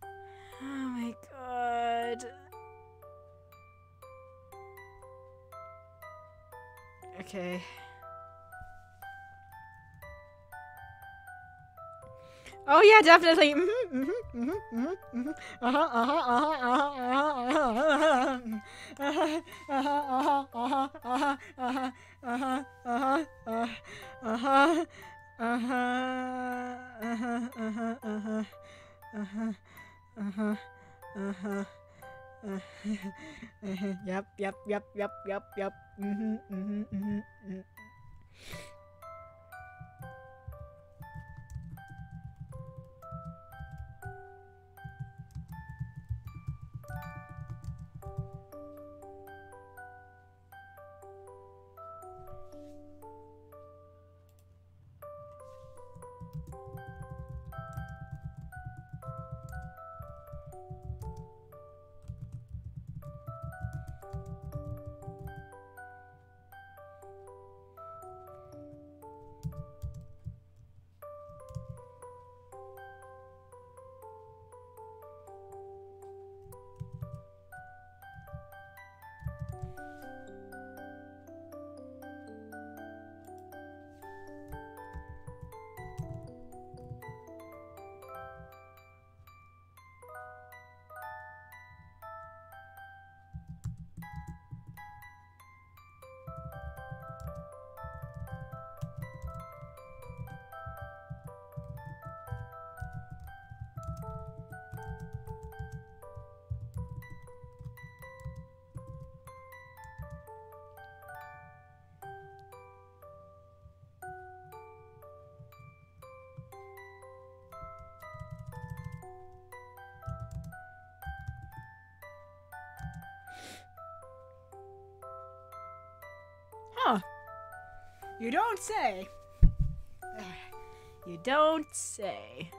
Oh my god. Okay. Oh yeah, definitely. Yep. Huh. You don't say. You don't say.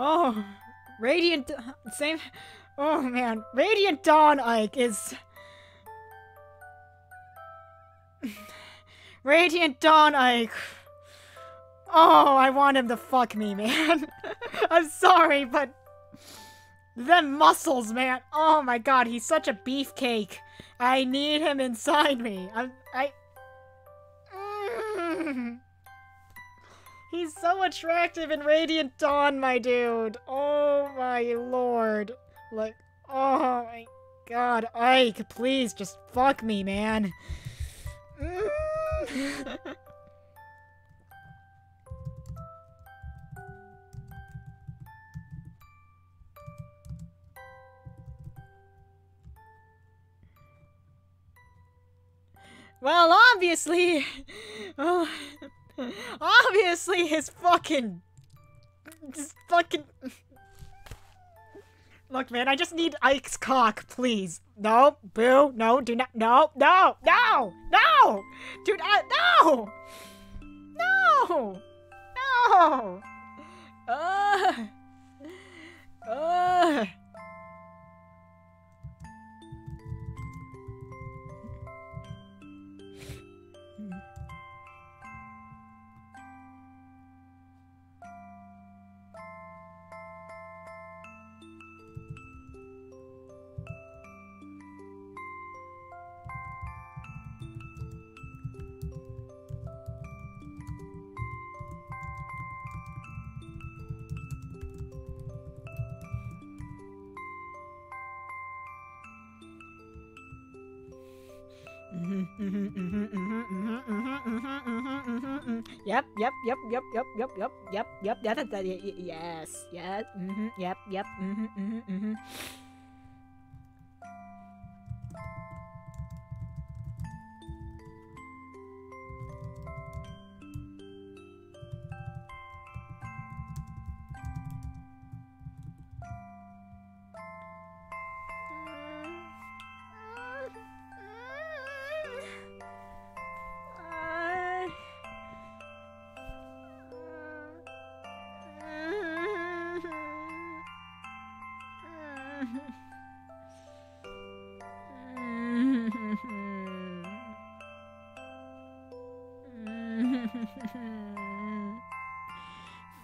Oh, Radiant, same, oh man, Radiant Dawn Ike is, Radiant Dawn Ike, oh, I want him to fuck me, man, I'm sorry, but, them muscles, man, oh my god, he's such a beefcake, I need him inside me, He's so attractive in Radiant Dawn, my dude. Oh my lord. Like, oh my god. Ike, please just fuck me, man. Well, obviously... Well... Obviously, his fucking... Just fucking... Look, man, I just need Ike's cock, please. No, boo, no, do not, no, no, no, no! Do not, no! No! No! Yep, yep, yep, yep, yep, yep, yep, yep, yep, yes, yes, yep, yep,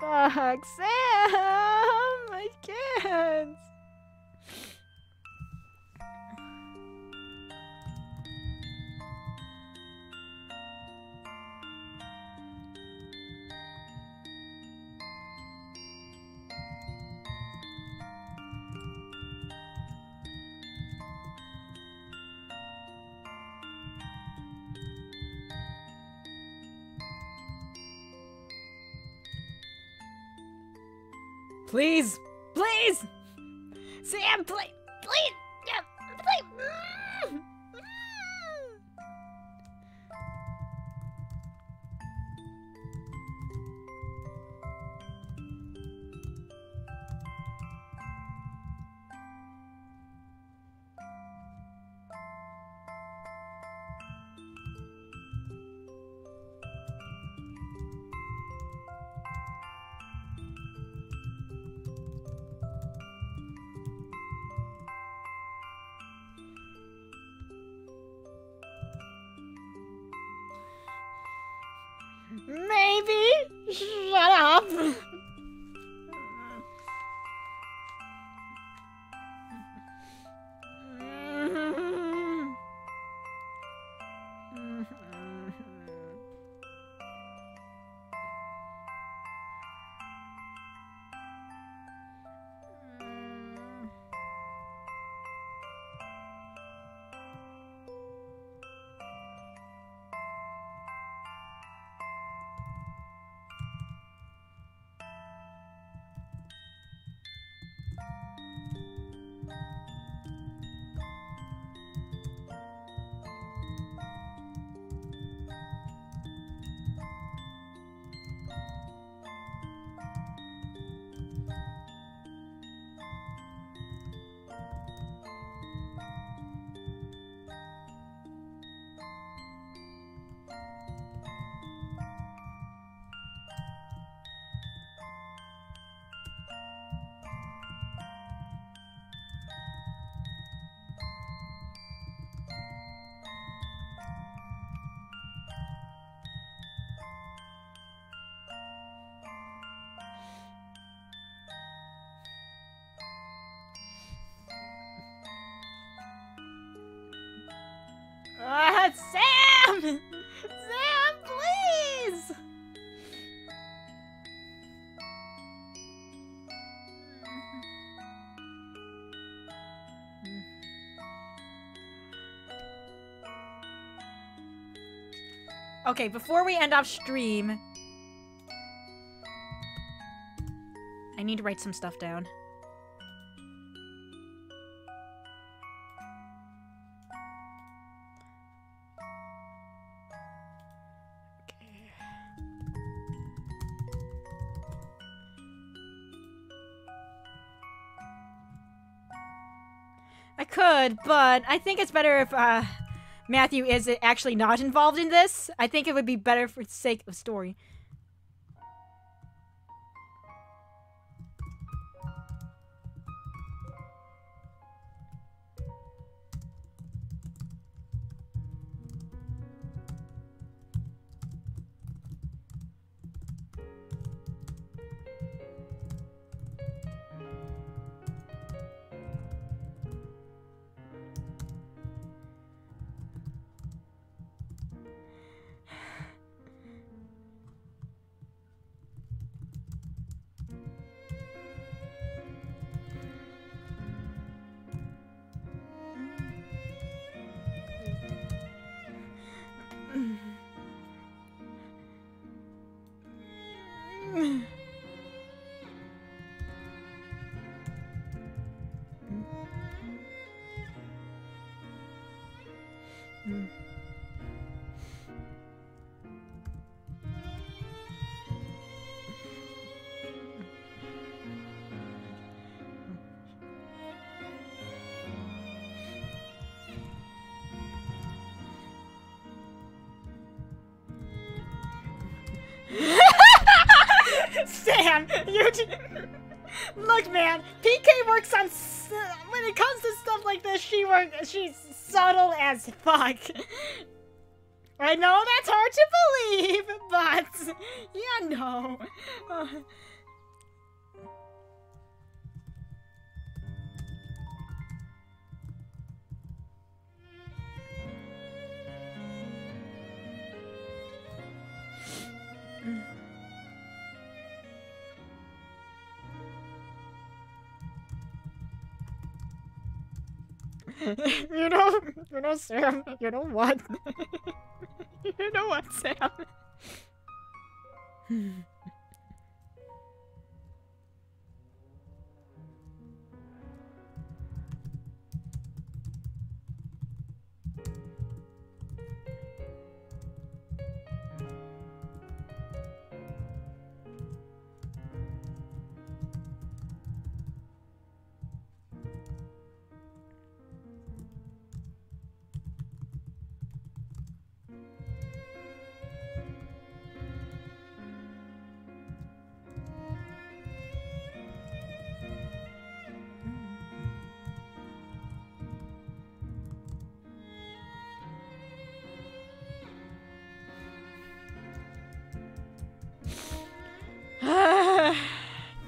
Fuck, Sam! I can't! Please! Please! Sam, please! Please! Yeah, please! Maybe? Shut up! Sam! Sam, please! Okay, before we end off stream, I need to write some stuff down. I could, but I think it's better if Matthew is actually not involved in this. I think it would be better for the sake of story. Sam, look, man. PK works on when it comes to stuff like this. She's subtle as fuck. I know that's hard to believe, but yeah, no. You know, Sam, you know what? You know what, Sam?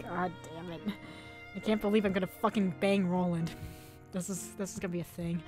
God damn it. I can't believe I'm gonna fucking bang Roland. This is gonna be a thing.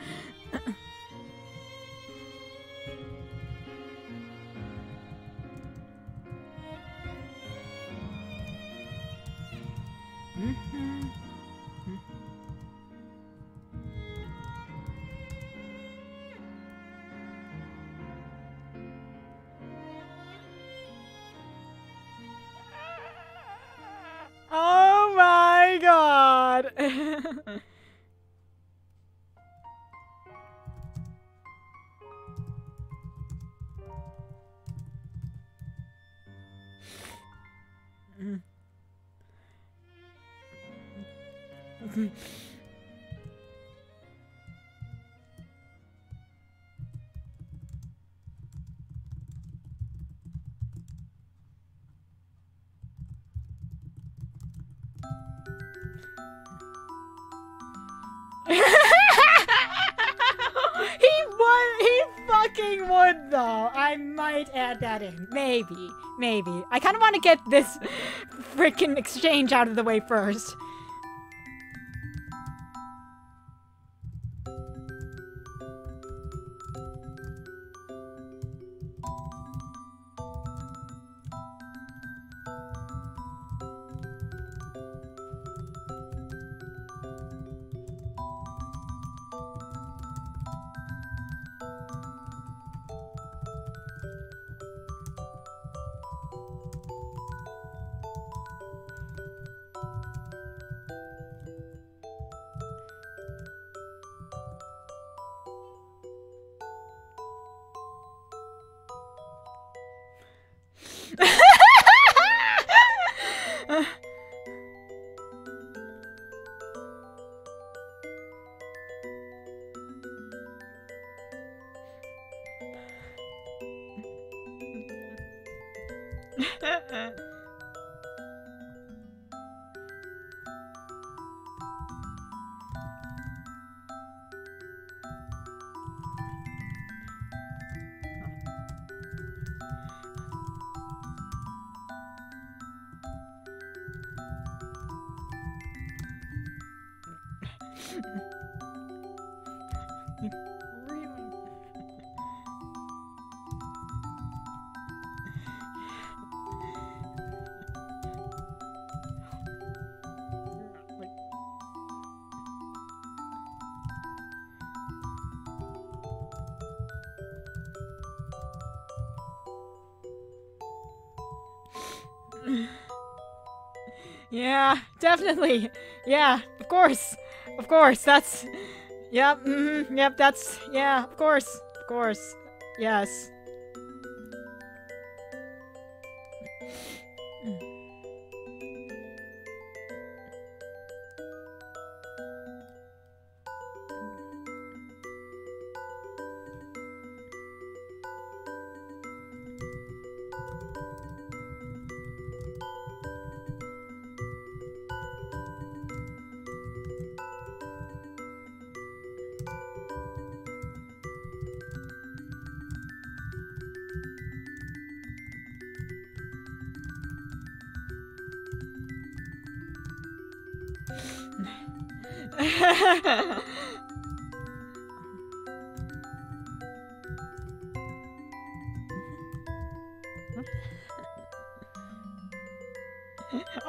Oh my god! He fucking would though. I might add that in. Maybe. I kind of want to get this freaking exchange out of the way first. Yeah, definitely. Yeah, of course. That's. Yep. Yep. That's. Yeah. Of course. Yes.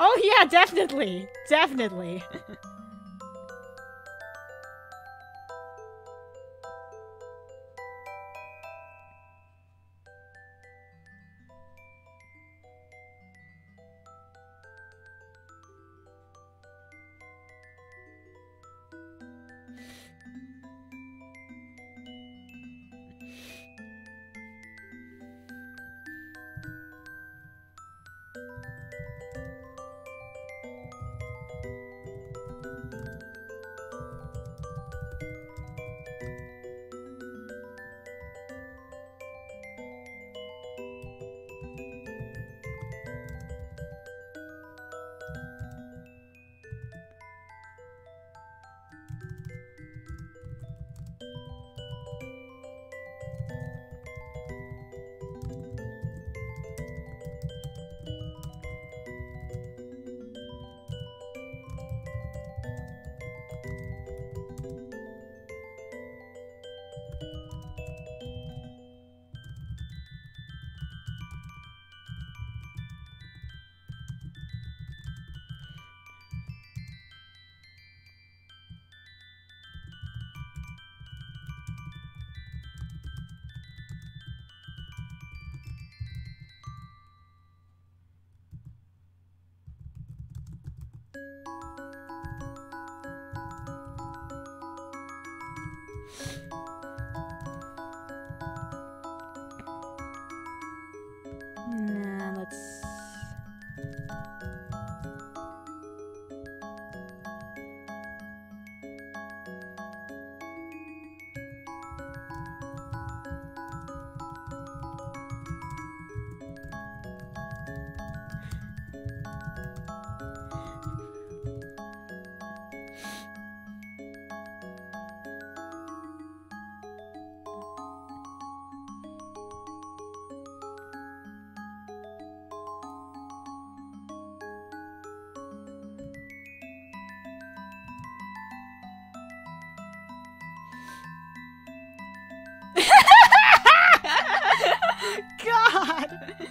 Oh yeah, definitely! Definitely! Nah, let's... God!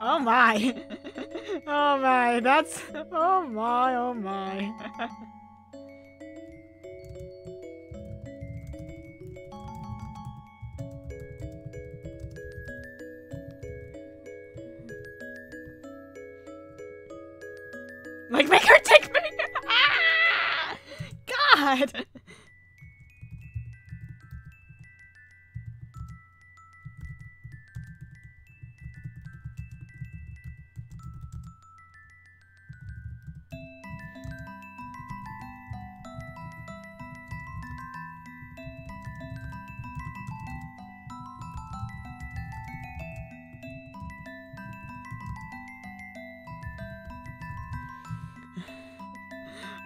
Oh my! Oh my, that's... Oh my, oh my. Like, make her take me! Ah! God!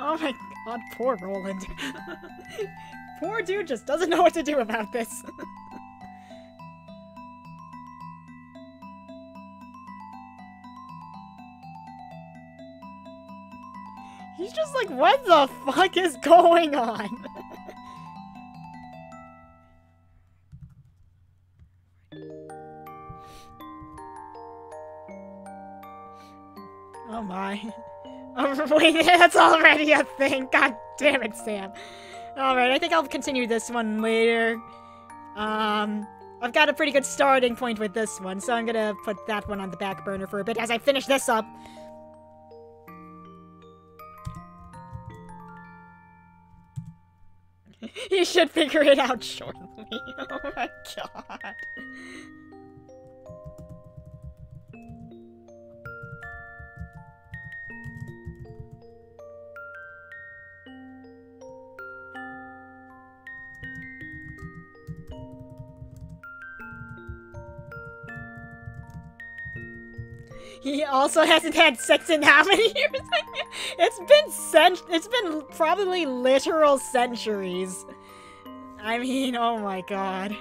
Oh my god, poor Roland. Poor dude just doesn't know what to do about this. like, what the fuck is going on? Oh my. Oh, wait, that's already a thing. God damn it, Sam. Alright, I think I'll continue this one later. I've got a pretty good starting point with this one, so I'm gonna put that one on the back burner for a bit as I finish this up. You should figure it out shortly. Oh my god. He also hasn't had sex in how many years? It's been probably literal centuries. I mean, oh my god.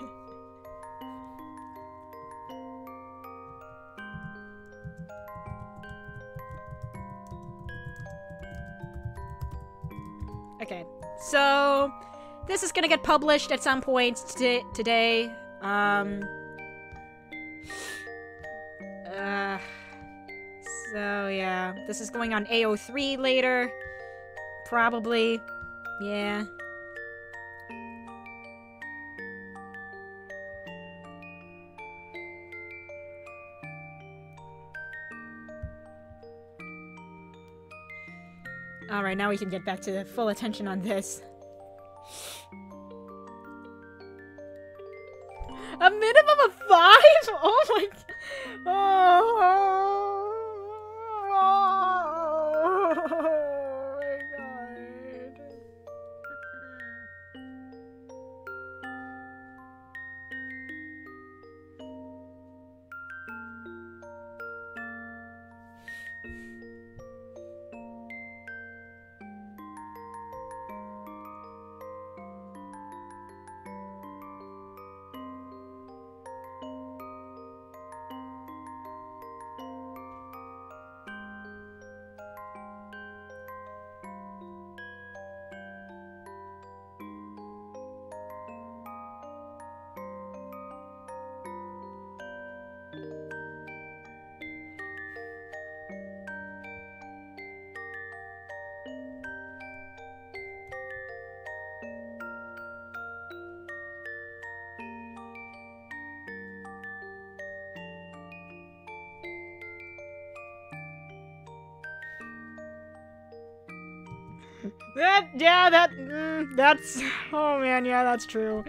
Okay, so this is gonna get published at some point today. So yeah, this is going on AO3 later. Probably. Yeah. Alright, now we can get back to full attention on this. A minimum of 5? Oh my... Oh my god. That's, oh man, yeah, that's true.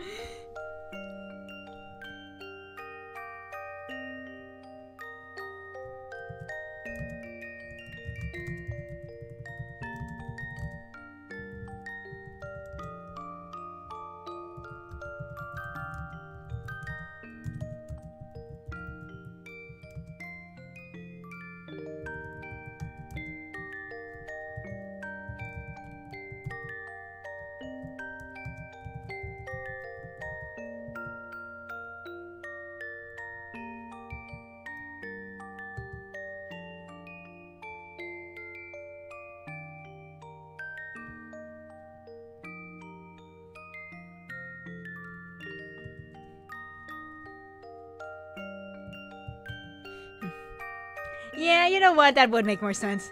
Yeah, you know what? That would make more sense.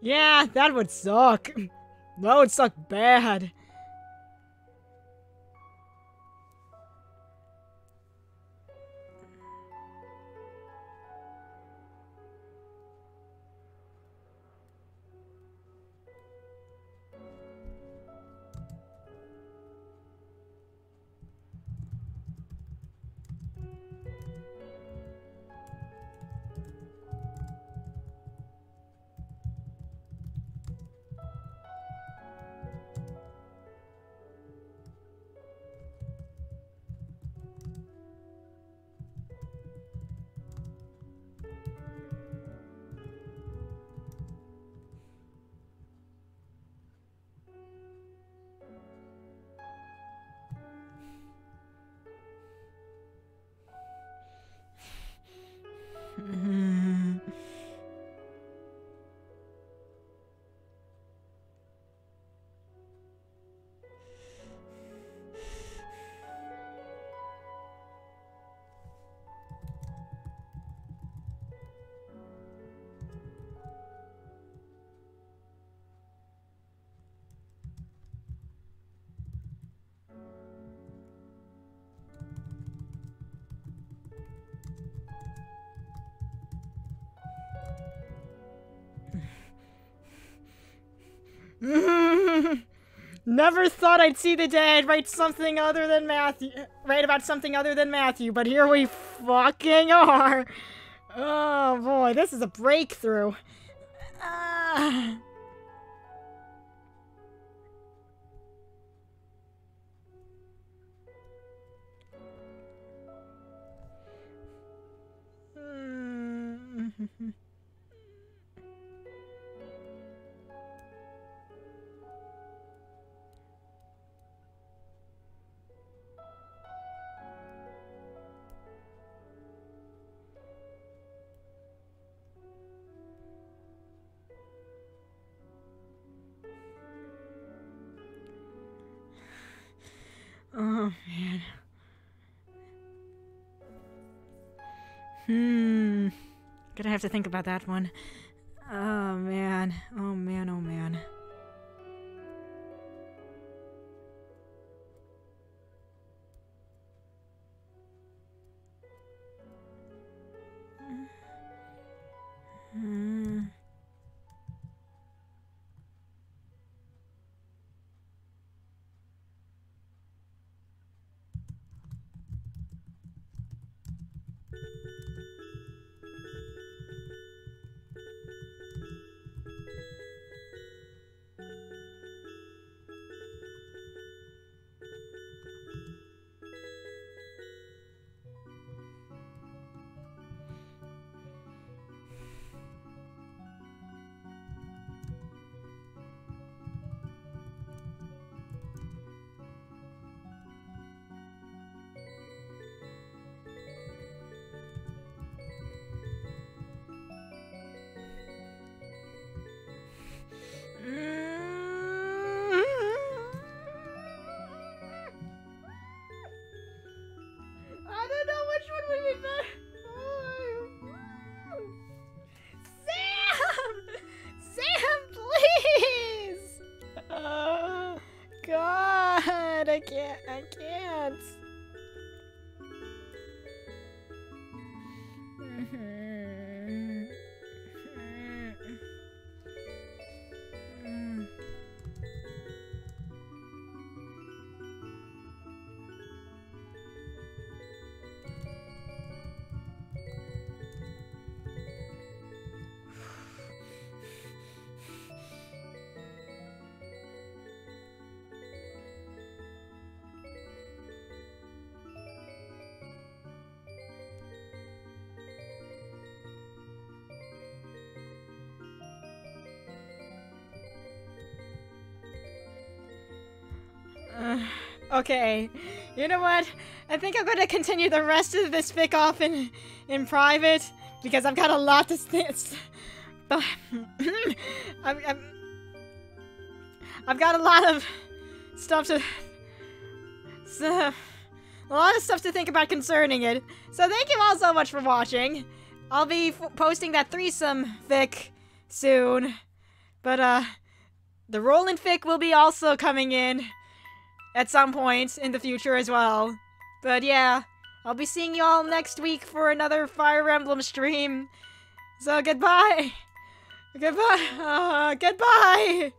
Yeah, that would suck. That would suck bad. Never thought I'd see the day I'd write something other than Matthew. Write about something other than Matthew, but here we fucking are. Oh boy, this is a breakthrough. Oh, man. Gonna have to think about that one. Oh, man. Oh, man. Oh, man. I can't. Okay, you know what? I think I'm gonna continue the rest of this fic off in private because I've got a lot to I've got a lot of stuff to a lot of stuff to think about concerning it. So thank you all so much for watching. I'll be posting that threesome fic soon. But, the Roland fic will be also coming in at some point in the future as well. But yeah, I'll be seeing y'all next week for another Fire Emblem stream. So goodbye. Goodbye. Goodbye.